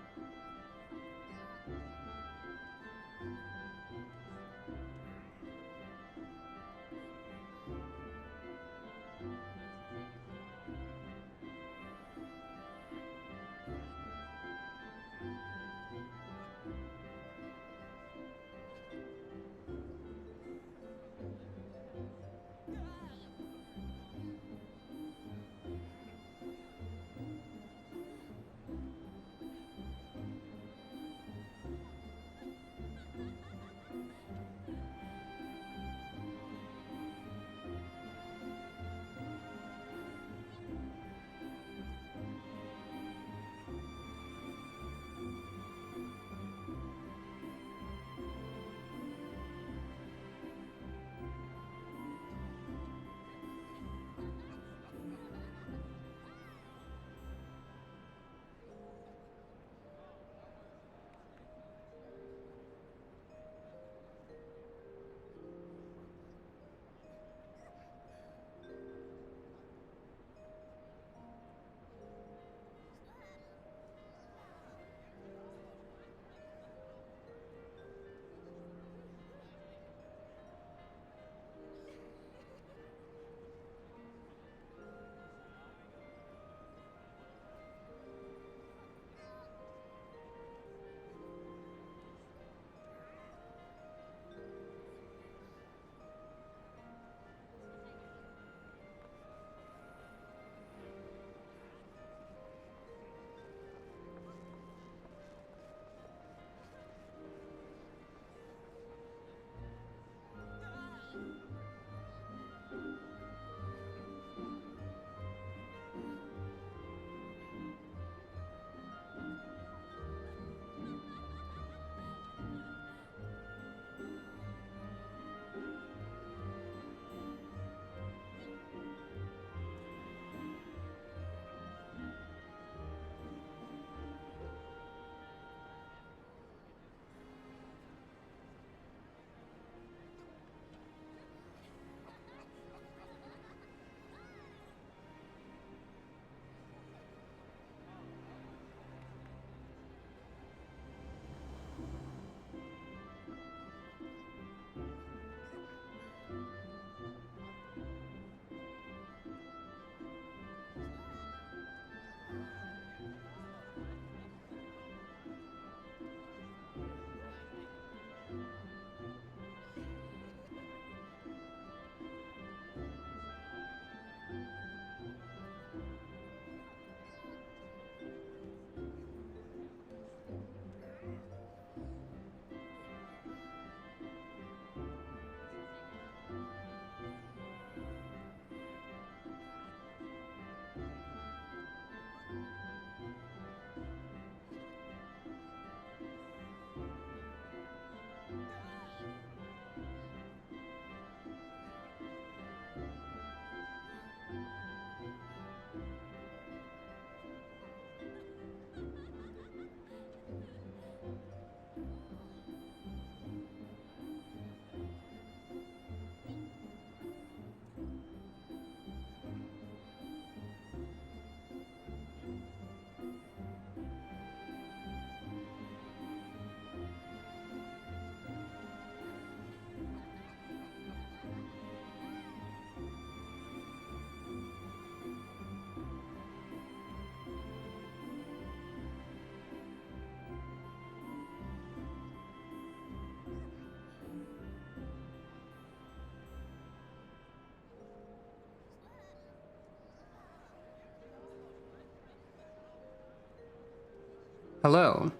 Hello.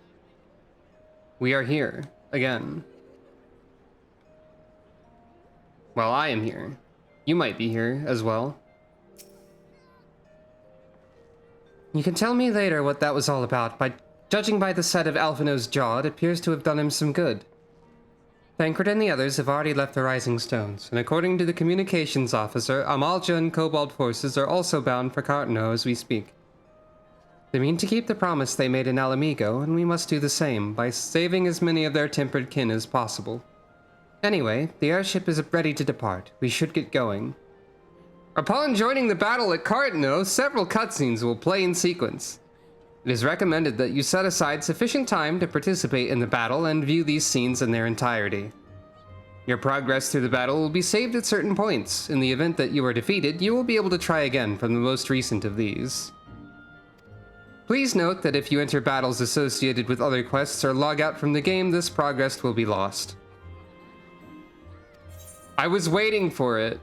We are here again. Well, I am here. You might be here as well. You can tell me later what that was all about. Judging by the set of Alphino's jaw, it appears to have done him some good. Thancred and the others have already left the Rising Stones, and according to the communications officer, Amalja and Cobalt forces are also bound for Cartano as we speak. They mean to keep the promise they made in Alamigo, and we must do the same, by saving as many of their tempered kin as possible. Anyway, the airship is ready to depart. We should get going. Upon joining the battle at Cartano, several cutscenes will play in sequence. It is recommended that you set aside sufficient time to participate in the battle and view these scenes in their entirety. Your progress through the battle will be saved at certain points. In the event that you are defeated, you will be able to try again from the most recent of these. Please note that if you enter battles associated with other quests or log out from the game, this progress will be lost. I was waiting for it.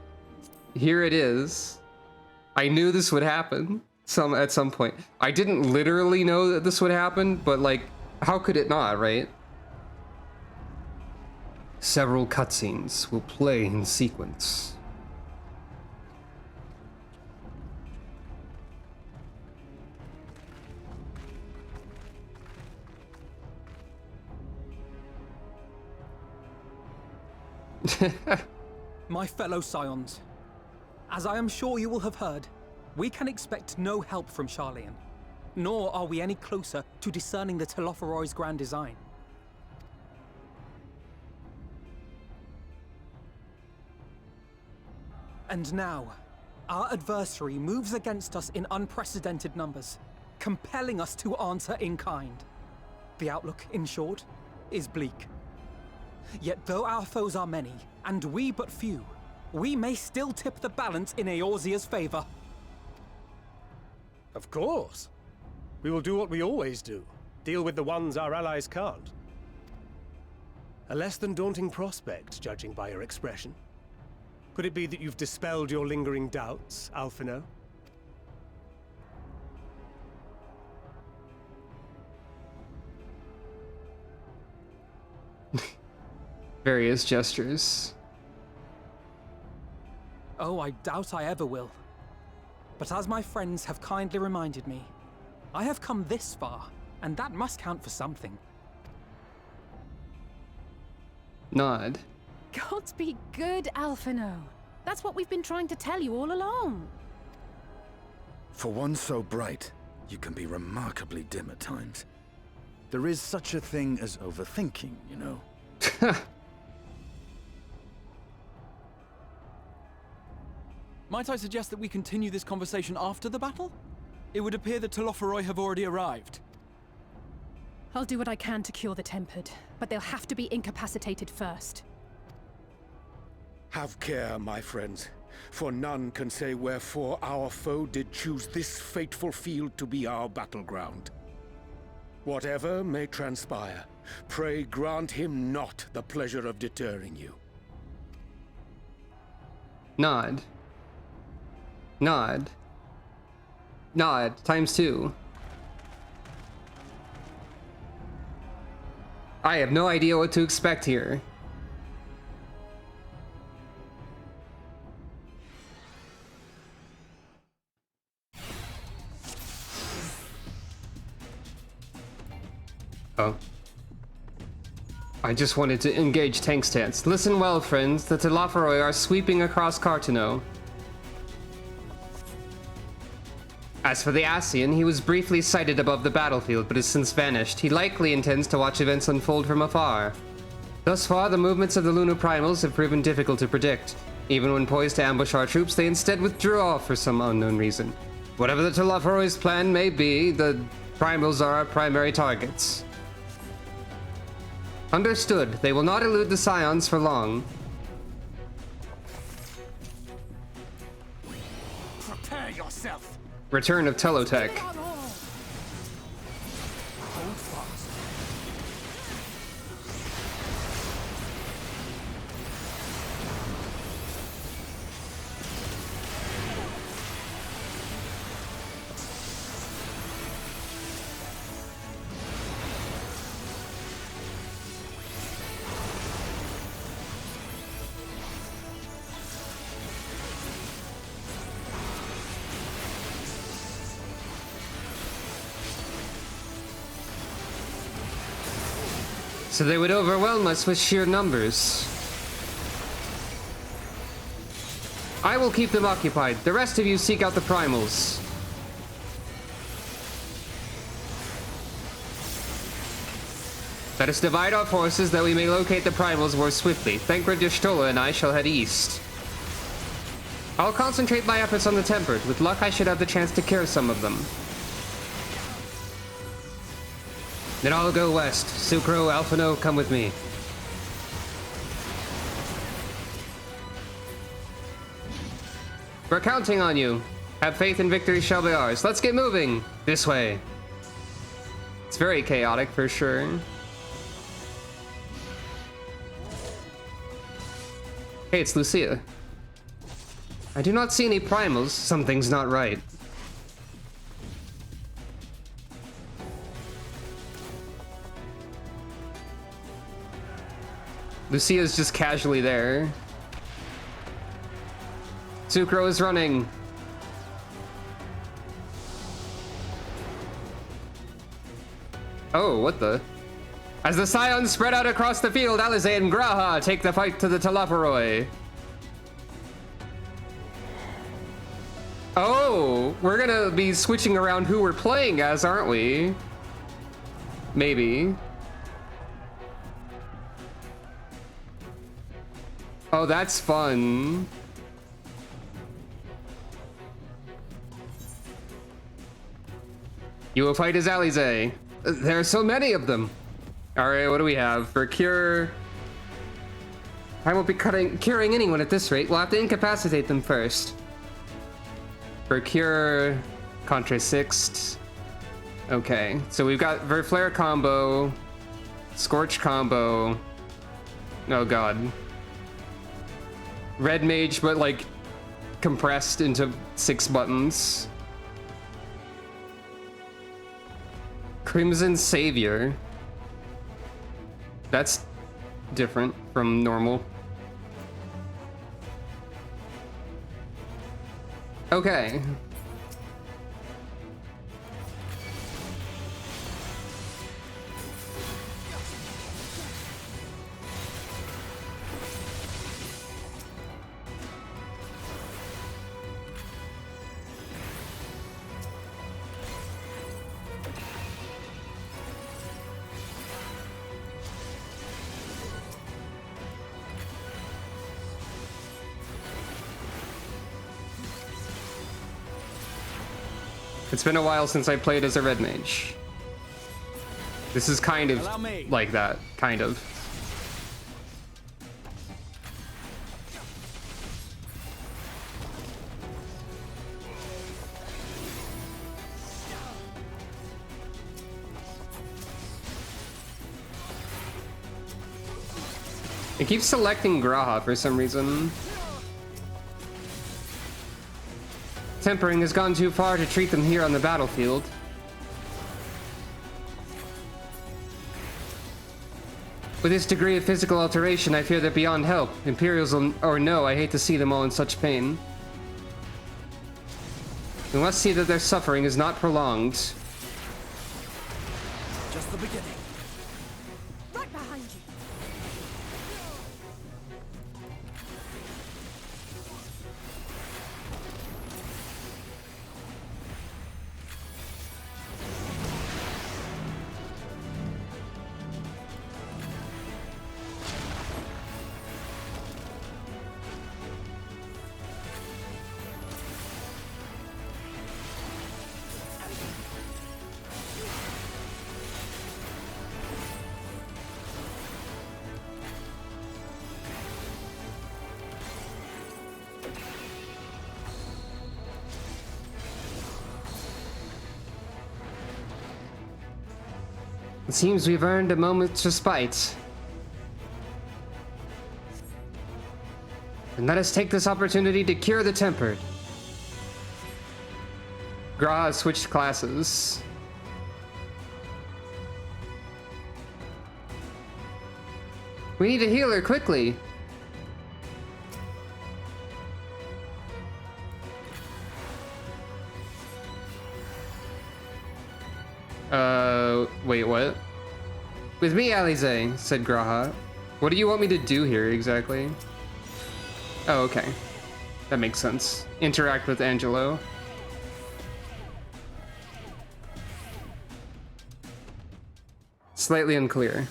Here it is. I knew this would happen at some point. I didn't literally know that this would happen, but like, how could it not, right? Several cutscenes will play in sequence. My fellow Scions, as I am sure you will have heard, we can expect no help from Sharlayan, nor are we any closer to discerning the Telophoroi's grand design. And now, our adversary moves against us in unprecedented numbers, compelling us to answer in kind. The outlook, in short, is bleak. Yet though our foes are many, and we but few, we may still tip the balance in Eorzea's favor. Of course. We will do what we always do. Deal with the ones our allies can't. A less than daunting prospect, judging by your expression. Could it be that you've dispelled your lingering doubts, Alphino? Various gestures. Oh, I doubt I ever will. But as my friends have kindly reminded me, I have come this far, and that must count for something. Nod. Gods be good, Alphino. That's what we've been trying to tell you all along. For one so bright, you can be remarkably dim at times. There is such a thing as overthinking, you know. Might I suggest that we continue this conversation after the battle? It would appear that Telophoroi have already arrived. I'll do what I can to cure the Tempered, but they'll have to be incapacitated first. Have care, my friends, for none can say wherefore our foe did choose this fateful field to be our battleground. Whatever may transpire, pray grant him not the pleasure of deterring you. Nod. Nod. Nod, ×2. I have no idea what to expect here. Oh. I just wanted to engage tank stance. Listen well, friends. The Telophoroi are sweeping across Cartano. As for the Ascian, he was briefly sighted above the battlefield, but has since vanished. He likely intends to watch events unfold from afar. Thus far, the movements of the Lunar Primals have proven difficult to predict. Even when poised to ambush our troops, they instead withdraw for some unknown reason. Whatever the Telophoroi's plan may be, the Primals are our primary targets. Understood. They will not elude the Scions for long. Prepare yourself. Return of Telotech. So they would overwhelm us with sheer numbers. I will keep them occupied. The rest of you seek out the primals. Let us divide our forces that we may locate the primals more swiftly. Thancred Y'shtola and I shall head east. I'll concentrate my efforts on the Tempered. With luck, I should have the chance to cure some of them. Then I'll go west. Sucro, Alphino, come with me. We're counting on you. Have faith and victory shall be ours. Let's get moving. This way. It's very chaotic for sure. Hey, it's Lucia. I do not see any primals. Something's not right. Lucia's just casually there. Sucro is running. Oh, what the? As the Scions spread out across the field, Alize and Graha take the fight to the Talaparoi. Oh, we're gonna be switching around who we're playing as, aren't we? Maybe. Oh, that's fun. You will fight as Alize. There are so many of them. All right, what do we have? For cure... I won't be curing anyone at this rate. We'll have to incapacitate them first. For cure... Contra Sixth. Okay, so we've got Verflare combo. Scorch combo. Oh god. Red Mage, but like compressed into 6 buttons. Crimson Savior. That's different from normal. Okay. It's been a while since I played as a red mage. This is kind of like that, kind of. It keeps selecting Graha for some reason. Tempering has gone too far to treat them here on the battlefield. With this degree of physical alteration, I fear they're beyond help. Imperials or no, I hate to see them all in such pain. We must see that their suffering is not prolonged. Just the beginning. Right behind you. It seems we've earned a moment's respite. And let us take this opportunity to cure the Tempered. Graha switched classes. We need a healer quickly. Wait, what? With me, Alize, said Graha. What do you want me to do here, exactly? Oh, okay. That makes sense. Interact with Angelo. Slightly unclear.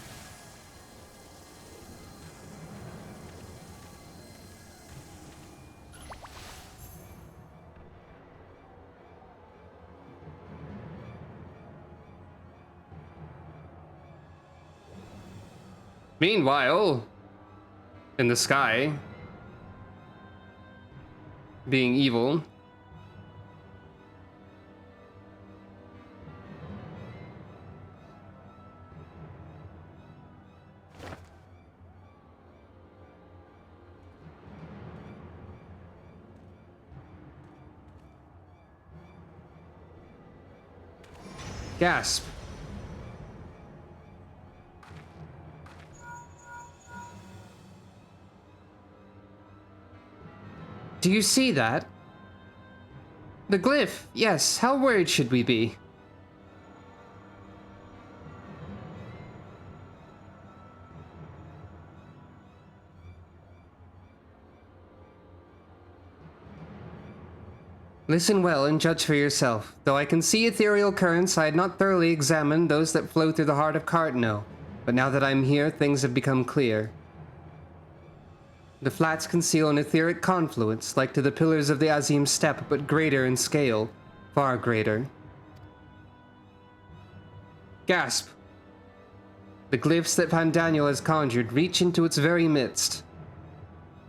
Meanwhile, in the sky, being evil. Gasp. Do you see that? The glyph, yes. How worried should we be? Listen well and judge for yourself. Though I can see ethereal currents, I had not thoroughly examined those that flow through the heart of Cardno. But now that I'm here, things have become clear. The flats conceal an etheric confluence, like to the pillars of the Azim Steppe, but greater in scale. Far greater. Gasp. The glyphs that Pandaniel has conjured reach into its very midst.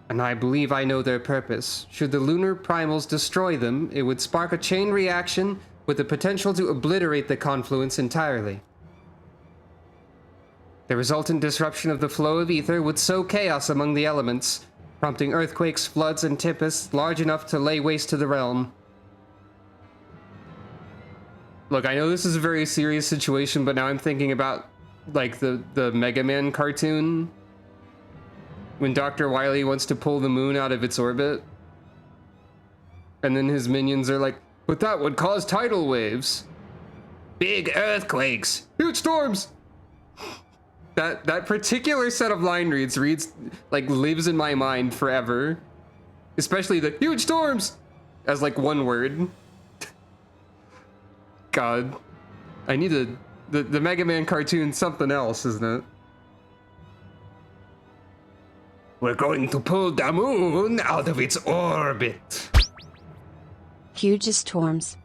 And I believe I know their purpose. Should the lunar primals destroy them, it would spark a chain reaction with the potential to obliterate the confluence entirely. The resultant disruption of the flow of ether would sow chaos among the elements, prompting earthquakes, floods, and tempests large enough to lay waste to the realm. Look, I know this is a very serious situation, but now I'm thinking about, like, the Mega Man cartoon. When Dr. Wily wants to pull the moon out of its orbit. And then his minions are like, but that would cause tidal waves. Big earthquakes. Huge storms. That particular set of line reads like lives in my mind forever. Especially the huge storms as like one word. God. I need the Mega Man cartoon something else, isn't it? We're going to pull the moon out of its orbit. Huge storms.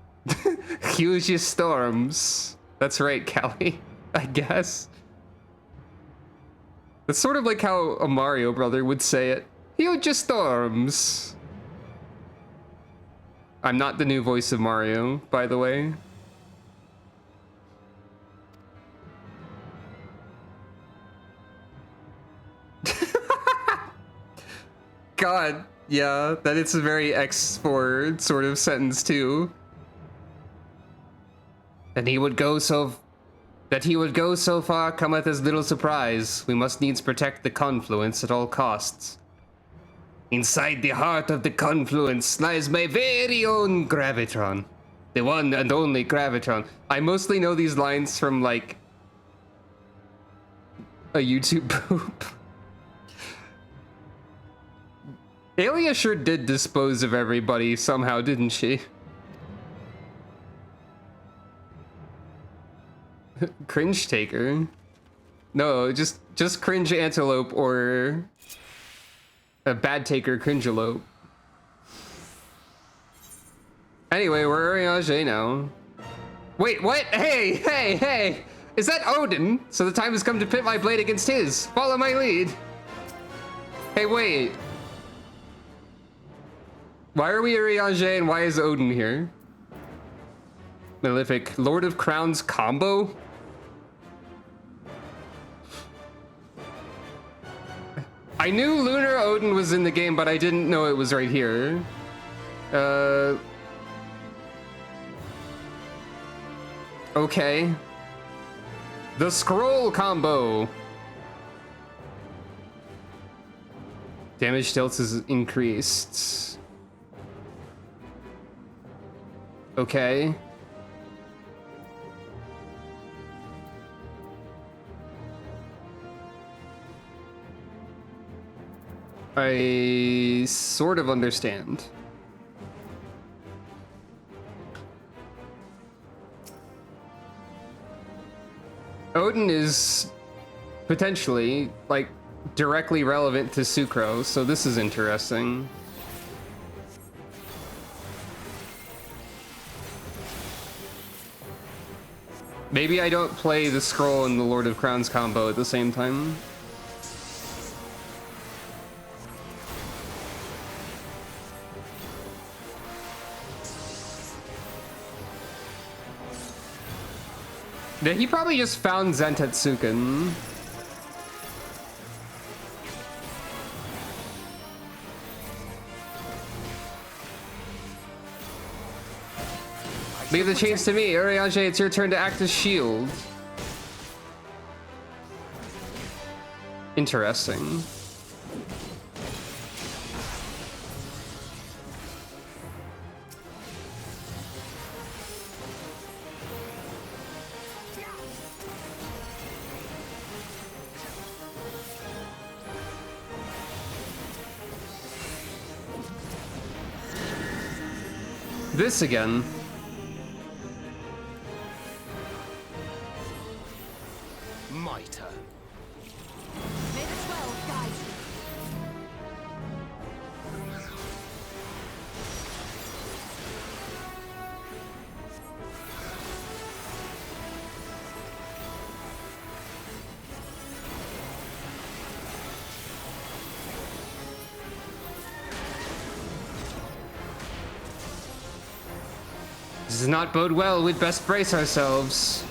Huge storms. That's right, Callie. I guess. That's sort of like how a Mario brother would say it. Huge storms. I'm not the new voice of Mario, by the way. God, yeah, that it's a very X4 sort of sentence too. That he would go so far cometh as little surprise. We must needs protect the confluence at all costs. Inside the heart of the confluence lies my very own Gravitron. The one and only Gravitron. I mostly know these lines from like a YouTube poop. Aelia sure did dispose of everybody somehow, didn't she? Cringe taker? No, just cringe antelope or a bad taker cringelope. Anyway, we're Urianger now. Wait, what? Hey! Is that Odin? So the time has come to pit my blade against his. Follow my lead. Hey, wait. Why are we Urianger and why is Odin here? Malefic. Lord of Crowns combo? I knew Lunar Odin was in the game, but I didn't know it was right here. Okay. The scroll combo. Damage dealt is increased. Okay. I sort of understand. Odin is potentially, like, directly relevant to Sucrose, so this is interesting. Maybe I don't play the Scroll and the Lord of Crowns combo at the same time. Yeah, he probably just found Zentetsuken. Leave the chains to me. Urianger, it's your turn to act as shield. Interesting. This again. Mitre. May the 12 guide you. This does not bode well. We'd best brace ourselves.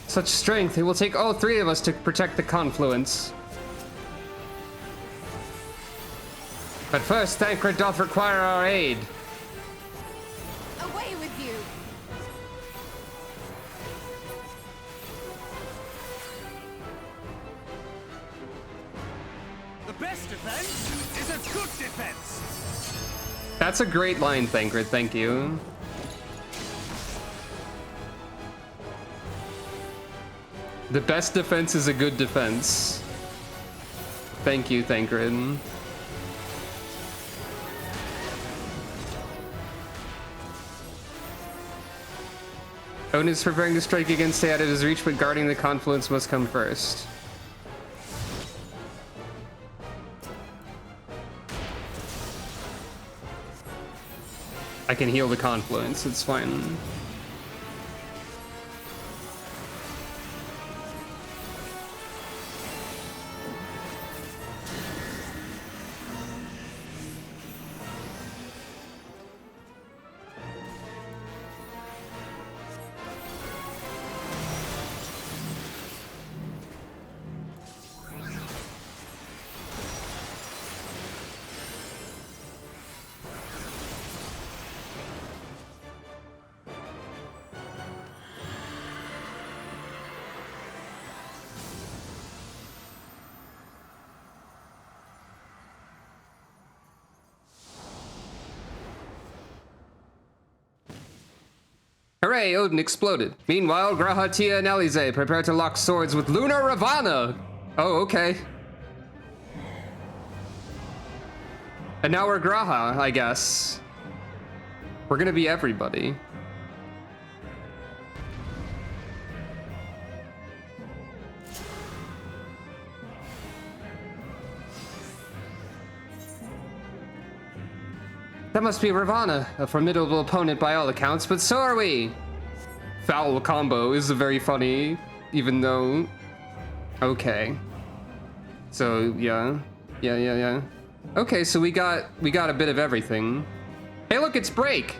Such strength, it will take all three of us to protect the confluence. But first, Thancred doth require our aid. Away with you! The best defense is a good defense. That's a great line, Thancred, thank you. The best defense is a good defense. Thank you, Thancred. Odin is preparing to strike again, stay out of his reach, but guarding the confluence must come first. I can heal the confluence, it's fine. Hooray, Odin exploded. Meanwhile, Graha, Tia, and Alize prepare to lock swords with Lunar Ravana. Oh, okay. And now we're Graha, I guess. We're gonna be everybody. That must be Ravana, a formidable opponent by all accounts, but so are we! Foul combo is very funny, even though... Okay. So, yeah. Yeah. Okay, so we got a bit of everything. Hey look, it's Break!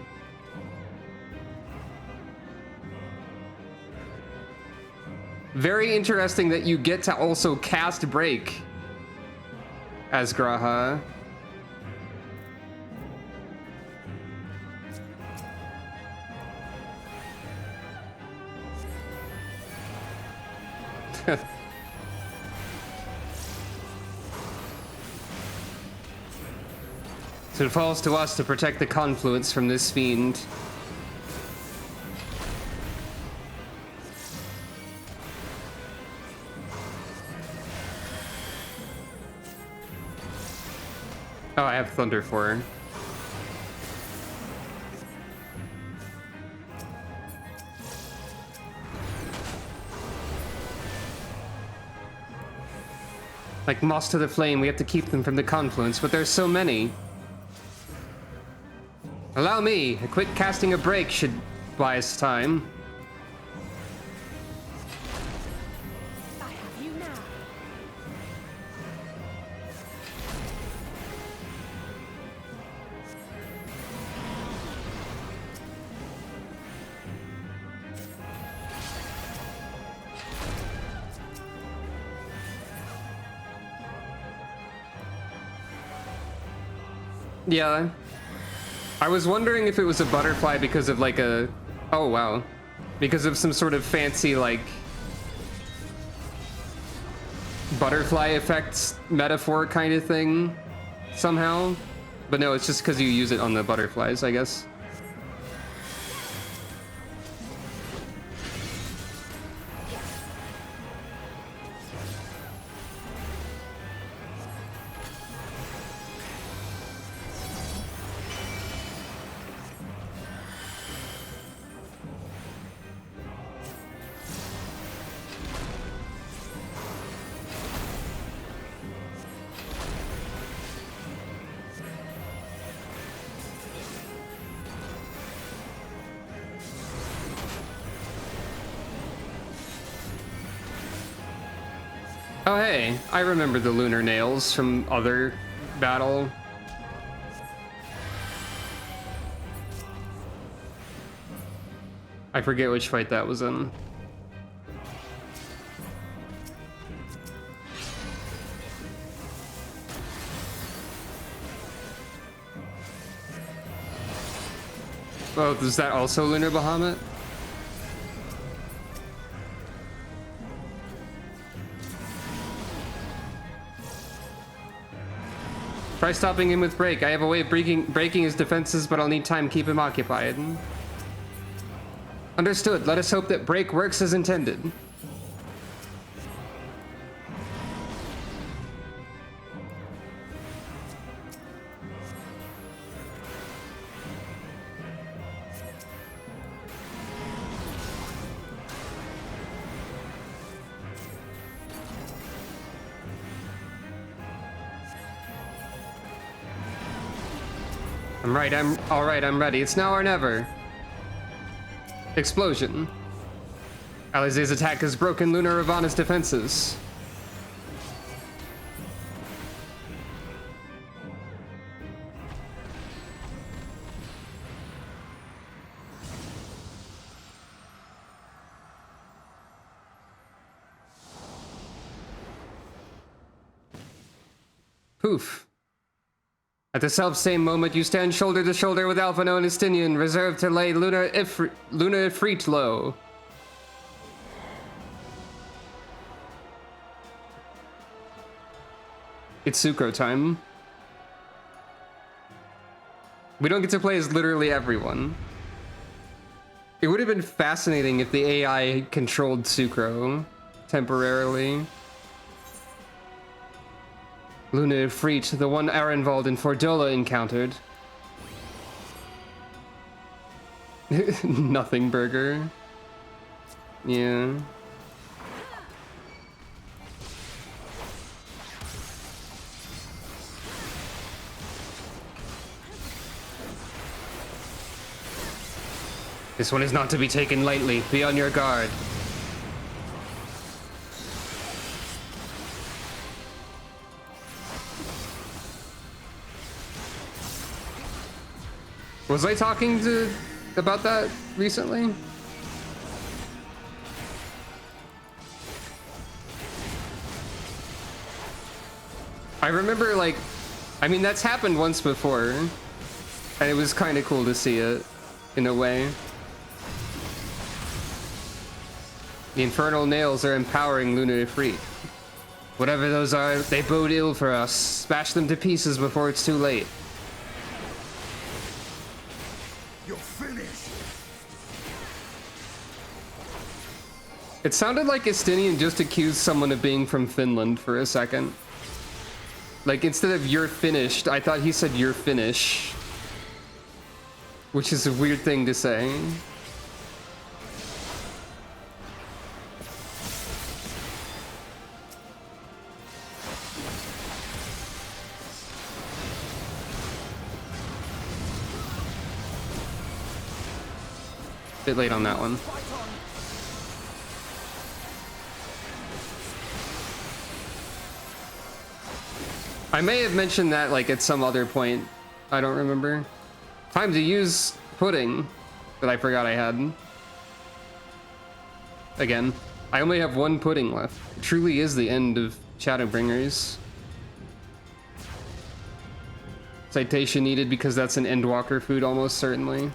Very interesting that you get to also cast Break as Graha. So it falls to us to protect the confluence from this fiend. Oh, I have Thunder for her. Like moss to the flame, we have to keep them from the confluence, but there's so many. Allow me. A quick casting a break should buy us time. I have you now. Yeah. I was wondering if it was a butterfly because of like a... Oh, wow. Because of some sort of fancy, like... butterfly effects metaphor kind of thing, somehow. But no, it's just because you use it on the butterflies, I guess. Oh hey, I remember the lunar nails from other battle. I forget which fight that was in. Oh, is that also Lunar Bahamut? Try stopping him with break. I have a way of breaking his defenses, but I'll need time to keep him occupied. Understood. Let us hope that break works as intended. Alright, I'm ready. It's now or never. Explosion. Alizé's attack has broken Lunar Ravana's defenses. Poof. At the self-same moment, you stand shoulder to shoulder with Alphino and Estinian, reserved to lay Luna Ifrit low. It's Sucro time. We don't get to play as literally everyone. It would have been fascinating if the AI controlled Sucro temporarily. Luna Ifrit, the one Arenvald and Fordola encountered. Nothing burger. Yeah. This one is not to be taken lightly. Be on your guard. Was I talking about that recently? I remember, like, I mean, that's happened once before, and it was kind of cool to see it, in a way. The infernal nails are empowering Luna Ifrit. Whatever those are, they bode ill for us. Smash them to pieces before it's too late. You're finished. It sounded like Estinian just accused someone of being from Finland for a second. Like, instead of "you're finished," I thought he said "you're finish." Which is a weird thing to say. Bit late on that one. I may have mentioned that like at some other point. I don't remember. Time to use pudding that I forgot I had. Again, I only have one pudding left. It truly is the end of Shadowbringers. Citation needed because that's an Endwalker food almost certainly.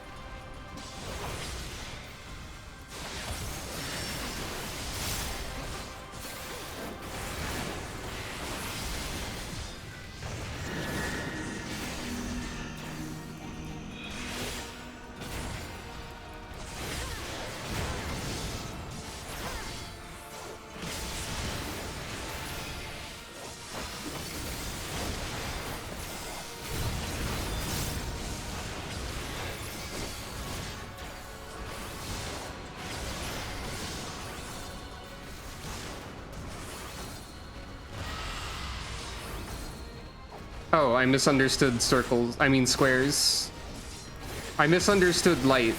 Oh, I misunderstood circles. I mean squares. I misunderstood light.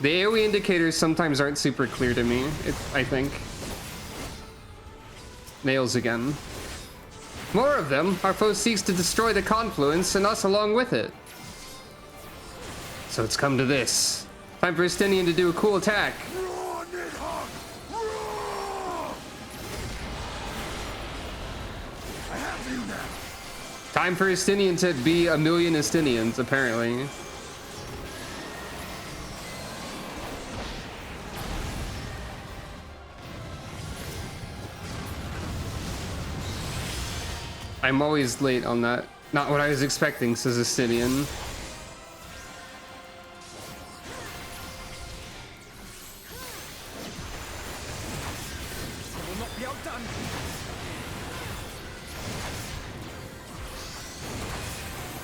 The AoE indicators sometimes aren't super clear to me, I think. Nails again. More of them. Our foe seeks to destroy the confluence and us along with it. So it's come to this. Time for Estinian to do a cool attack. Time for Estinian to be a million Estinians, apparently. I'm always late on that. Not what I was expecting, says Estinian.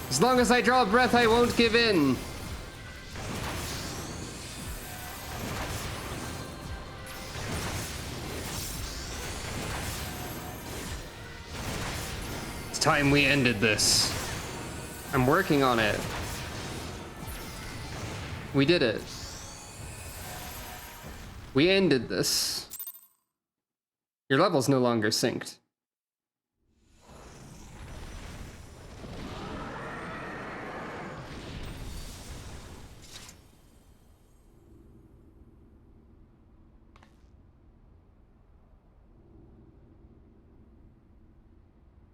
As long as I draw a breath, I won't give in. It's time we ended this. I'm working on it. We did it. We ended this. Your level's no longer synced.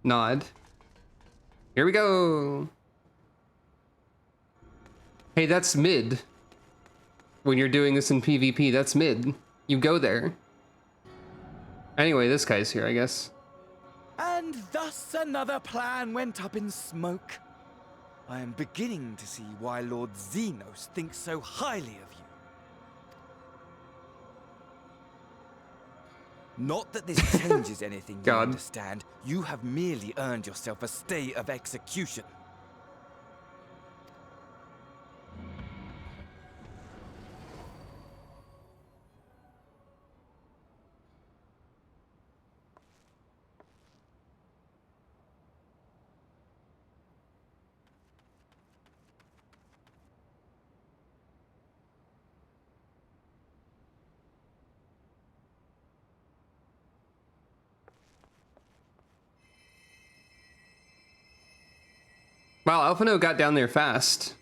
Nod. Here we go. Hey, that's mid. When you're doing this in PvP, that's mid. You go there. Anyway, this guy's here, I guess. And thus another plan went up in smoke. I am beginning to see why Lord Xenos thinks so highly of you. Not that this changes anything, you understand. You have merely earned yourself a stay of execution. Wow, Alphino got down there fast.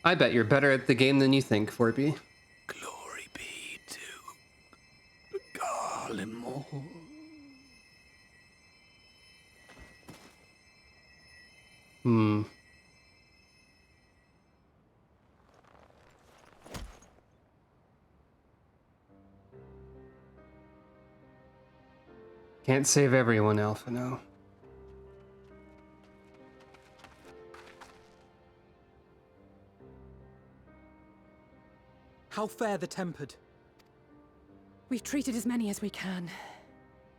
I bet you're better at the game than you think, Forby. Can't save everyone, Alphino. How fare the tempered? We've treated as many as we can,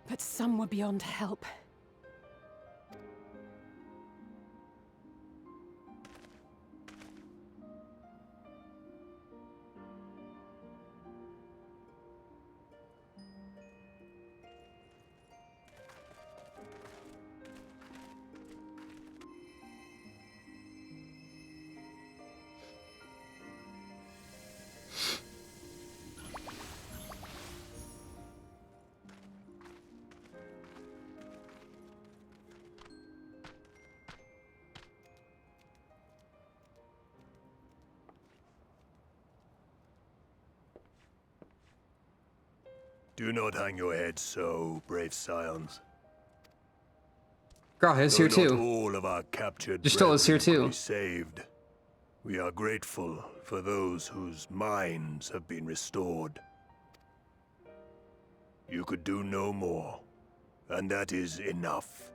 but some were beyond help. Do not hang your heads so, brave scions. Graha's here Though not too. all of our captured Justola's here brethren too. could be saved. We are grateful for those whose minds have been restored. You could do no more, and that is enough.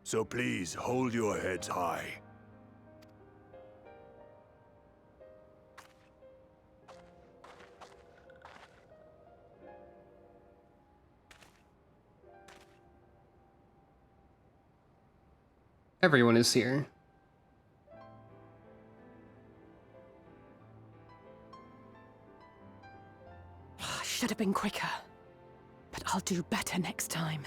So please hold your heads high. Everyone is here. I should have been quicker, but I'll do better next time.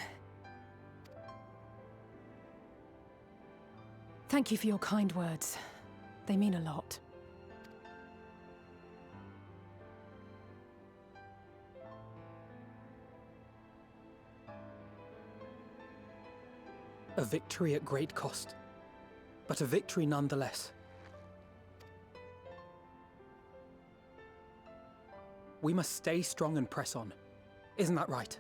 Thank you for your kind words. They mean a lot. A victory at great cost, but a victory nonetheless. We must stay strong and press on. Isn't that right?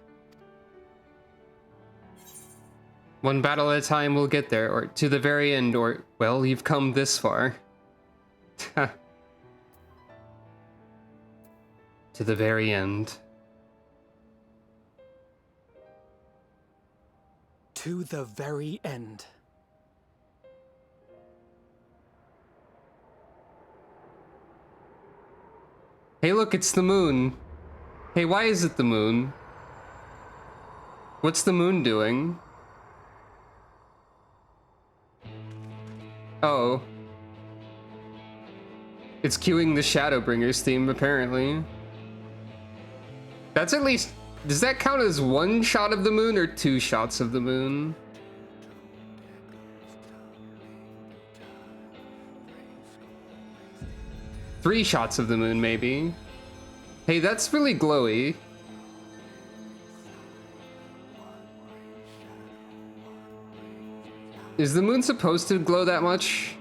One battle at a time, we'll get there, or to the very end, or, well, you've come this far. To the very end. To the very end. Hey look, it's the moon. Hey, why is it the moon? What's the moon doing? Oh. It's cueing the Shadowbringers theme, apparently. That's at least... Does that count as one shot of the moon or two shots of the moon? Three shots of the moon, maybe. Hey, that's really glowy. Is the moon supposed to glow that much?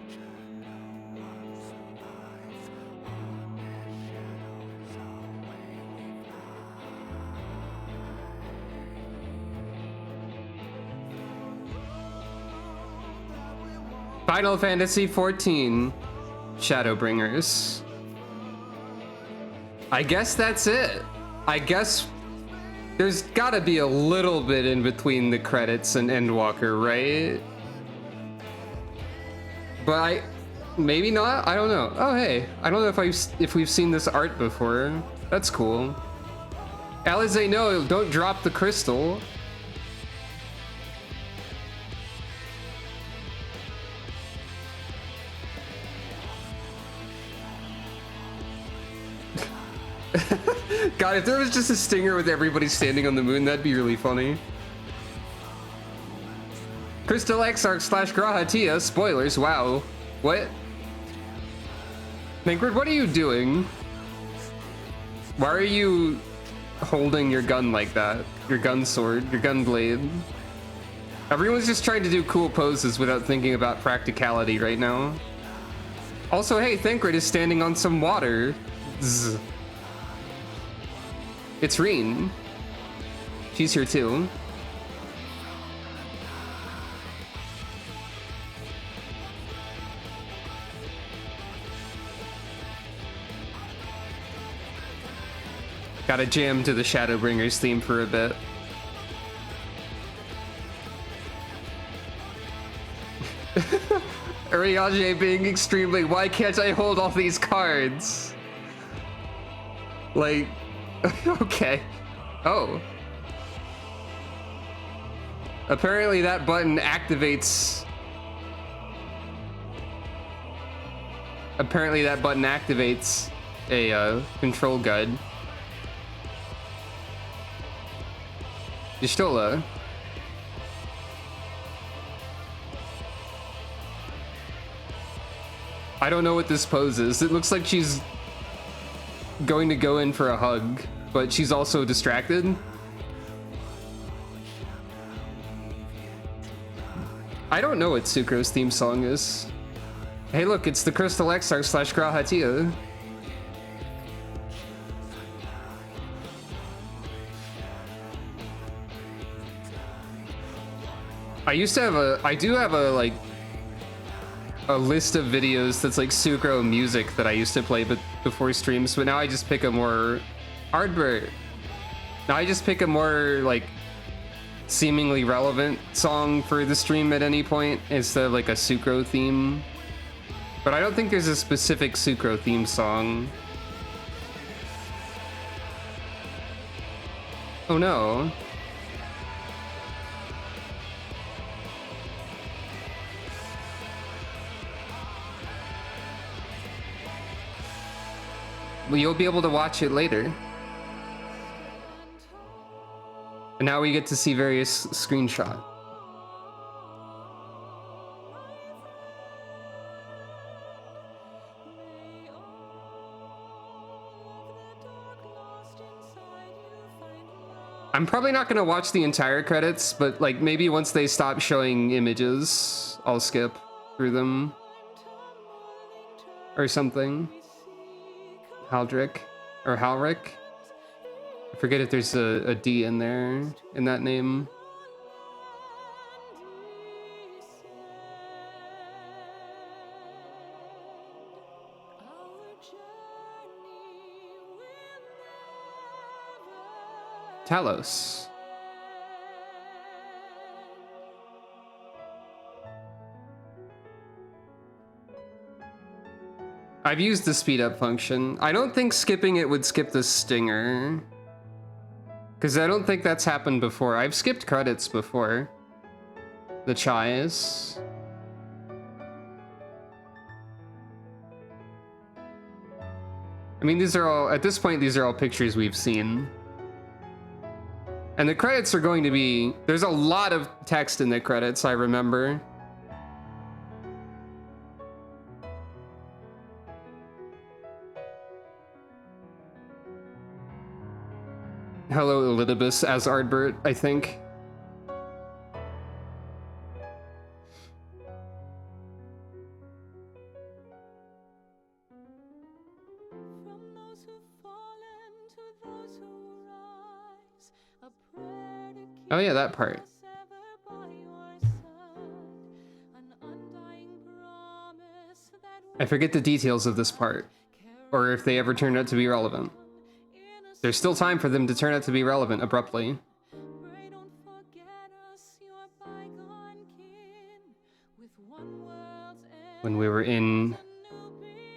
Final Fantasy XIV Shadowbringers. I guess that's it. I guess there's gotta be a little bit in between the credits and Endwalker, right? But maybe not. I don't know. Oh hey, I don't know if we've seen this art before. That's cool. Alize, no, don't drop the crystal. God, if there was just a stinger with everybody standing on the moon, that'd be really funny. Crystal Exarch / Graha Tia, spoilers, wow. What? Nigrid, what are you doing? Why are you holding your gun like that? Your gun sword, your gun blade. Everyone's just trying to do cool poses without thinking about practicality right now. Also, hey, Thancred is standing on some water. Zzz. It's Reen. She's here too. Gotta jam to the Shadowbringers theme for a bit. Urianger being extremely, why can't I hold all these cards? Like, okay. Oh. Apparently that button activates... Apparently that button activates a control gun. Y'shtola. I don't know what this pose is. It looks like she's going to go in for a hug, but she's also distracted. I don't know what Sucro's theme song is. Hey look, it's the Crystal Exarch / Grahatia. I do have a like a list of videos that's like Sucro music that I used to play but before streams, but now I just pick a more Ardbert. Now I just pick a more like seemingly relevant song for the stream at any point instead of like a Sucro theme. But I don't think there's a specific Sucro theme song. Oh no. Well, you'll be able to watch it later. And now we get to see various screenshots. I'm probably not gonna watch the entire credits, but like maybe once they stop showing images, I'll skip through them. Or something. Haldrick or Halric. I forget if there's a D in there in that name. Talos. I've used the speed up function. I don't think skipping it would skip the stinger. Because I don't think that's happened before. I've skipped credits before. The Chais. I mean, these are all, at this point, these are all pictures we've seen. And the credits are going to be, there's a lot of text in the credits, I remember. Hello, Elidibus as Ardbert, I think. Oh yeah, that part. I forget the details of this part, or if they ever turned out to be relevant. There's still time for them to turn out to be relevant abruptly. When we were in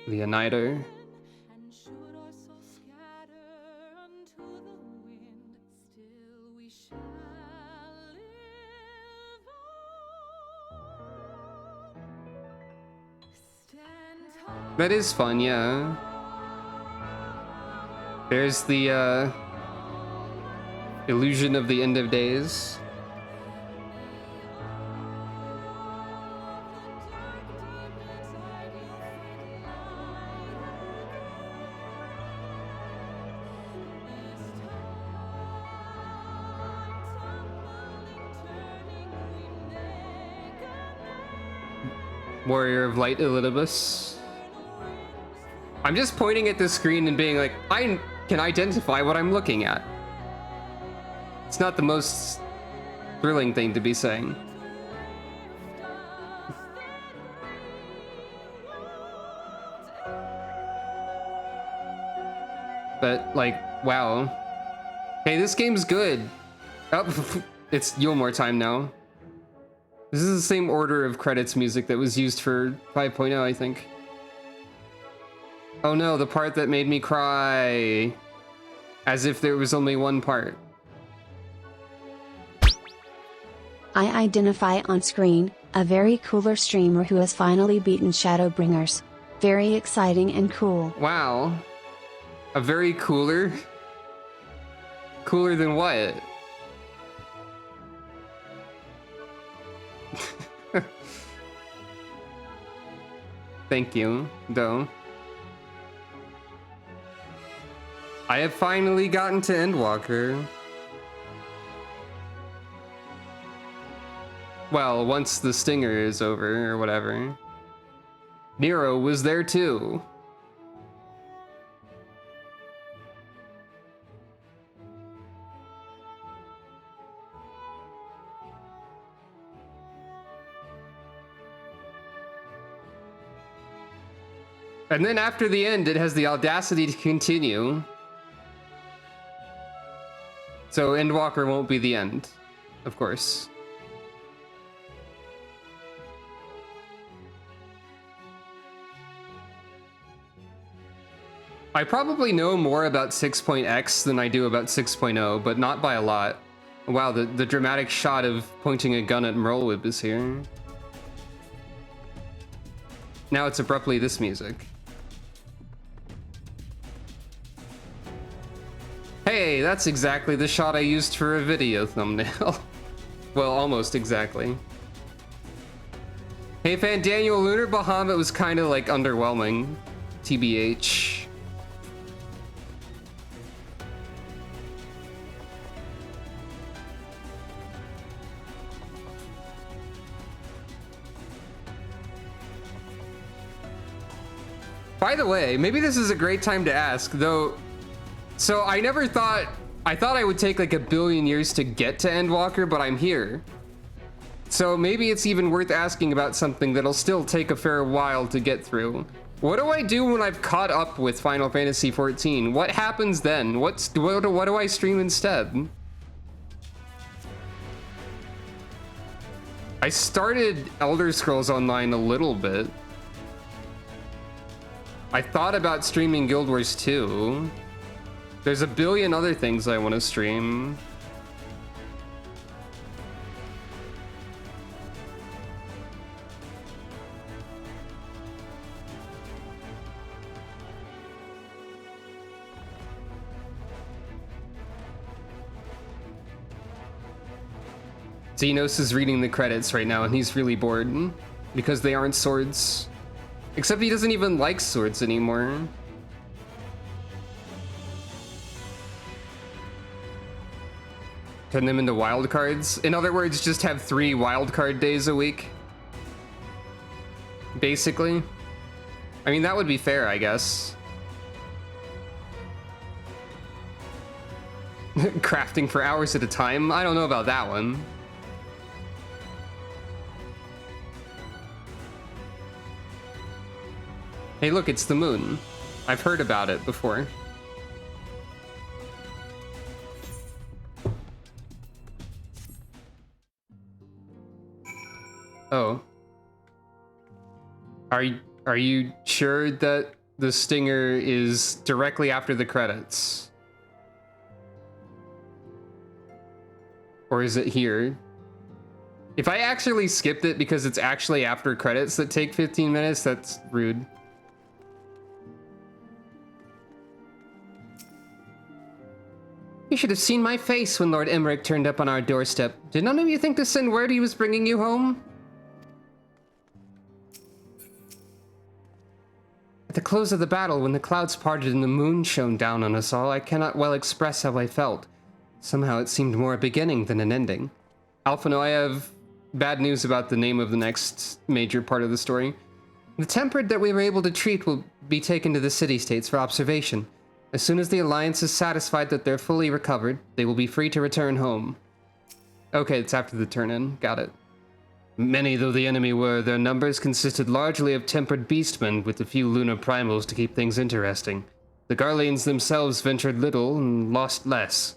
the Annider. That is fun, yeah. There's the illusion of the end of days. Warrior of Light Elidibus. I'm just pointing at the screen and being like, I can identify what I'm looking at. It's not the most thrilling thing to be saying. But, like, wow. Hey, this game's good. Oh, it's Yulmore time now. This is the same order of credits music that was used for 5.0, I think. Oh no, the part that made me cry. As if there was only one part. I identify on screen a very cooler streamer who has finally beaten Shadowbringers. Very exciting and cool. Wow. A very cooler? Cooler than what? Thank you, though. I have finally gotten to Endwalker. Well, once the stinger is over, or whatever. Nero was there too. And then after the end, it has the audacity to continue. So Endwalker won't be the end, of course. I probably know more about 6.x than I do about 6.0, but not by a lot. Wow, the dramatic shot of pointing a gun at Merlwyb is here. Now it's abruptly this music. Hey, that's exactly the shot I used for a video thumbnail. Well, almost exactly. Hey fan Daniel, Lunar Bahamut was kind of like underwhelming. TBH. By the way, maybe this is a great time to ask, though. So I never thought, I thought I would take like 1 billion years to get to Endwalker, but I'm here. So maybe it's even worth asking about something that'll still take a fair while to get through. What do I do when I've caught up with Final Fantasy XIV? What happens then? What do I stream instead? I started Elder Scrolls Online a little bit. I thought about streaming Guild Wars 2. There's 1 billion other things I want to stream. Xenos is reading the credits right now and he's really bored because they aren't swords. Except he doesn't even like swords anymore. Turn them into wildcards. In other words, just have 3 wildcard days a week. Basically. I mean, that would be fair, I guess. Crafting for hours at a time? I don't know about that one. Hey, look, it's the moon. I've heard about it before. Oh. Are you sure that the stinger is directly after the credits? Or is it here? If I actually skipped it because it's actually after credits that take 15 minutes, that's rude. You should have seen my face when Lord Emmerich turned up on our doorstep. Did none of you think to send word he was bringing you home? At the close of the battle, when the clouds parted and the moon shone down on us all, I cannot well express how I felt. Somehow it seemed more a beginning than an ending. Alphino, I have bad news about the name of the next major part of the story. The tempered that we were able to treat will be taken to the city-states for observation. As soon as the Alliance is satisfied that they're fully recovered, they will be free to return home. Okay, it's after the turn-in. Got it. Many though the enemy were, their numbers consisted largely of tempered beastmen with a few lunar primals to keep things interesting. The Garleans themselves ventured little and lost less.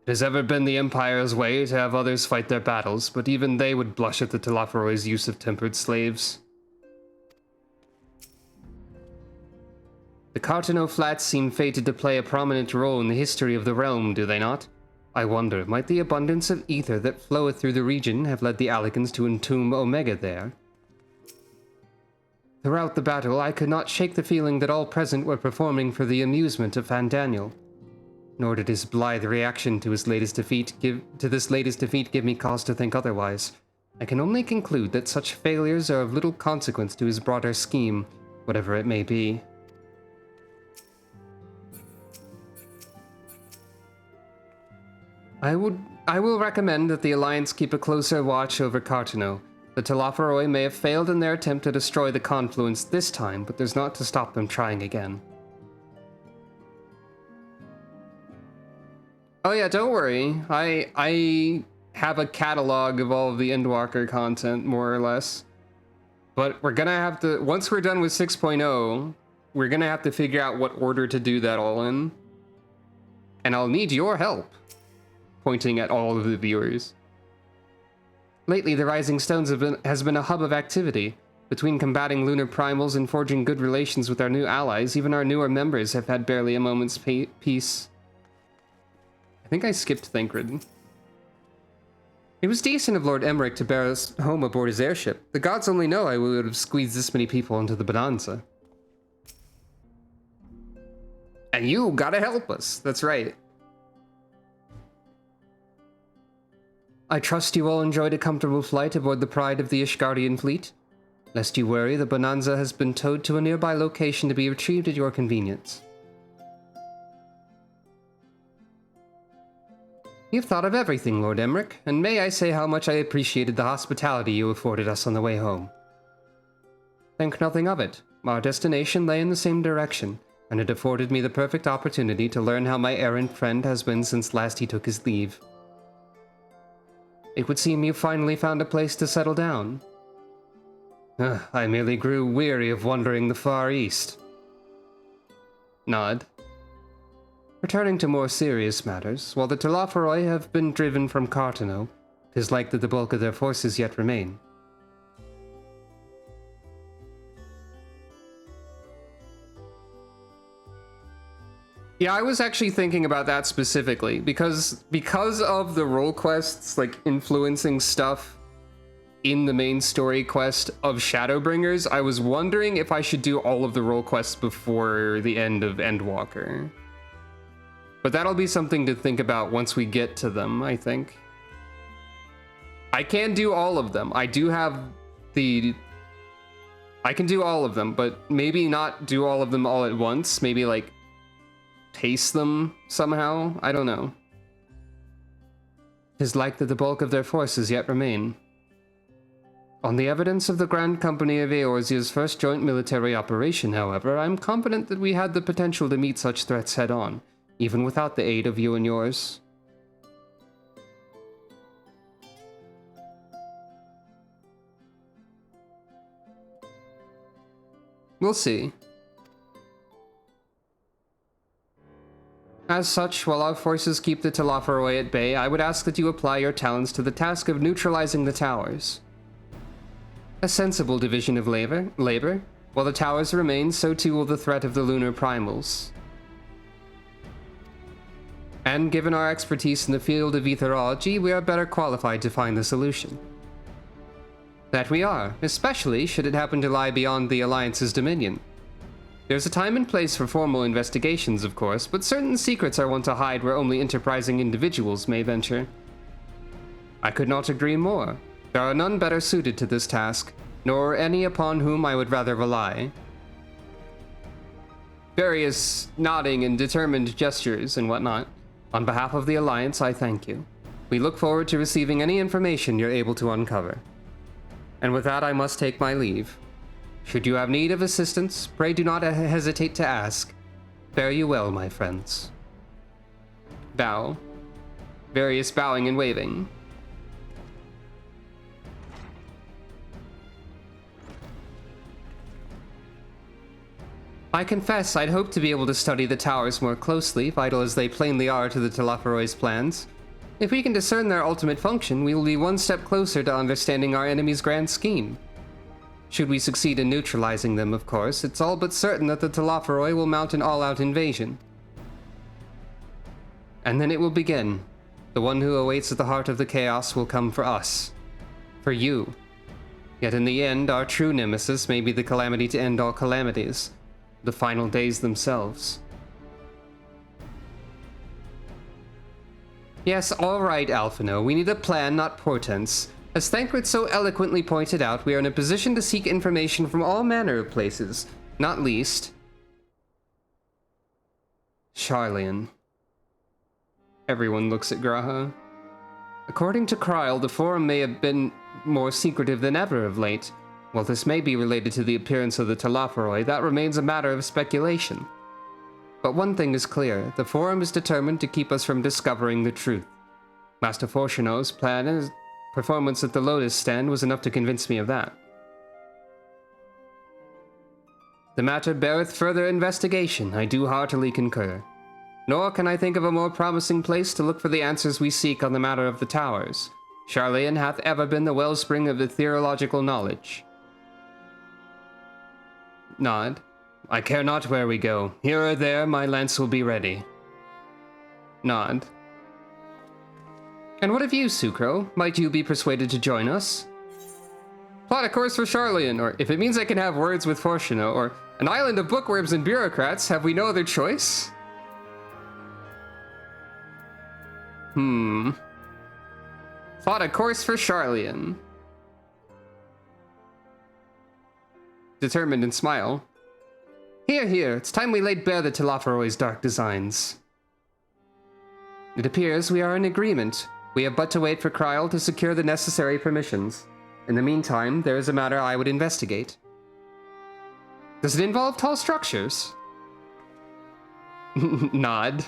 It has ever been the Empire's way to have others fight their battles, but even they would blush at the Telophoroi's use of tempered slaves. The Cartano Flats seem fated to play a prominent role in the history of the realm, do they not? I wonder, might the abundance of ether that floweth through the region have led the Alicans to entomb Omega there? Throughout the battle, I could not shake the feeling that all present were performing for the amusement of Fandaniel. Nor did his blithe reaction to this latest defeat give me cause to think otherwise. I can only conclude that such failures are of little consequence to his broader scheme, whatever it may be. I will recommend that the Alliance keep a closer watch over Cartano. The Telophoroi may have failed in their attempt to destroy the Confluence this time, but there's not to stop them trying again. Oh yeah, don't worry. I have a catalog of all of the Endwalker content, more or less. But we're gonna have to, once we're done with 6.0, we're gonna have to figure out what order to do that all in. And I'll need your help. Pointing at all of the viewers. Lately, the Rising Stones has been a hub of activity. Between combating lunar primals and forging good relations with our new allies, even our newer members have had barely a moment's peace. I think I skipped Thancred. It was decent of Lord Emmerich to bear us home aboard his airship. The gods only know I would have squeezed this many people into the Bonanza. And you gotta help us, that's right. I trust you all enjoyed a comfortable flight aboard the Pride of the Ishgardian fleet. Lest you worry, the Bonanza has been towed to a nearby location to be retrieved at your convenience. You've thought of everything, Lord Emmerich, and may I say how much I appreciated the hospitality you afforded us on the way home. Think nothing of it. Our destination lay in the same direction, and it afforded me the perfect opportunity to learn how my errant friend has been since last he took his leave. It would seem you finally found a place to settle down. I merely grew weary of wandering the Far East. Nod. Returning to more serious matters, while the Telophoroi have been driven from Cartano, 'tis like that the bulk of their forces yet remain. Yeah, I was actually thinking about that specifically, because of the role quests, like, influencing stuff in the main story quest of Shadowbringers, I was wondering if I should do all of the role quests before the end of Endwalker. But that'll be something to think about once we get to them, I think. I can do all of them. I can do all of them, but maybe not do all of them all at once. Maybe, like, pace them somehow? I don't know. 'Tis like that the bulk of their forces yet remain. On the evidence of the Grand Company of Eorzea's first joint military operation, however, I'm confident that we had the potential to meet such threats head-on, even without the aid of you and yours. We'll see. As such, while our forces keep the Telophoroi at bay, I would ask that you apply your talents to the task of neutralizing the towers. A sensible division of labor. While the towers remain, so too will the threat of the lunar primals. And given our expertise in the field of etherology, we are better qualified to find the solution. That we are, especially should it happen to lie beyond the Alliance's dominion. There's a time and place for formal investigations, of course, but certain secrets are one to hide where only enterprising individuals may venture. I could not agree more. There are none better suited to this task, nor any upon whom I would rather rely. Various nodding and determined gestures and whatnot. On behalf of the Alliance, I thank you. We look forward to receiving any information you're able to uncover. And with that, I must take my leave. Should you have need of assistance, pray do not hesitate to ask. Fare you well, my friends. Bow. Various bowing and waving. I confess I'd hoped to be able to study the towers more closely, vital as they plainly are to the Telophoroi's plans. If we can discern their ultimate function, we will be one step closer to understanding our enemy's grand scheme. Should we succeed in neutralizing them, of course, it's all but certain that the Telophoroi will mount an all-out invasion. And then it will begin. The one who awaits at the heart of the chaos will come for us. For you. Yet in the end, our true nemesis may be the calamity to end all calamities. The final days themselves. Yes, alright, Alphino. We need a plan, not portents. As Thancred so eloquently pointed out, we are in a position to seek information from all manner of places, not least Sharlayan. Everyone looks at Graha. According to Kryl, the Forum may have been more secretive than ever of late. While this may be related to the appearance of the Telophoroi, that remains a matter of speculation. But one thing is clear, the Forum is determined to keep us from discovering the truth. Master Fortuno's plan and performance at the Lotus Stand was enough to convince me of that. The matter beareth further investigation, I do heartily concur. Nor can I think of a more promising place to look for the answers we seek on the matter of the towers. Sharlayan hath ever been the wellspring of ethereological knowledge. Nod. I care not where we go. Here or there, my lance will be ready. Nod. And what of you, Sucro? Might you be persuaded to join us? Plot a course for Sharlayan, or if it means I can have words with Fortuno, or an island of bookworms and bureaucrats, have we no other choice? Plot a course for Sharlayan. Determined and smile. Here, here, it's time we laid bare the Telophoroi's dark designs. It appears we are in agreement. We have but to wait for Kryl to secure the necessary permissions. In the meantime, there is a matter I would investigate. Does it involve tall structures? Nod.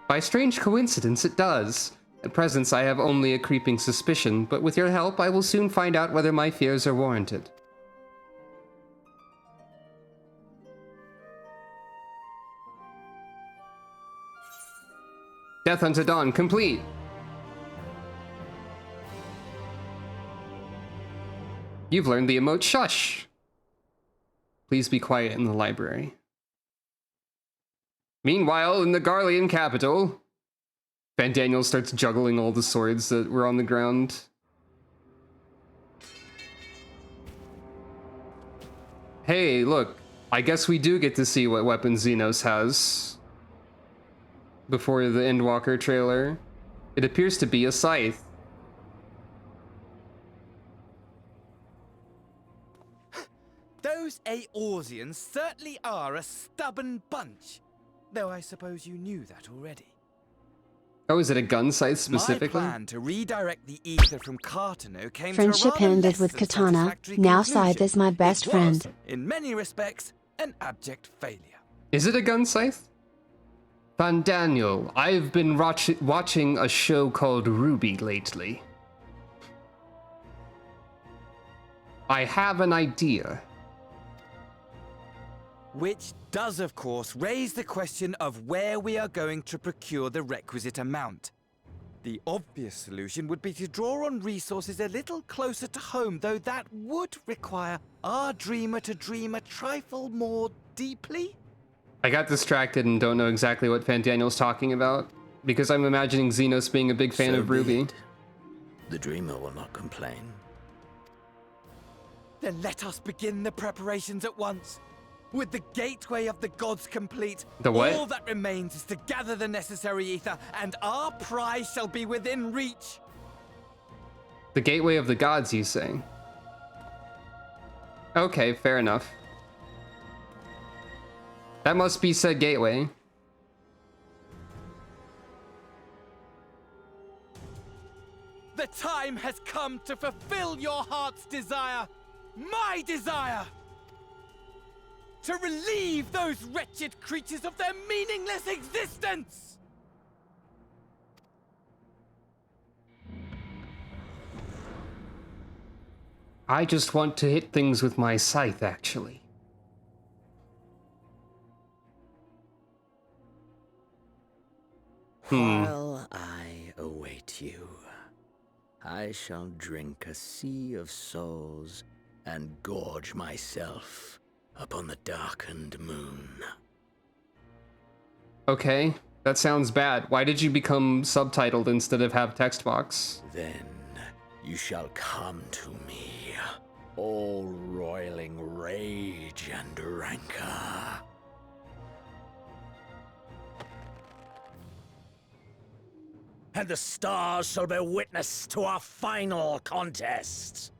By strange coincidence, it does. At present, I have only a creeping suspicion, but with your help, I will soon find out whether my fears are warranted. Death unto Dawn, complete! You've learned the emote shush! Please be quiet in the library. Meanwhile, in the Garlean capital, Van Daniel starts juggling all the swords that were on the ground. Hey, look, I guess we do get to see what weapon Xenos has. Before the Endwalker trailer. It appears to be a scythe. Those Eorzeans certainly are a stubborn bunch. Though I suppose you knew that already. Oh, is it a gun scythe specifically? My plan to redirect the ether from Cartano came Friendship to a rather ended less with than Katana. satisfactory Now conclusion. Scythe is my best It friend. was, in many respects, an abject failure. Is it a gun scythe? Van Daniel, I've been watching a show called Ruby lately. I have an idea. Which does, of course, raise the question of where we are going to procure the requisite amount. The obvious solution would be to draw on resources a little closer to home, though that would require our dreamer to dream a trifle more deeply. I got distracted and don't know exactly what Van Daniel's talking about, because I'm imagining Xenos being a big fan of Ruby. The dreamer will not complain. Then let us begin the preparations at once. With the gateway of the gods complete, The what? all that remains is to gather the necessary ether, and our prize shall be within reach. The gateway of the gods, you say? Okay, fair enough. That must be said gateway. The time has come to fulfill your heart's desire, my desire! To relieve those wretched creatures of their meaningless existence! I just want to hit things with my scythe, actually. While I await you, I shall drink a sea of souls and gorge myself upon the darkened moon. Okay, that sounds bad. Why did you become subtitled instead of have text box? Then you shall come to me, all roiling rage and rancor. And the stars shall bear witness to our final contest.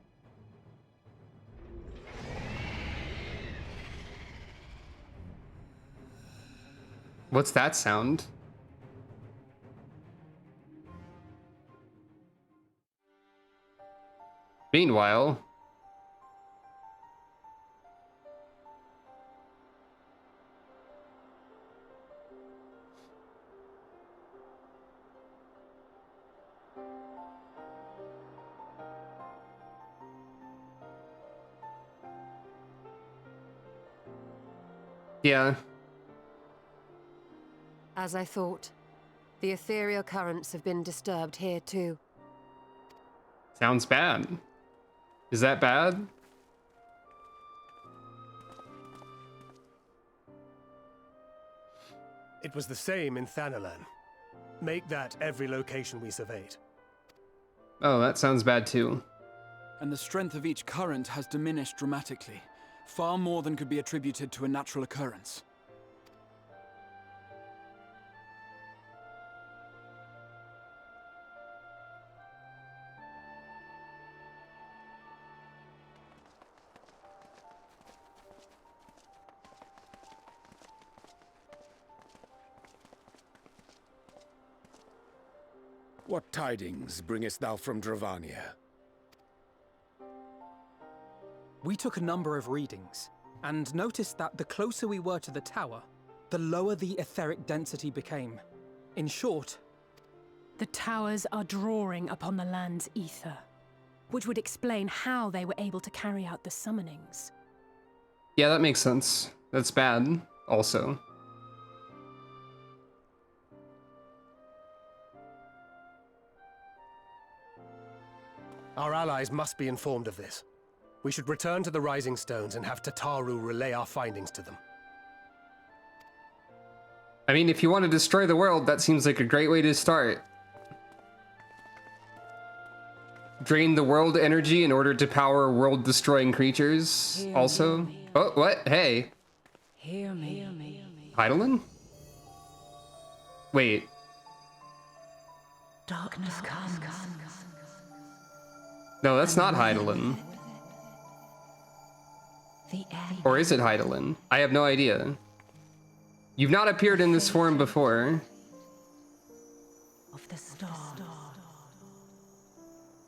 What's that sound? Meanwhile... Yeah. As I thought, the ethereal currents have been disturbed here too. Sounds bad. Is that bad? It was the same in Thanalan. Make that every location we surveyed. Oh, that sounds bad too. And the strength of each current has diminished dramatically, far more than could be attributed to a natural occurrence. What tidings bringest thou from Dravania? We took a number of readings, and noticed that the closer we were to the tower, the lower the etheric density became. In short, the towers are drawing upon the land's ether, which would explain how they were able to carry out the summonings. Yeah, that makes sense. That's bad, also. Our allies must be informed of this. We should return to the Rising Stones and have Tataru relay our findings to them. I mean, if you want to destroy the world, that seems like a great way to start. Drain the world energy in order to power world-destroying creatures, also. Oh, what? Hey. Hear me. Heidelin? Wait. Darkness comes. No, that's not Heidelin. Or is it Heidelin? I have no idea. You've not appeared in this form before. Of the star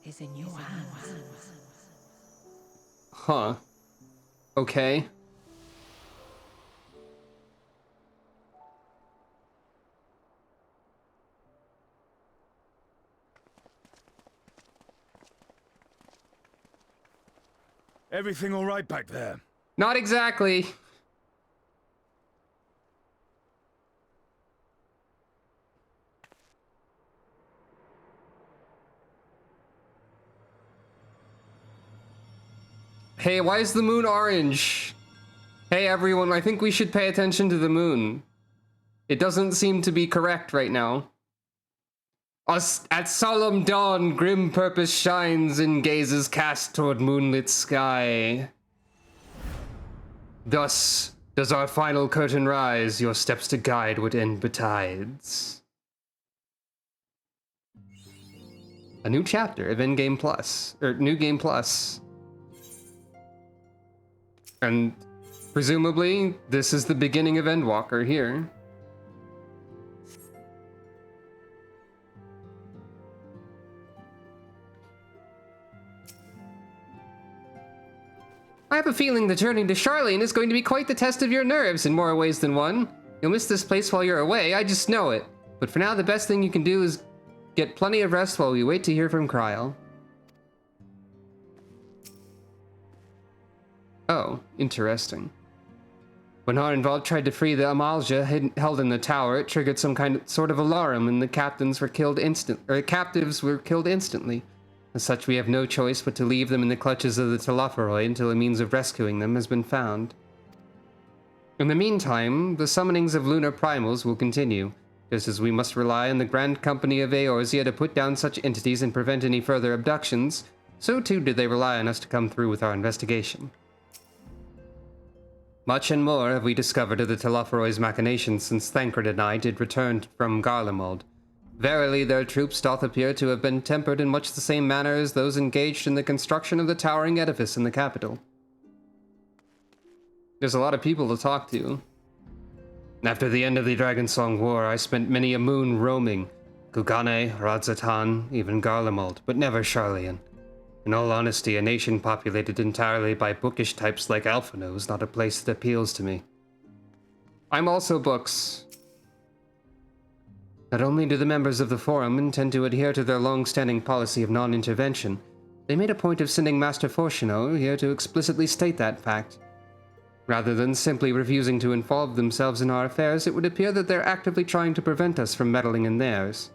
is in your hands. Huh. Okay. Everything all right back there? Not exactly. Hey, why is the moon orange? Hey everyone, I think we should pay attention to the moon. It doesn't seem to be correct right now. At solemn dawn, grim purpose shines in gazes cast toward moonlit sky. Thus does our final curtain rise, your steps to guide would end betides. A new chapter of Endgame Plus, or New Game Plus. And presumably, this is the beginning of Endwalker here. I have a feeling the journey to Charlene is going to be quite the test of your nerves in more ways than one. You'll miss this place while you're away, I just know it. But for now, the best thing you can do is get plenty of rest while we wait to hear from Kryl. Oh, interesting. When Arenvald tried to free the Amalja held in the tower, it triggered some sort of alarm, and the captives were killed instantly. As such, we have no choice but to leave them in the clutches of the Telophoroi until a means of rescuing them has been found. In the meantime, the summonings of lunar primals will continue, just as we must rely on the Grand Company of Eorzea to put down such entities and prevent any further abductions, so too do they rely on us to come through with our investigation. Much and more have we discovered of the Telophoroi's machinations since Thancred and I did return from Garlemald. Verily, their troops doth appear to have been tempered in much the same manner as those engaged in the construction of the towering edifice in the capital. There's a lot of people to talk to. After the end of the Dragonsong War, I spent many a moon roaming. Kugane, Radzatan, even Garlemald, but never Sharlayan. In all honesty, a nation populated entirely by bookish types like Alphino is not a place that appeals to me. I'm also books. Not only do the members of the Forum intend to adhere to their long-standing policy of non-intervention, they made a point of sending Master Fortuno here to explicitly state that fact. Rather than simply refusing to involve themselves in our affairs, it would appear that they're actively trying to prevent us from meddling in theirs.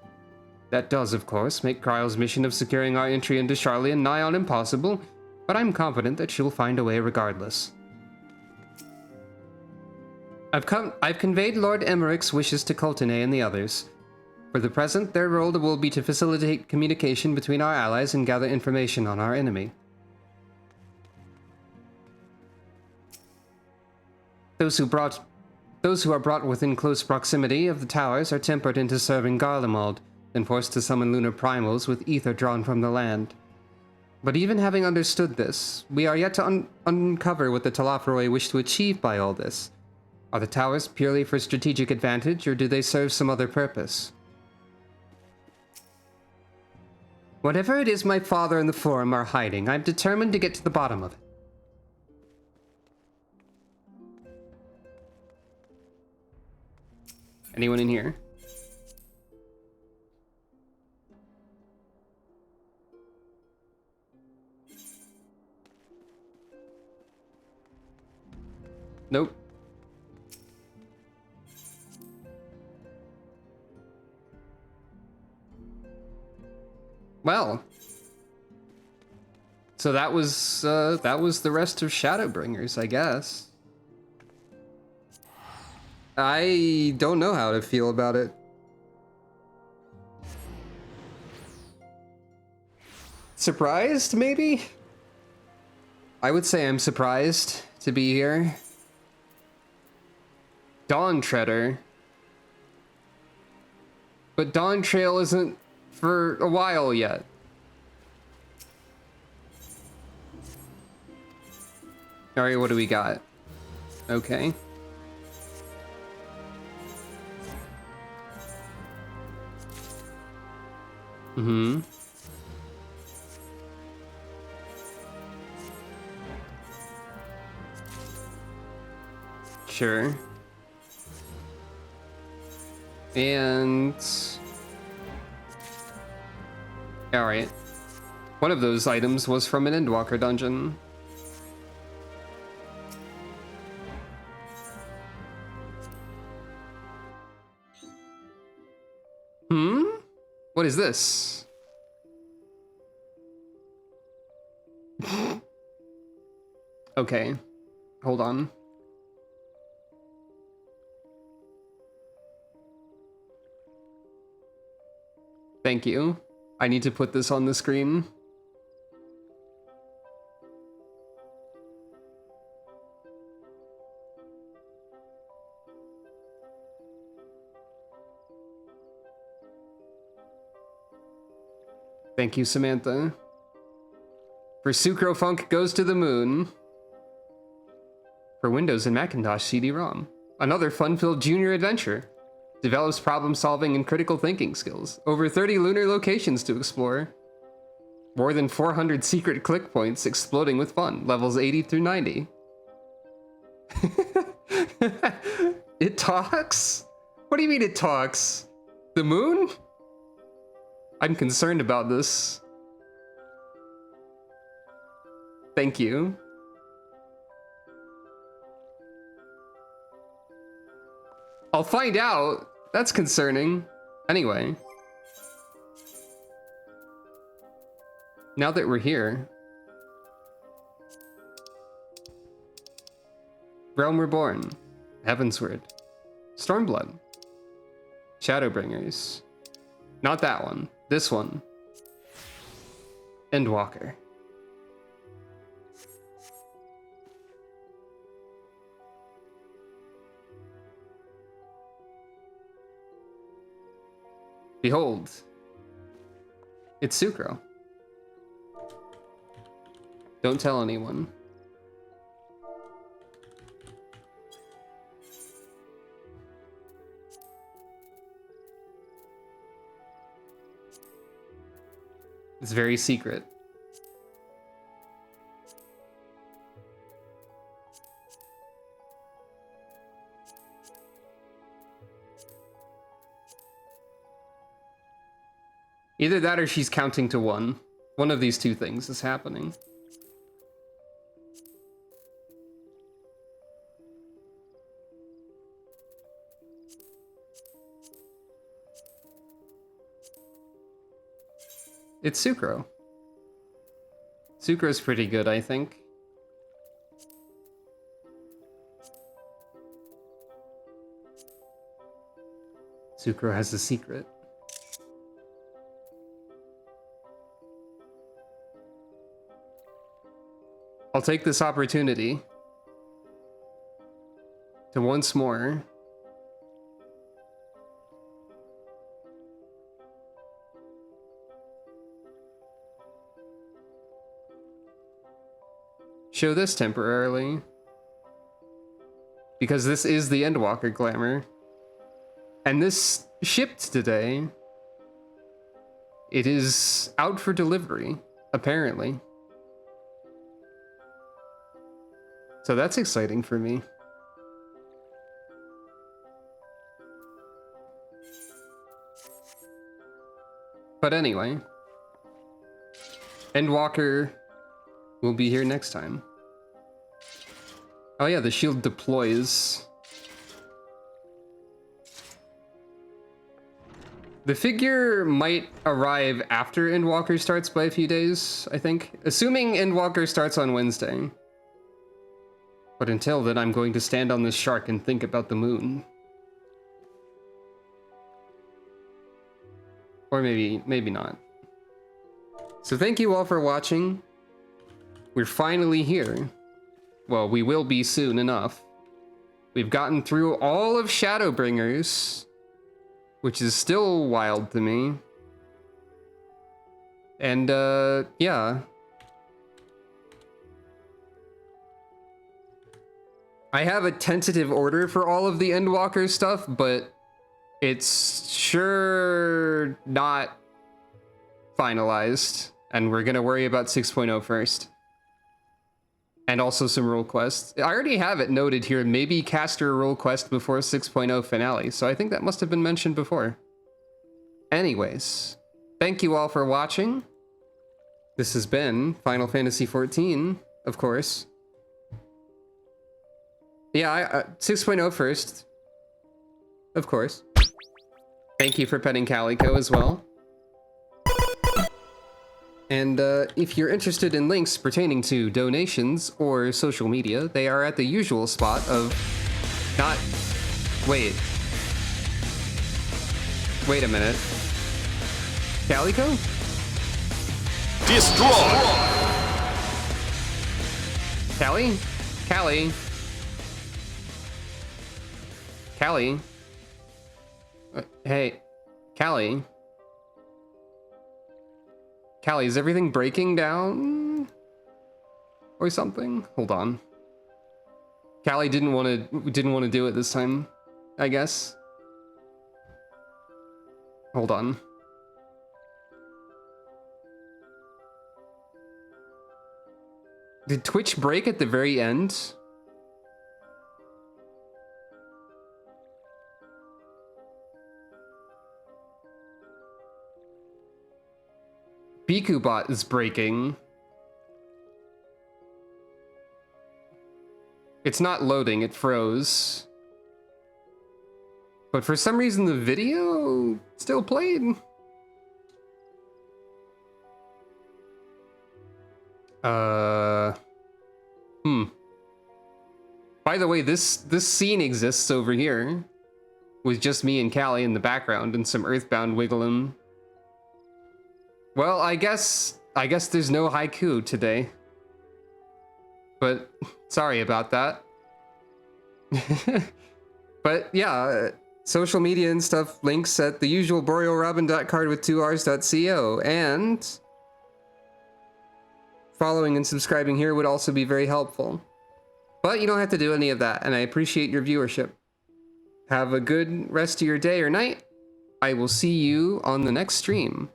That does, of course, make Kryle's mission of securing our entry into Sharlayan nigh on impossible, but I'm confident that she'll find a way regardless. I've conveyed Lord Emmerich's wishes to Coltene and the others. For the present, their role will be to facilitate communication between our allies and gather information on our enemy. Those who are brought within close proximity of the towers are tempered into serving Garlemald, then forced to summon lunar primals with ether drawn from the land. But even having understood this, we are yet to uncover what the Telophoroi wish to achieve by all this. Are the towers purely for strategic advantage, or do they serve some other purpose? Whatever it is my father and the Forum are hiding, I'm determined to get to the bottom of it. Anyone in here? Nope. Well. So that was the rest of Shadowbringers, I guess. I don't know how to feel about it. Surprised, maybe? I would say I'm surprised to be here. Dawn Treader. But Dawn Trail isn't for a while yet. Alright, what do we got? Okay. Mm-hmm. Sure. And... alright. One of those items was from an Endwalker dungeon. What is this? Okay. Hold on. Thank you. I need to put this on the screen. Thank you, Samantha. For Sucrofunk Goes to the Moon. For Windows and Macintosh CD-ROM. Another fun-filled junior adventure. Develops problem-solving and critical thinking skills. Over 30 lunar locations to explore. More than 400 secret click points exploding with fun. Levels 80 through 90. It talks? What do you mean it talks? The moon? I'm concerned about this. Thank you. I'll find out. That's concerning. Anyway. Now that we're here. Realm Reborn. Heavensward. Stormblood. Shadowbringers. Not that one. This one. Endwalker. Behold. It's Sucro. Don't tell anyone. It's very secret. Either that or she's counting to one. One of these two things is happening. It's Sucro. Sucro's pretty good, I think. Sucro has a secret. I'll take this opportunity to once more show this temporarily, because this is the Endwalker glamour, and this shipped today. It is out for delivery, apparently. So that's exciting for me. But anyway, Endwalker will be here next time. Oh yeah, the shield deploys. The figure might arrive after Endwalker starts by a few days, I think. Assuming Endwalker starts on Wednesday. But until then, I'm going to stand on this shark and think about the moon. Or maybe not. So thank you all for watching. We're finally here. Well, we will be soon enough. We've gotten through all of Shadowbringers, which is still wild to me. And, yeah. I have a tentative order for all of the Endwalker stuff, but it's sure not finalized. And we're gonna worry about 6.0 first. And also some role quests. I already have it noted here, maybe caster role quest before 6.0 finale, so I think that must have been mentioned before. Anyways, thank you all for watching. This has been Final Fantasy XIV, of course. Yeah, 6.0 first. Of course. Thank you for petting Calico as well. And if you're interested in links pertaining to donations or social media, they are at the usual spot of not... Wait a minute. Calico? Destroy! Callie? Callie? Callie? Hey, Callie? Callie, is everything breaking down? Or something? Hold on. Callie didn't want to do it this time, I guess. Hold on. Did Twitch break at the very end? BikuBot is breaking. It's not loading, it froze. But for some reason, the video still played. By the way, this scene exists over here, with just me and Callie in the background and some Earthbound wiggling. Well, I guess there's no haiku today. But sorry about that. But yeah, social media and stuff, links at the usual borealrobin.card with 2rs.co, and following and subscribing here would also be very helpful. But you don't have to do any of that, and I appreciate your viewership. Have a good rest of your day or night. I will see you on the next stream.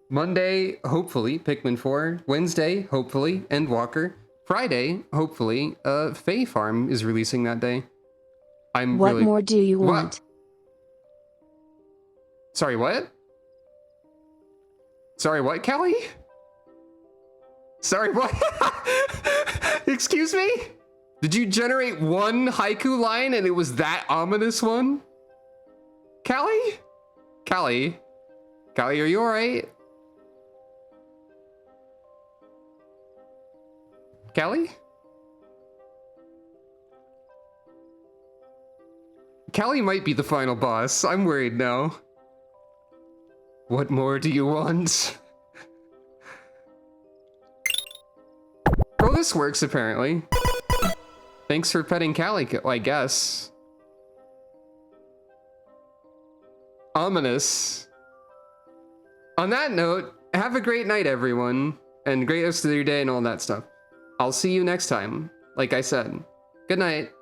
Monday, hopefully, Pikmin 4. Wednesday, hopefully, Endwalker. Friday, hopefully, Fae Farm is releasing that day. What more do you want? Sorry, what? Sorry, what, Callie? Sorry, what? Excuse me? Did you generate one haiku line and it was that ominous one? Callie? Callie? Callie, are you alright? Callie? Callie might be the final boss. I'm worried now. What more do you want? Well, this works apparently. Thanks for petting Callie, I guess. Ominous. On that note, have a great night, everyone, and great rest of your day and all that stuff. I'll see you next time, like I said. Good night.